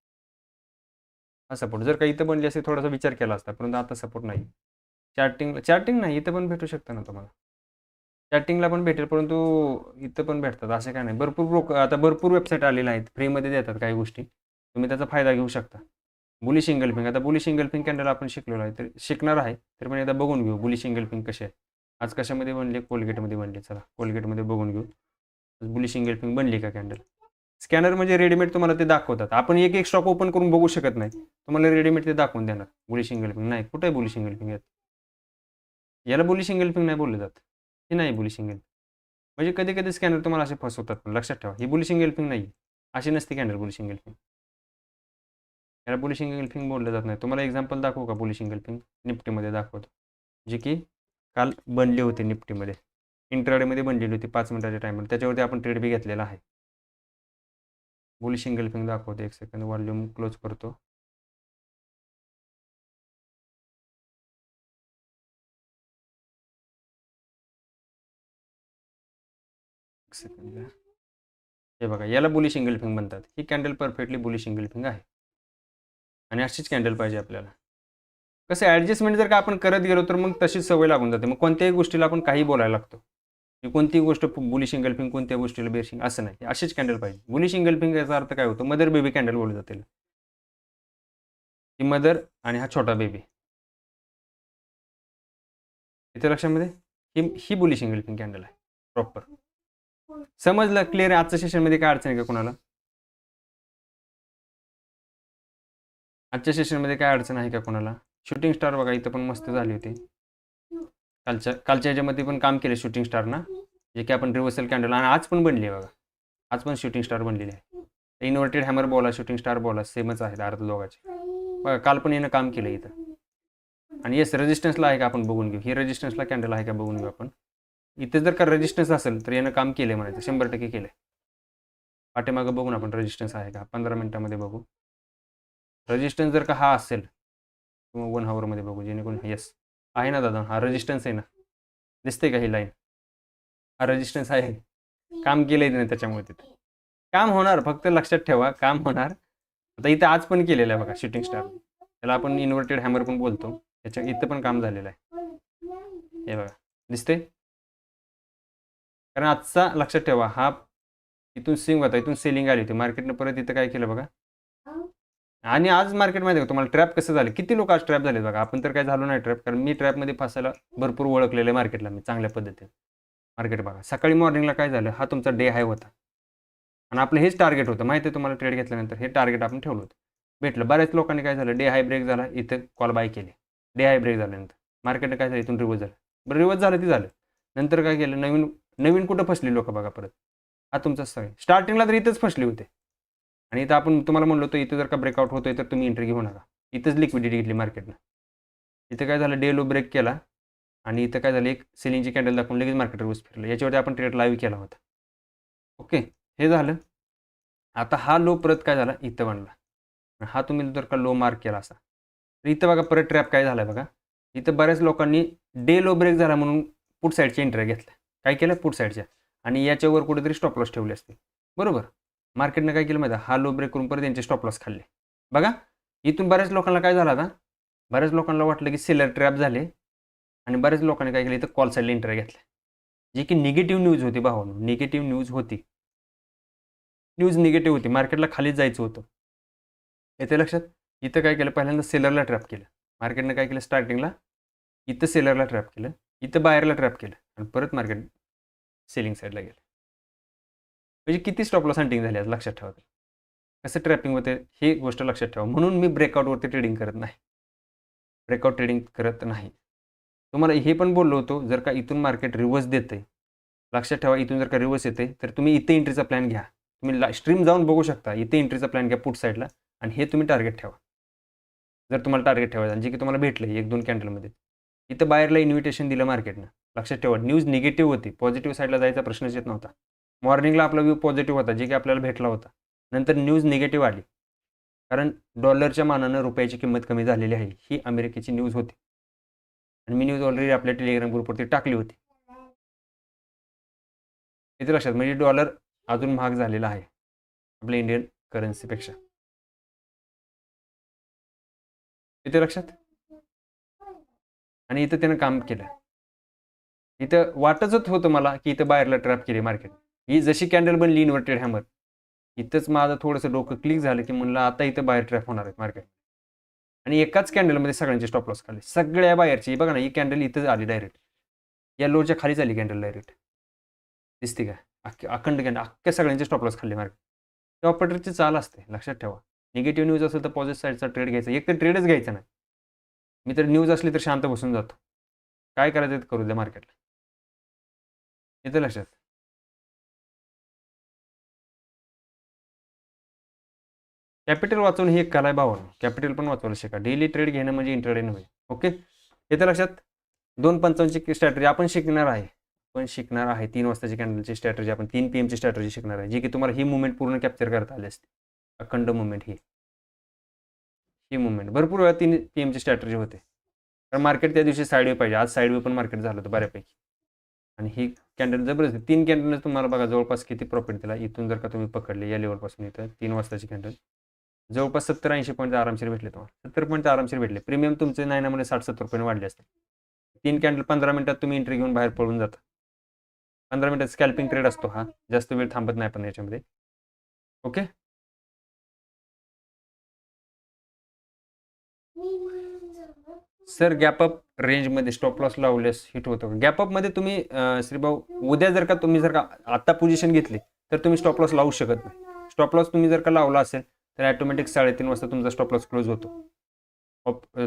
हा सपोर्ट जर काही इथं बनली असेल थोडासा विचार केला असता, परंतु आता सपोर्ट नाही. चार्टिंग नाही, इथं पण भेटू शकतं ना तुम्हाला. चॅटिंगला पण भेटेल परंतु इथं पण भेटतात, असं काय नाही. भरपूर आता भरपूर वेबसाईट आलेल्या आहेत, फ्रीमध्ये देतात काही गोष्टी. तुम्ही त्याचा फायदा घेऊ शकता. बुलिश इंगल्फिंग, आता बुलिश इंगल्फिंग कॅन्डल आपण शिकलेलो आहे, तर शिकणार आहे, तर पण एकदा बघून घेऊ बुलिश इंगल्फिंग कशी आहे. आज कशामध्ये बनली? कोलगेटमध्ये बनली. चला कोलगेटमध्ये बघून घेऊ बुलिश इंगल्फिंग बनली का कॅन्डल. स्कॅनर म्हणजे रेडीमेड तुम्हाला ते दाखवतात. आपण एक एक स्टॉक ओपन करून बघू शकत नाही. तुम्हाला रेडीमेड ते दाखवून देणार. बुलिश इंगल्फिंग नाही, कुठे आहे बुलिश इंगल्फिंग यात? याला बुलिश इंगल्फिंग नाही बोललं जात. हे नाही बुलिश इंगल्फिंग. म्हणजे कधी कधी स्कॅनर तुम्हाला असे फसवतात, पण लक्षात ठेवा ही बुलिश इंगल्फिंग नाही. अशी नसते कॅन्डल बुलिश इंगल्फिंग. याला बुलिश एंगल्फिंग बोललं जात नाही. तुम्हाला एक्झाम्पल दाखवू का बुलिश एंगल्फिंग? निफ्टीमध्ये दाखवतो, जी की काल बनली होती निफ्टीमध्ये, इंट्राडेमध्ये बनलेली होती 5 मिनिटाच्या टायमवर. त्याच्यावरती आपण ट्रेड बी घेतलेला आहे. बुलिश एंगल्फिंग दाखवतो. एक सेकंद, वॉल्यूम क्लोज करतो. एक सेकंद, हे बघा, याला बुलिश एंगल्फिंग म्हणतात. ही कॅन्डल परफेक्टली बुलिश एंगल्फिंग आहे आणि अशीच कॅन्डल पाहिजे आपल्याला. कसं ॲडजस्टमेंट जर का आपण करत गेलो तर मग तशीच सवय लागून जाते. मग कोणत्याही गोष्टीला आपण काही बोलायला लागतो, की कोणतीही गोष्ट बुलिश एंगल्फिंग, कोणत्या गोष्टीला बेरिशिंग, असं नाही. अशीच कॅन्डल पाहिजे. बुलिश एंगल्फिंग याचा अर्थ काय होतो? मदर बेबी कॅन्डल बोललं जाते. ही मदर आणि हा छोटा बेबी. इथे लक्षामध्ये ही ही बुलिश एंगल्फिंग कॅन्डल आहे प्रॉपर. समजलं? क्लिअर आहे? आजच्या सेशनमध्ये काय अडचण आहे का कोणाला? आजच्या सेशनमध्ये काय अडचण आहे का कोणाला? शूटिंग स्टार बघा, इथं पण मस्त झाली होती. कालच्या ह्याच्यामध्ये पण काम केलं शूटिंग स्टार ना, जे की आपण रिव्हर्सल कॅन्डल, आणि आज पण बनली आहे बघा. आज पण शूटिंग स्टार बनलेली आहे. Inverted hammer ball, shooting star ball सेमच आहेत अर्ध दोघांचे. बघा, काल पण यानं काम केलं इथं. आणि येस, रेजिस्टन्सला आहे का आपण बघून घेऊ. ही रेजिस्टन्सला कॅन्डल आहे का बघून घेऊ आपण. इथे जर का रेजिस्टन्स असेल तर यानं काम केलं म्हणायचं, 100% केलं. पाठीमागं बघून आपण रेजिस्टन्स आहे का 15 मिनिटामध्ये बघू. रेजिस्टन्स जर का हा असेल किंवा 1 हॉवरमध्ये बघू, जेणेकरून येस आहे ना दादा, हा रेजिस्टन्स आहे ना, दिसते का ही लाईन? हा रेजिस्टन्स आहे. काम केलंय त्याने, त्याच्यामुळे तिथे काम होणार. फक्त लक्षात ठेवा, काम होणार. आता इथं आज पण केलेलं आहे बघा शूटिंग स्टार, त्याला आपण इन्व्हर्टेड हॅमर पण बोलतो. त्याच्या इथं पण काम झालेलं आहे. हे बघा, दिसते? कारण आजचा लक्षात ठेवा, हा इथून स्विंग होता, इथून सेलिंग आली होती, मार्केटनं परत इथं काय केलं बघा. आणि आज मार्केटमध्ये का तुम्हाला ट्रॅप कसं झालं, किती लोक आज ट्रॅप झाले बघा. आपण तर काय झालो नाही ट्रॅप, कारण मी ट्रॅपमध्ये फसायला भरपूर ओळखलेलं आहे मार्केटला मी चांगल्या पद्धतीने. मार्केट बघा, सकाळी मॉर्निंगला काय झालं, हा तुमचा डे हाय होता आणि आपलं हेच टार्गेट होतं, माहिती आहे तुम्हाला. ट्रेड घेतल्यानंतर हे टार्गेट आपण ठेवलं होतं, भेटलं. बऱ्याच लोकांनी काय झालं, डे हाय ब्रेक झाला, इथं कॉल बाय केले. डे हाय ब्रेक झाल्यानंतर मार्केटनं काय झालं, इथून रिव्हर्स झालं. बरं, रिव्हर्स झालं ती झालं, नंतर काय केलं, नवीन नवीन कुठं फसली लोक बघा परत. हा तुमचा सगळं स्टार्टिंगला तर इथंच फसले होते. आणि इथं आपण तुम्हाला म्हणलो होतो, इथं जर का ब्रेकआउट होतोय तर तुम्ही एंट्री घेऊ नका. इथंच लिक्विडिटी घेतली मार्केटनं. इथं काय झालं, डे लो ब्रेक केला आणि इथं काय झालं, एक सेलिंगची कॅन्डल दाखवून लगेच मार्केट रिव्हर्स फिरलं. याच्यावरती आपण ट्रेड लाईव्ह केला होता. ओके, हे झालं. आता हा लो परत काय झाला, इथं बनला. हा तुम्ही जर का लो मार्क केला असा तर इथं बघा परत ट्रॅप काय झाला बघा. इथं बऱ्याच लोकांनी डे लो ब्रेक झाला म्हणून पुट साईडच्या एंट्री घेतल्या. काय केलं, पुट साईडच्या, आणि याच्यावर कुठेतरी स्टॉप लॉस ठेवले असते. बरोबर. मार्केटनं काय केलं माहिती आहे, हा लो ब्रेक करून परत यांचे स्टॉप लॉस खाल्ले बघा. इथून बऱ्याच लोकांना काय झालं, आता बऱ्याच लोकांना वाटलं की सेलर ट्रॅप झाले आणि बऱ्याच लोकांनी काय केलं, इथं कॉल साईडला एंट्री घेतल्या, जी की निगेटिव्ह न्यूज होती भावानो. निगेटिव्ह न्यूज होती, न्यूज निगेटिव्ह होती. मार्केटला खालीच जायचं होतं. येते लक्षात? इथं काय केलं, पहिल्यांदा सेलरला ट्रॅप केलं. मार्केटनं काय केलं, स्टार्टिंगला इथं सेलरला ट्रॅप केलं, इथं बायरला ट्रॅप केलं आणि परत मार्केट सेलिंग साईडला गेलं. म्हणजे किती स्टॉप लॉस हंटिंग झाली आज, लक्षात ठेवा. कसं ट्रॅपिंग होते ही गोष्ट लक्षात ठेवा. म्हणून मी ब्रेकआउटवरती ट्रेडिंग करत नाही, ब्रेकआउट ट्रेडिंग करत नाही. तुम्हाला हे पण बोललो होतो, जर का इथून मार्केट रिव्हर्स देते, लक्षात ठेवा, इथून जर का रिव्हर्स येते तर तुम्ही इथे एंट्रीचा प्लॅन घ्या. तुम्ही स्ट्रीम जाऊन बघू शकता, इथे एंट्रीचा प्लॅन घ्या पुट साईडला आणि हे तुम्ही टार्गेट ठेवा. जर तुम्हाला टार्गेट ठेवायचं जे की तुम्हाला भेटलं 1-2 कॅन्डलमध्ये, इथं बायरला इन्व्हिटेशन दिलं मार्केटनं. लक्षात ठेवा, न्यूज निगेटिव्ह होती, पॉझिटिव्ह साईडला जायचा प्रश्नच येत नव्हता. मॉर्निंगला आपला व्यू पॉझिटिव्ह होता, जे की आपल्याला भेटला होता. नंतर न्यूज निगेटिव्ह आली, कारण डॉलरच्या मानानं रुपयाची किंमत कमी झालेली आहे, ही अमेरिकेची न्यूज होती. आणि मी न्यूज ऑलरेडी आपल्या टेलिग्राम ग्रुपवरती टाकली होती. इथे लक्षात, म्हणजे डॉलर अजून महाग झालेला आहे आपल्या इंडियन करन्सीपेक्षा. इथे लक्षात. आणि इथं त्यानं काम केलं. इथं वाटतच होतं मला की इथं बाहेरला ट्रॅप केली मार्केट. ही जशी कॅन्डल बनली इन्व्हर्टेड हॅमर, इथंच माझं थोडंसं डोकं क्लिक झालं की म्हणलं आता इथं बाहेर ट्रॅप होणार आहे मार्केट. आणि एकाच कॅन्डलमध्ये सगळ्यांचे स्टॉप लॉस खाल्ले, सगळ्या बाहेरची. बघा ना, ही कॅन्डल इथंच आली डायरेक्ट, या लोच्या खालीच आली कॅन्डल डायरेक्ट. दिसते का, अखंड कॅन्डल अख्ख्या सगळ्यांचे स्टॉप लॉस खाल्ले मार्केट. ते ऑपरेटरची चाल असते, लक्षात ठेवा. निगेटिव्ह न्यूज असेल तर पॉझिटिव्ह साईडचा ट्रेड घ्यायचा, एक तर ट्रेडच घ्यायचा नाही. मी तर न्यूज असली तर शांत बसून जातो, काय करायचं ते करू द्या मार्केटला. येतं लक्षात. कॅपिटल वाचवणं ही एक कला आहे भावानं. कॅपिटल पण वाचवायला शिका. डेली ट्रेड घेणं म्हणजे इंट्राडे नव्हे. ओके, येतं लक्षात. 2.55ची स्ट्रॅटेजी आपण शिकणार आहे. 3 वाजताची कॅन्डलची स्ट्रॅटेजी, आपण 3 PM ची स्ट्रॅटेजी शिकणार आहे, जी की तुम्हाला ही मुवमेंट पूर्ण कॅप्चर करता आली असते. अखंड मुवमेंट ही मुवमेंट भरपूर वेळा 3 PM ची स्ट्रॅटेजी होते. कारण मार्केट त्या दिवशी साईडवे पाहिजे. आज साईडवे पण मार्केट झालं होतं बऱ्यापैकी. आणि ही कॅन्डल जबरदस्त 3 कॅन्डल तुम्हाला बघा जवळपास किती प्रॉफिट दिला. इथून जर का तुम्ही पकडले या लेवलपासून इथं 3 वाजताची कॅन्डल जवळपास 70-80 पॉईंट आरामशीर भेटले तुम्हाला. 70 पॉईंट आरामशीर भेटले. प्रीमियम तुमचे नायनामध्ये 60-70 रुपये वाढले असते. 3 कॅन्डल 15 मिनिटात तुम्ही एंट्री घेऊन बाहेर पळून जाता. 15 मिनिटात स्कॅल्पिंग ट्रेड असतो हा, जास्त वेळ थांबत नाही पण याच्यामध्ये. ओके, सर गॅपअप रेंजमध्ये स्टॉप लॉस लावल्यास हिट होतो. गॅपअपमध्ये तुम्ही श्रीभाऊ उद्या जर का आता पोझिशन घेतली तर तुम्ही स्टॉप लॉस लावू शकत नाही. स्टॉप लॉस तुम्ही जर का लावला असेल तर ऑटोमॅटिक 3:30 वाजता तुमचा स्टॉप लॉस क्लोज होतो.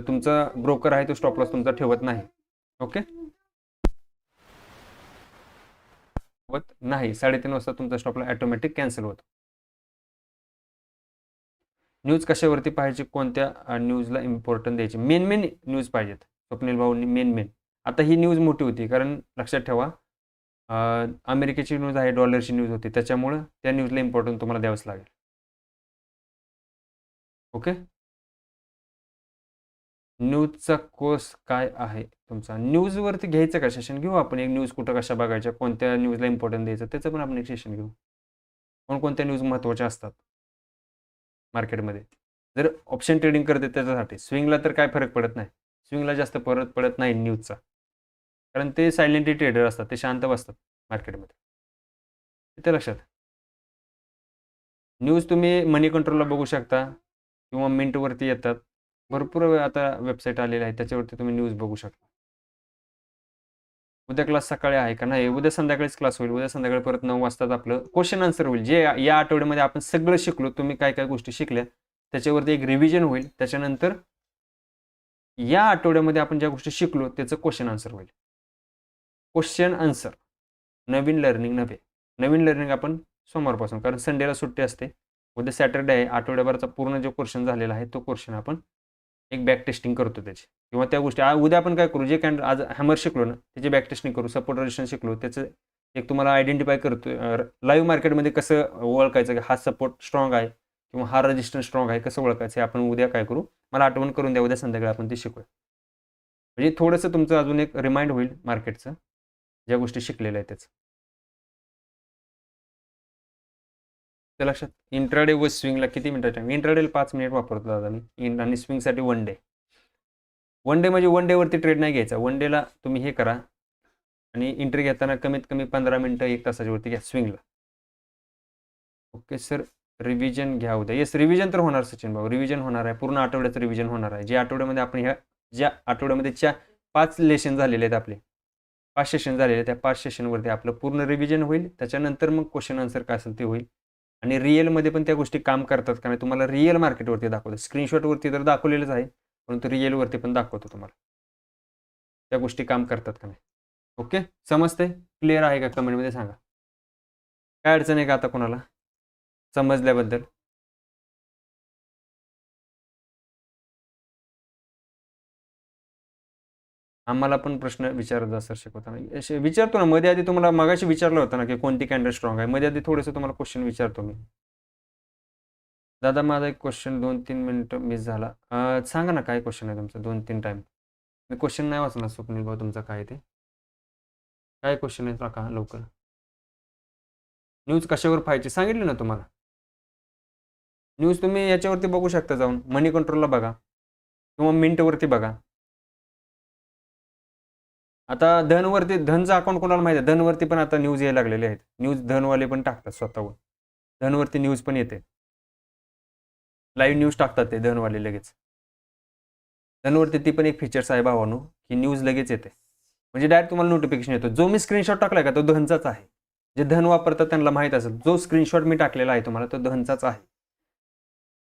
तुमचा ब्रोकर आहे तो स्टॉप लॉस तुमचा ठेवत नाही. ओके, नाही 3:30 वाजता तुमचा स्टॉप लॉस ऑटोमॅटिक कॅन्सल होतो. न्यूज कशावरती पाहायची, कोणत्या न्यूजला इम्पॉर्टन्स द्यायची? मेन न्यूज पाहिजेत स्वप्नील भाऊंनी. मेन आता ही न्यूज मोठी होती कारण लक्षात ठेवा अमेरिकेची न्यूज आहे, डॉलरची न्यूज होती, त्याच्यामुळं त्या न्यूजला इम्पॉर्टन्स तुम्हाला द्यावंच लागेल. ओके, न्यूजचा कोर्स काय आहे तुमचा? न्यूजवरती घ्यायचं का सेशन? घेऊ आपण एक न्यूज कुठं कशा बघायच्या, कोणत्या न्यूजला इम्पॉर्टन्स द्यायचं, त्याचं पण आपण एक सेशन घेऊ. कोणत्या न्यूज महत्त्वाच्या असतात मार्केटमध्ये. जर ऑप्शन ट्रेडिंग करते त्याच्यासाठी स्विंगला तर काय फरक पडत नाही. स्विंगला जास्त फरक पडत नाही न्यूजचा, कारण ते सायलेंटली ट्रेडर असतात, ते शांत बसतात मार्केटमध्ये. इथे लक्षात. न्यूज तुम्ही मनी कंट्रोलला बघू शकता किंवा मिंटवरती येतात. भरपूर आता वेबसाईट आलेल्या आहेत, त्याच्यावरती तुम्ही न्यूज बघू शकता. उद्या क्लास सकाळी आहे का? नाही, उद्या संध्याकाळीच क्लास होईल. उद्या संध्याकाळी परत 9 वाजताच आपलं क्वेश्चन आन्सर होईल. जे या आठवड्यामध्ये आपण सगळं शिकलो, तुम्ही काय काय गोष्टी शिकल्या त्याच्यावरती एक रिव्हिजन होईल. त्याच्यानंतर या आठवड्यामध्ये आपण ज्या गोष्टी शिकलो त्याचं क्वेश्चन आन्सर होईल. क्वेश्चन आन्सर, नवीन लर्निंग नव्हे. नवीन लर्निंग आपण सोमवारपासून, कारण संडेला सुट्टी असते. उद्या सॅटर्डे आहे. आठवड्याभराचा पूर्ण जो क्वेश्चन झालेला आहे तो क्वेश्चन आपण एक बॅक टेस्टिंग करतो त्याची, किंवा त्या गोष्टी उद्या आपण काय करू, जे कॅन्डल आज हॅमर शिकलो ना त्याची बॅक टेस्टिंग करू. सपोर्ट रेजिस्टन्स शिकलो त्याचं एक तुम्हाला आयडेंटिफाय करतो. लाईव्ह मार्केटमध्ये कसं ओळखायचं की हा सपोर्ट स्ट्रॉंग आहे किंवा हा रेजिस्टन्स स्ट्रॉंग आहे, कसं ओळखायचं आपण उद्या काय करू, मला आठवण करून द्या. उद्या संध्याकाळी आपण ते शिकूया. म्हणजे थोडंसं तुमचं अजून एक रिमाइंड होईल मार्केटचं, ज्या गोष्टी शिकलेल्या आहेत त्याचं. त्या लक्षात. इंट्राडे व स्विंगला किती मिनिटं टाईम? इंट्राडेला 5 मिनिट वापरतो दादा मी, आणि स्विंगसाठी 1 डे. 1 डे म्हणजे 1 डेवरती ट्रेड नाही घ्यायचा. 1 डेला तुम्ही हे करा, आणि एंट्री घेताना कमीत कमी 15 मिनिटं 1 तासाच्या वरती घ्या स्विंगला. ओके सर, रिव्हिजन घ्या उद्या. येस, रिव्हिजन तर होणार सचिन भाऊ, रिव्हिजन होणार आहे. पूर्ण आठवड्याचं रिव्हिजन होणार आहे. जे आठवड्यामध्ये आपण ज्या आठवड्यामध्ये 5 लेशन झालेले आहेत आपले, 5 सेशन झालेले आहेत, त्या 5 सेशनवरती आपलं पूर्ण रिव्हिजन होईल. त्याच्यानंतर मग क्वेश्चन आन्सर काय असेल ते होईल. आणि रिअलमध्ये पण त्या गोष्टी काम करतात का नाही तुम्हाला रिअल मार्केटवरती दाखवतं. स्क्रीनशॉटवरती तर दाखवलेलंच आहे, परंतु रिअलवरती पण दाखवतो तुम्हाला त्या गोष्टी काम करतात का नाही. ओके, समजते? क्लिअर आहे का? कमेंटमध्ये सांगा. काय अडचण आहे का आता कोणाला समजल्याबद्दल? आम्हाला पण प्रश्न विचारत जा सर शिकवताना. विचारतो ना मध्ये आधी, तुम्हाला मगाशी विचारलं होतं ना की कोणती कॅन्डल स्ट्रॉंग आहे. मध्ये आधी थोडंसं तुम्हाला क्वेश्चन विचारतो मी. दादा माझा एक क्वेश्चन 2-3 मिनिटं मिस झाला. सांगा ना काय क्वेश्चन आहे तुमचा 2-3 टाईम. मी क्वेश्चन नाही वाचला स्वप्नील भाऊ तुमचा. काय ते काय क्वेश्चन आहे का लवकर? न्यूज कशावर पाहायची सांगितलं ना तुम्हाला. न्यूज तुम्ही याच्यावरती बघू शकता, जाऊन मनी कंट्रोलला बघा किंवा मिंटवरती बघा. आता धनवरती, धनचा अकाउंट कोणाला माहिती आहे? धनवरती पण आता न्यूज यायला लागलेले आहेत. न्यूज धनवाले पण टाकतात स्वतःहून. धनवरती न्यूज पण येते, लाईव्ह न्यूज टाकतात ते धनवाले लगेच. धनवरती ती पण एक फीचर्स आहे भावानो, की न्यूज लगेच येते. म्हणजे डायरेक्ट तुम्हाला नोटिफिकेशन येतो. जो मी स्क्रीनशॉट टाकलाय का तो धनचाच आहे. जे धन वापरतात त्यांना माहीत असेल, जो स्क्रीनशॉट मी टाकलेला आहे तुम्हाला तो धनचाच आहे.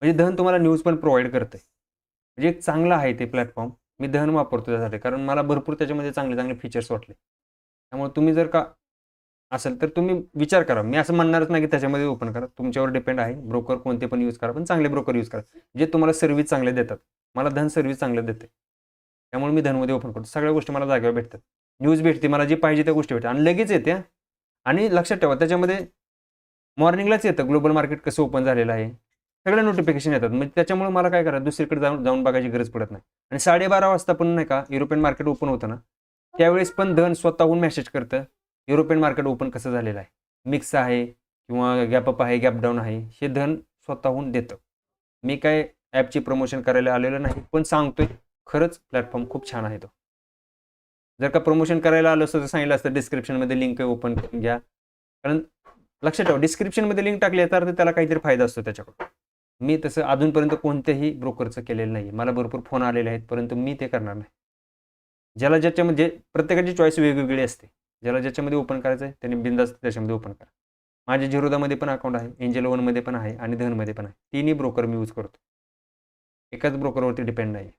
म्हणजे धन तुम्हाला न्यूज पण प्रोव्हाइड करते. म्हणजे एक चांगलं आहे ते प्लॅटफॉर्म. मी धन वापरतो त्यासाठी, कारण मला भरपूर त्याच्यामध्ये चांगले चांगले फीचर्स वाटले. त्यामुळे तुम्ही जर का असेल तर तुम्ही विचार करा. मी असं म्हणणारच नाही की त्याच्यामध्ये ओपन करा. तुमच्यावर डिपेंड आहे. ब्रोकर कोणते पण यूज करा, पण चांगले ब्रोकर यूज करा. जे तुम्हाला सर्व्हिस चांगले देतात. मला धन सर्व्हिस चांगलं देते. त्यामुळे मी धनमध्ये ओपन करतो. सगळ्या गोष्टी मला जागेवर भेटतात. न्यूज भेटते, मला जी पाहिजे त्या गोष्टी भेटतात आणि लगेच येते. आणि लक्षात ठेवा त्याच्यामध्ये मॉर्निंगलाच येतं ग्लोबल मार्केट कसं ओपन झालेलं आहे. सगळ्या नोटिफिकेशन येतात. म्हणजे त्याच्यामुळे मला काय करायचं दुसरीकडे जाऊन बघायची गरज पडत नाही. आणि 12:30 वाजता पण नाही का युरोपियन मार्केट ओपन होतं ना, त्यावेळेस पण धन स्वतःहून मेसेज करतं युरोपियन मार्केट ओपन कसं झालेलं आहे, मिक्स आहे किंवा गॅप अप आहे, गॅप डाऊन आहे, हे धन स्वतःहून देतं. मी काय ॲपची प्रमोशन करायला आलेलं नाही, पण सांगतोय खरंच प्लॅटफॉर्म खूप छान आहे तो. जर का प्रमोशन करायला आलं असतं तर सांगितलं असतं डिस्क्रिप्शनमध्ये लिंक ओपन करून घ्या. कारण लक्षात ठेवा डिस्क्रिप्शनमध्ये लिंक टाकली तर त्याला काहीतरी फायदा असतो त्याच्याकडून. मी तसं अजूनपर्यंत कोणत्याही ब्रोकरचं केलेलं नाही. मला भरपूर फोन आलेले आहेत, परंतु मी ते करणार नाही. ज्याला ज्याच्यामध्ये प्रत्येकाची चॉईस वेगवेगळी असते. ज्याला ज्याच्यामध्ये ओपन करायचं आहे त्याने बिंदास्त त्याच्यामध्ये ओपन करा. माझे झिरोदामध्ये पण अकाउंट आहे, एंजल वनमध्ये पण आहे आणि धनमध्ये पण आहे. तिन्ही ब्रोकर मी यूज करतो. एकाच ब्रोकरवरती डिपेंड नाही.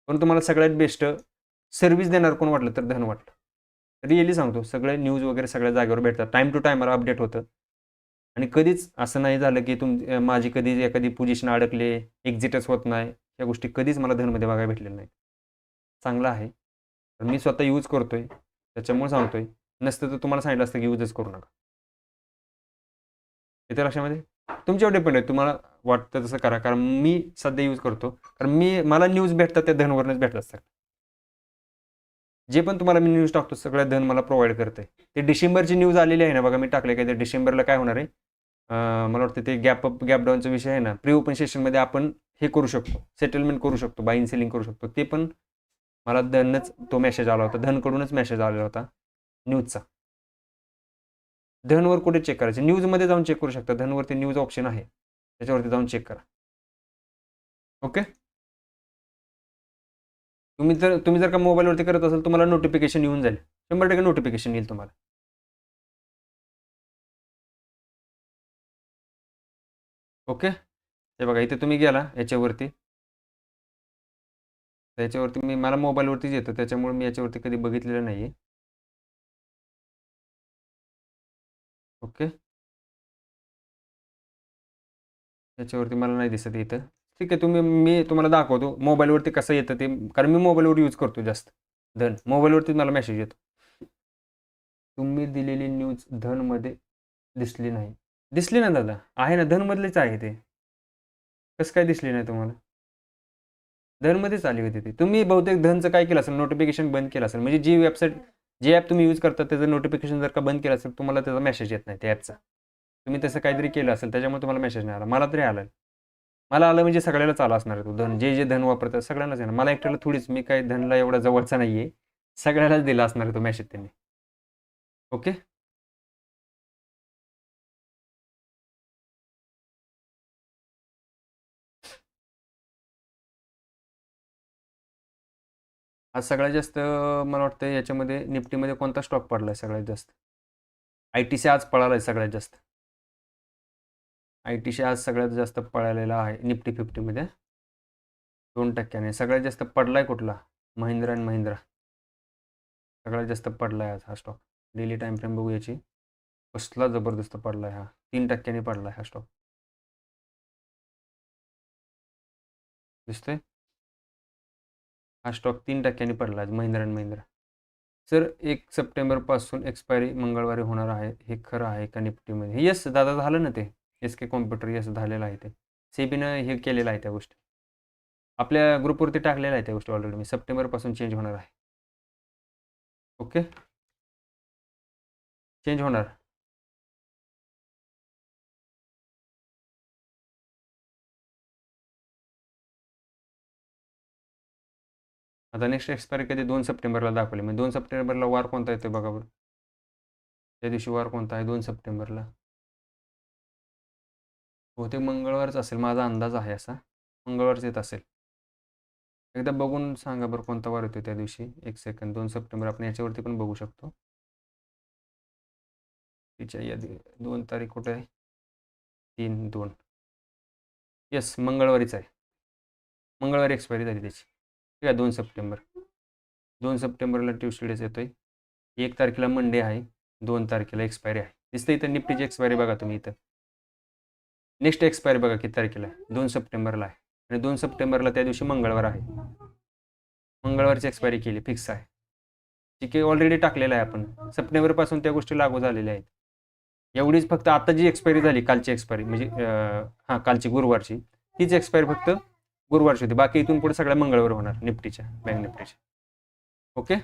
पण तुम्हाला सगळ्यात बेस्ट सर्व्हिस देणार कोण वाटलं तर धन वाटलं. रिअली सांगतो सगळे न्यूज वगैरे सगळ्या जागेवर भेटतात. टाईम टू टाईम अपडेट होतं. आणि कधीच असं नाही झालं की माझी कधी एखादी पोझिशन अडकले, एक्झिटच होत नाही. या गोष्टी कधीच मला धनमध्ये बघायला भेटलेल्या नाहीत. चांगलं आहे. तर मी स्वतः यूज करतोय. त्याच्यामुळे सांगतोय. नसतं तर तुम्हाला सांगितलं असतं की यूजच करू नका. येते लक्षामध्ये? तुमच्यावर डिपेंड आहे. तुम्हाला वाटतं तसं करा. कारण मी सध्या यूज करतो. कारण मला न्यूज भेटतात त्या धनवरूनच भेटतात सर. जे पण तुम्हाला मी न्यूज टाकतो सगळ्या धन मला प्रोव्हाइड करते. ते डिसेंबरची न्यूज आलेली आहे ना बघा मी टाकले काय ते डिसेंबरला काय होणार आहे? मला वाटतं ते गॅप अप, गॅप डाऊनचा विषय आहे ना, प्री ओपन सेशनमध्ये आपण हे करू शकतो, सेटलमेंट करू शकतो, बाईंग सेलिंग करू शकतो. ते पण मला धनच तो मेसेज आला होता. धनकडूनच मेसेज आलेला होता न्यूजचा. धनवर कुठे चेक करायचं? न्यूजमध्ये जाऊन चेक करू शकता. धनवरती न्यूज ऑप्शन आहे. त्याच्यावरती जाऊन चेक करा. ओके? तुम्ही जर का मोबाईलवरती करत असाल तुम्हाला नोटिफिकेशन येऊन जाईल. 100% नोटिफिकेशन येईल तुम्हाला. ओके? हे बघा इथे तुम्ही गेला याच्यावरती. त्याच्यावरती मला मोबाईलवरतीच येतं त्याच्यामुळे मी याच्यावरती कधी बघितलेलं नाहीये. ओके. याच्यावरती मला नाही दिसत इथं. ठीक आहे मी तुम्हाला दाखवतो मोबाईलवरती कसं येतं ते कारण मी मोबाईलवर यूज करतो जास्त. धन मोबाईलवरतीच मला मेसेज येतो. तुम्ही दिलेली न्यूज धनमध्ये दिसली नाही. दिसली ना दादा? आहे ना धनमधलीच आहे ते. कसं काय दिसली नाही तुम्हाला? धनमध्येच आली होती ती. तुम्ही बहुतेक धनचं काय केलं असेल नोटिफिकेशन बंद केलं असेल. म्हणजे जी वेबसाईट जे ॲप तुम्ही यूज करता त्याचं नोटिफिकेशन जर का बंद केलं असेल तुम्हाला त्याचा मेसेज येत नाही त्या ॲपचा. तुम्ही तसं काहीतरी केलं असेल त्याच्यामुळे तुम्हाला मेसेज नाही आला. मला तरी आलं. मला आलं म्हणजे सगळ्यालाच आला असणार आहे तो धन. जे धन वापरतात सगळ्यांनाच येणार. मला एकट्याला थोडीच मी काही धनला एवढा जवळचा नाहीये. सगळ्यालाच दिला असणार आहे तो मेसेज त्यांनी. ओके? आज सगळ्यात जास्त मला वाटतं याच्यामध्ये निफ्टीमध्ये कोणता स्टॉक पडलाय सगळ्यात जास्त? आय-टी-सी आज पळालाय सगळ्यात जास्त. आय-टी-सी आज सगळ्यात जास्त पळालेला आहे निफ्टी 50मध्ये. 2% सगळ्यात जास्त पडलाय कुठला? महिंद्रा अँड महिंद्रा. सगळ्यात जास्त पडलाय आज हा स्टॉक. डेली टाईम फ्रेम बघू याची. कसला जबरदस्त पडलाय हा. 3% पडलाय हा स्टॉक. दिसतोय? हा स्टॉक 3% पडला आज महिंद्रा अँड महिंद्रा. सर 1 सप्टेंबरपासून एक्सपायरी मंगळवारी होणार आहे. हे खरं आहे का निफ्टीमध्ये? येस दादा झालं ना ते. एस-के कॉम्प्युटर येस झालेलं आहे ते. सेबीनं हे केलेलं आहे त्या गोष्टी. आपल्या ग्रुपवरती टाकलेल्या आहेत त्या गोष्टी ऑलरेडी मी सप्टेंबरपासून चेंज होणार आहे. ओके? चेंज होणार. आता नेक्स्ट एक्सपायरी कधी 2 सप्टेंबरला दाखवली. मग 2 सप्टेंबरला वार कोणता येतोय बघा बरं. त्या दिवशी वार कोणता आहे 2 सप्टेंबरला? बहुतेक मंगळवारच असेल माझा अंदाज आहे असा. मंगळवारच येत असेल. एकदा बघून सांगा बरं कोणता वार येतो त्या दिवशी. 1 सेकंद 2 सप्टेंबर आपण याच्यावरती पण बघू शकतो. तिच्या यादी 2 तारीख कुठे आहे? 3/2. येस मंगळवारीच आहे. मंगळवारी एक्सपायरी झाली त्याची. ठीक आहे 2 सप्टेंबर. 2 सप्टेंबरला ट्यूसडेच येतोय. 1 तारखेला मंडे आहे. 2 तारखेला एक्सपायरी आहे. दिसतं इथं निफ्टीची एक्सपायरी बघा तुम्ही इथं. नेक्स्ट एक्सपायरी बघा किती तारखेला आहे, 2 सप्टेंबरला आहे आणि 2 सप्टेंबरला त्या दिवशी मंगळवार आहे. मंगळवारची एक्सपायरी केली, फिक्स आहे. ठीक आहे, ऑलरेडी टाकलेलं आहे आपण. सप्टेंबरपासून त्या गोष्टी लागू झालेल्या आहेत. एवढीच फक्त आता जी एक्सपायरी झाली कालची एक्सपायरी म्हणजे कालची गुरुवारची, तीच एक्सपायरी फक्त गुरुवारची होती. बाकी इथून पुढे सगळ्या मंगळवार होणार निफ्टीच्या, बँक निफ्टीच्या. ओके,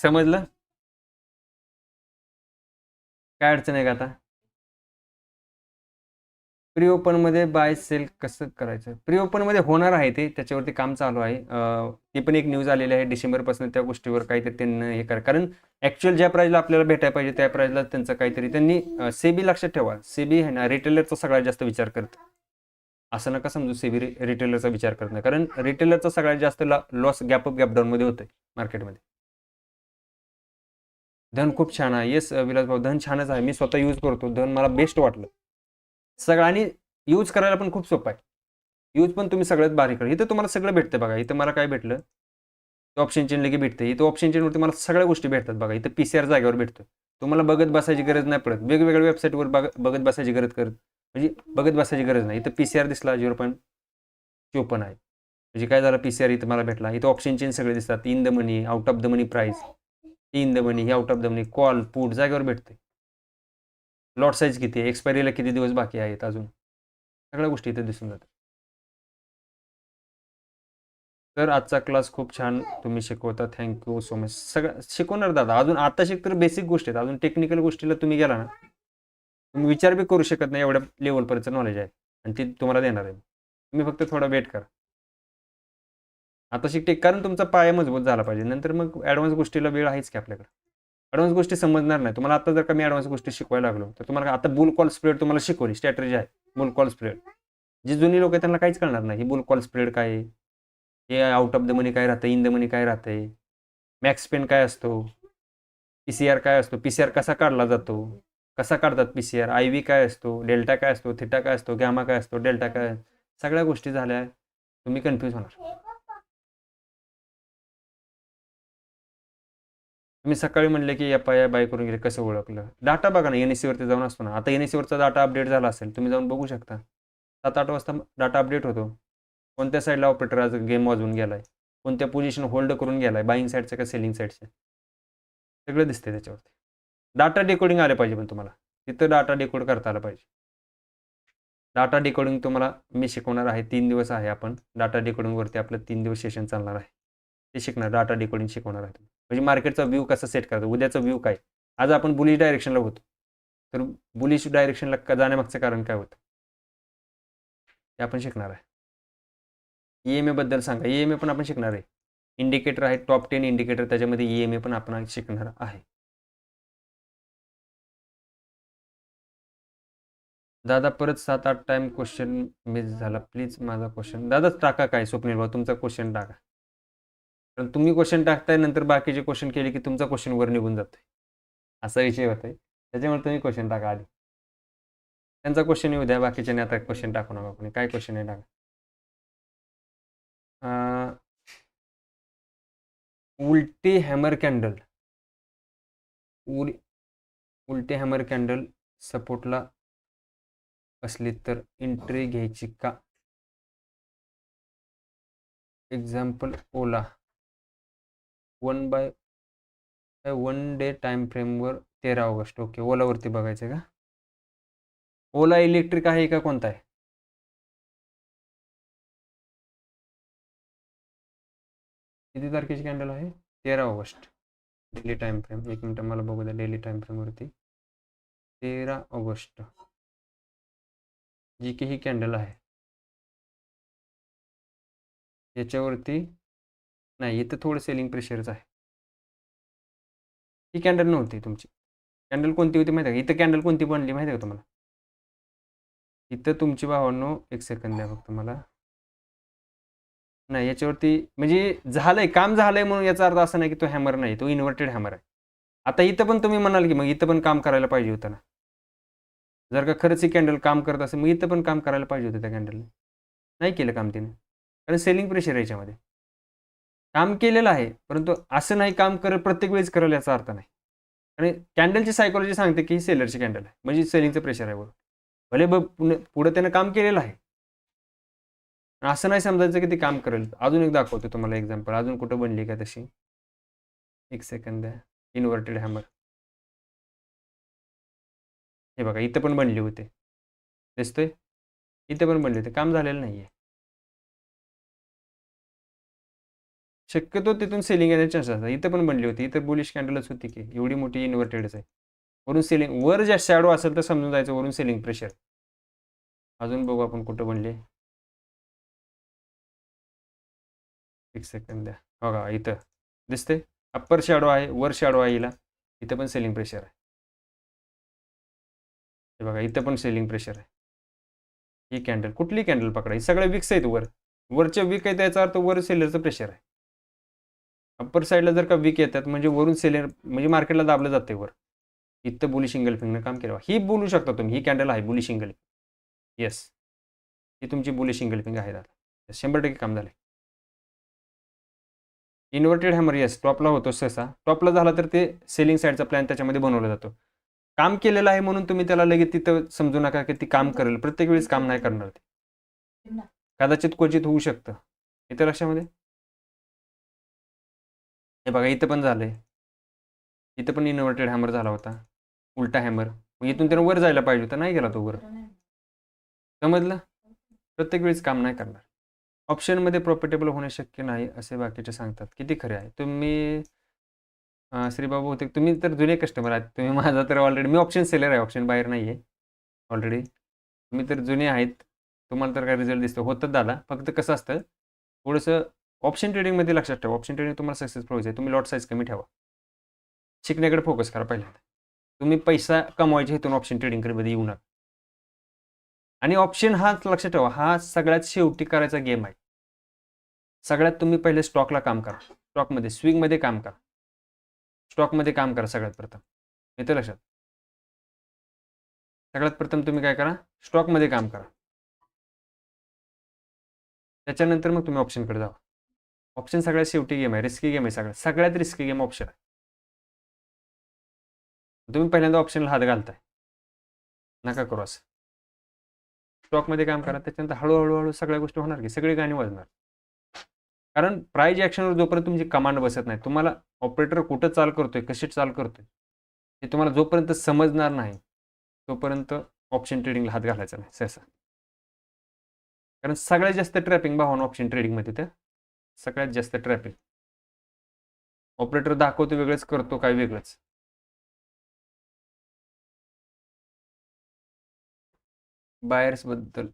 समजलं? काय अडचण आहे का आता? प्री ओपनमध्ये बाय सेल कसं करायचं? प्री ओपनमध्ये होणार आहे ते, त्याच्यावरती काम चालू आहे. ती पण एक न्यूज आलेली आहे डिसेंबरपासून त्या गोष्टीवर काहीतरी त्यांनी हे करा, कारण ॲक्च्युअल ज्या प्राईजला आपल्याला भेटायला पाहिजे त्या प्राईजला त्यांचं काहीतरी त्यांनी सेबी लक्षात ठेवा, सेबी आहे ना रिटेलरचा सगळ्यात जास्त विचार करतं. असं नका समजू सेबी रिटेलरचा विचार करत नाही, कारण रिटेलरचा सगळ्यात जास्त लॉस गॅप अप गॅप डाऊनमध्ये होतंय मार्केटमध्ये. धन खूप छान आहे. येस विलास भाऊ, धन छानच आहे. मी स्वतः यूज करतो धन, मला बेस्ट वाटलं. सगळ्यांनी यूज करायला पण खूप सोपं आहे. यूज पण तुम्ही सगळ्यात भारी करा. इथं तुम्हाला सगळं भेटतं बघा. इथं मला काय भेटलं, ऑप्शन चेन लगे भेटते. इथं ऑप्शन चेनवरती मला सगळ्या गोष्टी भेटतात बघा. इथं PCR जागेवर भेटतो. तुम्हाला बघत बसायची गरज नाही पडत. वेगवेगळ्या वेबसाईटवर बघत बसायची बघत बसायची गरज नाही. इथं PCR दिसला 0.54 आहे. म्हणजे काय झालं, PCR इथं मला भेटला. इथं ऑप्शन चेन सगळे दिसतात. In the money, out of the money price, in the money, out of the money, call, put जागेवर भेटते. लॉट साईज किती आहे, एक्सपायरीला किती दिवस बाकी आहेत अजून, सगळ्या गोष्टी इथे दिसून जातात. तर आजचा क्लास खूप छान तुम्ही शिकवता, थँक्यू सो मच. सगळं शिकवणार दादा, अजून आता शिक तर बेसिक गोष्टी आहेत. अजून टेक्निकल गोष्टीला तुम्ही गेला ना, तुम्ही विचार बी करू शकत नाही, एवढ्या लेवलपर्यंत नॉलेज आहे आणि ती तुम्हाला देणार आहे. तुम्ही फक्त थोडा वेट करा. आता शिकते कारण तुमचा पाया मजबूत झाला पाहिजे, नंतर मग ॲडव्हान्स गोष्टीला वेळ आहेच की आपल्याकडे. ॲडव्हान्स गोष्टी समजणार नाही तुम्हाला. आता जर का मी ॲडव्हान्स गोष्टी शिकवायला लागलो तर तुम्हाला आता बुल कॉल स्प्रेड तुम्हाला शिकवली, स्ट्रॅटेजी आहे बुल कॉल स्प्रेड. जी जुनी लोक आहेत त्यांना काहीच कळणार नाही. ही बुल कॉल स्प्रेड काय आहे, हे आउट ऑफ द मनी काय राहतं, इन द मनी काय राहतंय, मॅक्स पेन काय असतो, PCR काय असतो, PCR कसा काढला जातो, कसा काढतात PCR, IV काय असतो, डेल्टा काय असतो, थिटा काय असतो, गॅमा काय असतो, डेल्टा काय, सगळ्या गोष्टी झाल्या, तुम्ही कन्फ्यूज होणार. तुम्ही सकाळी म्हणले की FII बाय करून गेले, कसं ओळखलं? डाटा बघा ना, NSE वरती जाऊन असतो ना. आता NSE वरचा डाटा अपडेट झाला असेल, तुम्ही जाऊन बघू शकता. 7-8 वाजता डाटा अपडेट होतो. कोणत्या साईडला ऑपरेटर आज गेम वाजवून गेलाय, कोणत्या पोझिशन होल्ड करून गेलाय, बाईंग साईडचं का सेलिंग साईडचं, सगळं दिसते त्याच्यावरती. डाटा डिकोडिंग आले पाहिजे पण तुम्हाला, तिथं डाटा डिकोड करता आलं पाहिजे. डाटा डिकोडिंग तुम्हाला मी शिकवणार आहे. 3 दिवस आहे आपण डाटा डिकोडिंगवरती, आपलं 3 दिवस सेशन चालणार आहे. ते शिकणार, डाटा डिकोडिंग शिकवणार आहे. म्हणजे मार्केटचा व्ह्यू कसा सेट करायचा, उद्याचा व्ह्यू काय. आज आपण बुलिश डायरेक्शनला होतो, तर बुलिश डायरेक्शनला जाण्यामागचं कारण काय होतं ते आपण शिकणार आहे. EMA बद्दल सांगा, EMA पण आपण शिकणार आहे. इंडिकेटर आहे, टॉप 10 इंडिकेटर, त्याच्यामध्ये EMA पण आपण शिकणार आहे. दादा परत 7-8 टाइम क्वेश्चन मिस झाला, प्लीज माझा क्वेश्चन दादाच टाका. काय स्वप्नील भाऊ, तुमचा क्वेश्चन टाका. कारण तुम्ही क्वेश्चन टाकताय, नंतर बाकीचे क्वेश्चन केले की तुमचा क्वेश्चन वर निघून जातोय, असा विषय होतोय. त्याच्यामुळे तुम्ही क्वेश्चन टाका आधी. त्यांचा क्वेश्चन येऊ द्या, बाकीच्याने आता क्वेश्चन टाकू नका कोणी. काय क्वेश्चन आहे टाका. उलटी हॅमर कॅन्डल, उलटी हॅमर कॅन्डल सपोर्टला असली तर एंट्री घ्यायची का? एक्झाम्पल ओला 1 डे टाइम फ्रेमवर 13 ऑगस्ट. ओके, ओलावरती बघायचं का? ओला इलेक्ट्रिक आहे का कोणता आहे? किती तारखेची कॅन्डल आहे? 13 ऑगस्ट. डेली टाइम फ्रेम, एक मिनटं मला बघू द्या. डेली टाइम फ्रेमवरती 13 ऑगस्ट जी की ही कॅन्डल आहे, याच्यावरती नाही, इथं थोडं सेलिंग प्रेशरच आहे. ही कॅन्डल नव्हती तुमची. कॅन्डल कोणती होती माहिती आहे का? इथं कॅन्डल कोणती बनली माहिती आहे का तुम्हाला? इथं तुमची भावांनो, एक सेकंद द्या फक्त मला. नाही, याच्यावरती म्हणजे झालंय काम, झालंय म्हणून याचा अर्थ असा नाही की तो हॅमर नाही, तो इन्व्हर्टेड हॅमर आहे. आता इथं पण तुम्ही म्हणाल की मग इथं पण काम करायला पाहिजे होतं ना. जर का खरंच ही कॅन्डल काम करत असेल, मग इथं पण काम करायला पाहिजे होतं त्या कॅन्डलने. नाही केलं काम तिने, कारण सेलिंग प्रेशर आहे याच्यामध्ये. काम केलेलं आहे, परंतु असं नाही काम करेल प्रत्येक वेळेस करेल याचा अर्थ नाही. आणि कॅन्डलची सायकॉलॉजी सांगते की ही सेलरची कॅन्डल आहे, म्हणजे सेलिंगचं प्रेशर आहे. भले पुढे त्यानं काम केलेलं आहे, असं नाही समजायचं की ते काम करेल. अजून एक दाखवतो तुम्हाला एक्झाम्पल. अजून कुठं बनली का तशी? एक सेकंद द्या. Inverted hammer. हे बघा इथं पण बनली होते, दिसतोय? इथं पण बनली होते, काम झालेलं नाहीये. शक्यतो तिथून सेलिंग येण्याचे चान्सेस असतात. इथं पण बनली होती, इथं बुलिश कॅन्डलच होती की एवढी मोठी इन्व्हर्टेडच आहे. वरून सेलिंग, वर ज्या शॅडो असेल तर समजून जायचं वरून सेलिंग प्रेशर. अजून बघू आपण कुठं बनली. एक सेकंद द्या. बघा इथं दिसते, अप्पर शॅडो आहे, वर शॅडो आहे हिला. इथं पण सेलिंग प्रेशर आहे. हे बघा इथं पण सेलिंग प्रेशर आहे. ही कॅन्डल, कुठली कॅन्डल पकडा, ही सगळ्या विक्स आहेत वर. वरच्या विक आहे त्याचा अर्थ वर सेलरचं प्रेशर आहे. अप्पर साईडला जर का विक येतात म्हणजे वरून सेलर, म्हणजे मार्केटला दाबलं जाते वर. इथं बुलिश इंगल्फिंगनं काम केलं. ही बोलू शकता तुम्ही, ही कॅन्डल आहे बुलिश इंगल्फिंग. येस, ही तुमची बुलिश इंगल्फिंग आहे दादा. 100% काम झाले. इन्व्हर्टेड हॅमर येस टॉपला होतो सहसा. टॉपला झाला तर ते सेलिंग साईडचा प्लॅन त्याच्यामध्ये बनवला जातो. काम केलेलं आहे म्हणून तुम्ही त्याला लगेच तिथं समजू नका की ती काम करेल. प्रत्येक वेळेस काम नाही करणार ते, कदाचित क्वचित होऊ शकतं. इथं लक्षामध्ये. हे बघा इथं पण झालंय, इथं पण इन्व्हर्टेड हॅमर झाला होता, उलटा हॅमर. मग इथून त्यानं वर जायला पाहिजे होतं, नाही गेला तो वर. समजलं? प्रत्येक वेळेस काम नाही करणार. ऑप्शनमध्ये प्रॉफिटेबल होणे शक्य नाही असे बाकीचे सांगतात. किती खरे आहे? तुम्ही श्रीबाबू होते, तुम्ही तर जुने कस्टमर आहेत. तुम्ही माझा तर ऑलरेडी, मी ऑप्शन सेलर आहे, ऑप्शन बाहेर नाही आहे ऑलरेडी. तुम्ही तर जुने आहेत, तुम्हाला तर काय रिझल्ट दिसतो. होतं दादा, फक्त कसं असतं थोडंसं ऑप्शन ट्रेडिंगमध्ये लक्षात ठेवा. ऑप्शन ट्रेडिंग तुम्हाला सक्सेसफुल व्हायचं आहे, तुम्ही लॉट साईज कमी ठेवा. शिकण्याकडे फोकस करा पहिल्यांदा. तुम्ही पैसा कमवायचे हेतून ऑप्शन ट्रेडिंगकडे येऊ नका. आणि ऑप्शन हा लक्षात ठेवा, हा सगळ्यात शेवटी करायचा गेम आहे. सगळ्यात तुम्ही पहिले स्टॉकला काम करा, स्टॉकमध्ये स्विंगमध्ये काम करा, स्टॉकमध्ये काम करा सगळ्यात प्रथम. येतं लक्षात? सगळ्यात प्रथम तुम्ही काय करा, स्टॉकमध्ये काम करा. त्याच्यानंतर मग तुम्ही ऑप्शनकडे जावा. ऑप्शन सगळ्यात शेवटी गेम आहे, रिस्की गेम आहे, सगळ्यात रिस्की गेम ऑप्शन आहे. तुम्ही पहिल्यांदा ऑप्शनला हात घालताय, नका करू असं. स्टॉकमध्ये काम करा, त्याच्यानंतर हळूहळू सगळ्या गोष्टी होणार की सगळी गाणी वाजणार. कारण प्राइज ॲक्शनवर जोपर्यंत तुमची कमांड बसत नाही, तुम्हाला ऑपरेटर कुठं चाल करतोय, कशी चाल करतोय, हे तुम्हाला जोपर्यंत समजणार नाही तोपर्यंत ऑप्शन ट्रेडिंगला हात घालायचा नाही सहसा. कारण सगळ्यात जास्त ट्रॅपिंग भावना ऑप्शन ट्रेडिंगमध्ये, तर सगळ्यात जास्त ट्रॅपिंग. ऑपरेटर दाखवतो वेगळंच, करतो काय वेगळंच. बायर्सबद्दल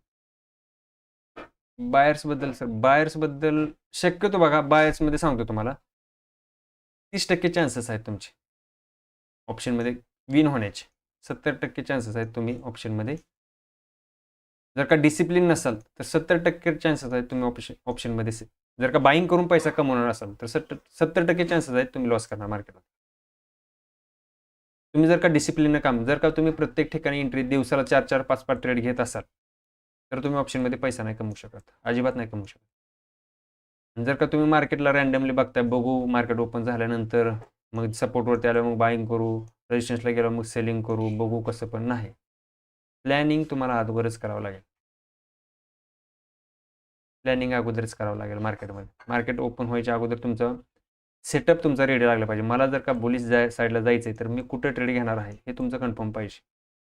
सर, बायर्सबद्दल शक्यतो बघा, बायर्समध्ये सांगतो तुम्हाला 30% चान्सेस आहेत तुमचे ऑप्शनमध्ये विन होण्याचे. 70% चान्सेस आहेत तुम्ही ऑप्शनमध्ये, जर का डिसिप्लिन नसाल तर 70% चान्सेस आहेत तुम्ही ऑप्शनमध्ये. जर का बाईंग करून पैसा कमवणार असाल तर 70% चान्सेस आहेत तुम्ही लॉस करणार मार्केटमध्ये. तुम्ही जर का डिसिप्लिननं काम, जर का तुम्ही प्रत्येक ठिकाणी एंट्री दिवसाला 4-4, 5-5 ट्रेड घेत असाल तर तुम्ही ऑप्शनमध्ये पैसा नाही कमवू शकत, अजिबात नाही कमवू शकत. जर का तुम्ही मार्केटला रँडमली बघताय, बघू मार्केट ओपन झाल्यानंतर मग सपोर्टवरती आलं मग बाईंग करू, रेजिस्टन्सला गेलं मग सेलिंग करू, बघू कसं, पण नाही. प्लॅनिंग तुम्हाला अगोदरच करावं लागेल. प्लॅनिंग अगोदरच करावं लागेल मार्केटमध्ये. मार्केट ओपन व्हायच्या अगोदर तुमचं सेटअप तुमचा रेडी लागला पाहिजे. मला जर का बुलिश साईडला जायचं आहे तर मी कुठं ट्रेड घेणार आहे हे तुमचं कन्फर्म पाहिजे,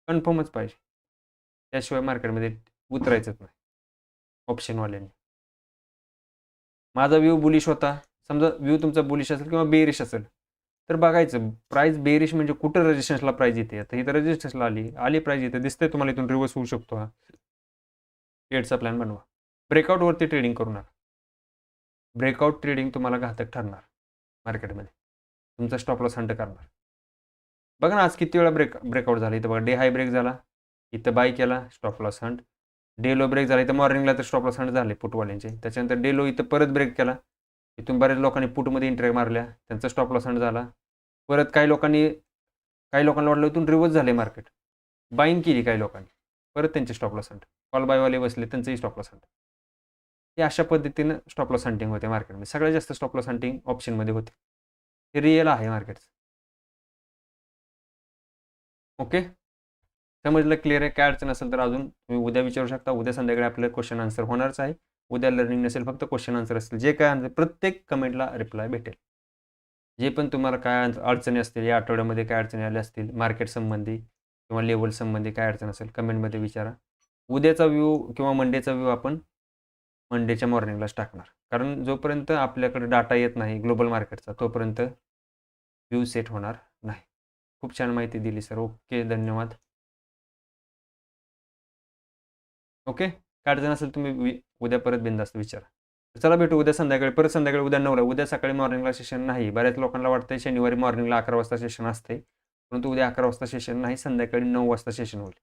कन्फर्मच पाहिजे. त्याशिवाय मार्केटमध्ये उतरायचंच नाही ऑप्शनवाल्यांनी. माझा व्ह्यू बुलिश होता, समजा व्ह्यू तुमचा बुलिश असेल किंवा बेरिश असेल तर बघायचं प्राइस बेरिश म्हणजे कुठं रेजिस्टन्सला प्राइस येते. आता इथं रेजिस्टन्सला आली प्राइस येते, दिसतंय तुम्हाला, इथून रिव्हर्स होऊ शकतो. हा ट्रेडचा प्लॅन बनवा. ब्रेकआउटवरती ट्रेडिंग करू नका. ब्रेकआउट ट्रेडिंग तुम्हाला घातक ठरणार मार्केटमध्ये, तुमचा स्टॉप लॉस हंट करणार. बघा ना आज किती वेळा ब्रेकआउट झाला. इथं बघा डे हाय ब्रेक झाला, इथं बाय केला, stop loss hunt. Day low break झाला, इथं मॉर्निंगला तर स्टॉप लॉस हंट झाले पुटवाल्यांचे. त्याच्यानंतर डे लो इथं परत ब्रेक केला, इथून बऱ्याच लोकांनी पुटमध्ये एंट्री मारल्या, त्यांचा स्टॉप लॉस हंट झाला. परत काही लोकांना वाटलं इथून रिव्हर्स झाले मार्केट, बाईंग केली काही लोकांनी, परत त्यांचे स्टॉप लॉस हंट. कॉल बायवाले बसले, त्यांचंही स्टॉप लॉस हंट. हे अशा पद्धतीनं स्टॉप लॉस हंटिंग होते मार्केटमध्ये. सगळ्यात जास्त स्टॉप लॉस हंटिंग ऑप्शनमध्ये होते. हे रिअल आहे मार्केटचं. ओके, समजलं, क्लिअर आहे. काय अडचण असेल तर अजून तुम्ही उद्या विचारू शकता. उद्या संध्याकाळी आपलं क्वेश्चन आन्सर होणारच आहे. उद्या लर्निंग नसेल, फक्त क्वेश्चन आन्सर असतील. जे काय प्रत्येक कमेंटला रिप्लाय भेटेल. जे पण तुम्हाला काय अडचणी असतील, या आठवड्यामध्ये काय अडचणी आल्या असतील मार्केट संबंधी किंवा लेवल संबंधी काय अडचण असेल, कमेंटमध्ये विचारा. उद्याचा व्ह्यू किंवा मंडेचा व्ह्यू आपण मंडेच्या मॉर्निंगलाच टाकणार. कारण जोपर्यंत आपल्याकडे डाटा येत नाही ग्लोबल मार्केटचा, तोपर्यंत व्ह्यू सेट होणार नाही. खूप छान माहिती दिली सर. ओके, धन्यवाद. ओके, काय अडचण असेल तुम्ही उद्या परत बिनधास्त विचारा. चला भेटू उद्या संध्याकाळी. परत संध्याकाळी उद्या 9ला. उद्या सकाळी मॉर्निंगला सेशन नाही. बऱ्याच लोकांना वाटतंय शनिवारी मॉर्निंगला 11 वाजता सेशन असते, परंतु उद्या 11 वाजता सेशन नाही, संध्याकाळी 9 वाजता सेशन होईल.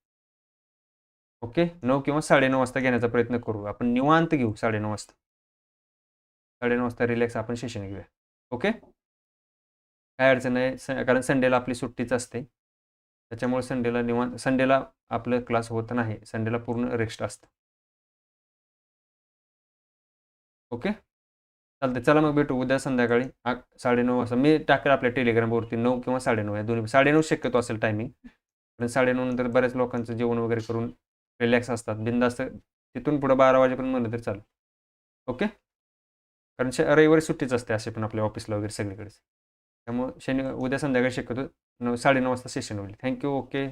ओके, 9 किंवा 9:30 वाजता घेण्याचा प्रयत्न करू. आपण निवांत घेऊ 9:30 वाजता. 9:30 वाजता रिलॅक्स आपण सेशन घेऊया. ओके, काय अडचण नाही. कारण संडेला आपली सुट्टीच असते, त्याच्यामुळे संडेला निवांत, संडेला आपलं क्लास होत नाही. संडेला पूर्ण रेस्ट असतं. ओके, चालतंय. चला मग भेटू उद्या संध्याकाळी 9:30 वाजता. मी टाकेल आपल्या टेलिग्रामवरती 9 किंवा 9:30 या दोन्ही. 9:30 शक्यतो असेल टायमिंग. कारण 9:30 नंतर बऱ्याच लोकांचं जेवण वगैरे करून रिलॅक्स असतात. बिनधास्त तिथून पुढे 12 वाजेपर्यंत म्हणलं तरी चालेल. ओके, कारण रविवारी सुट्टीच असते असे पण आपल्या ऑफिसला वगैरे सगळीकडेच. त्यामुळे उद्या संध्याकाळी शक्यतो 9:30 वाजता सेशन होईल. थँक्यू. ओके.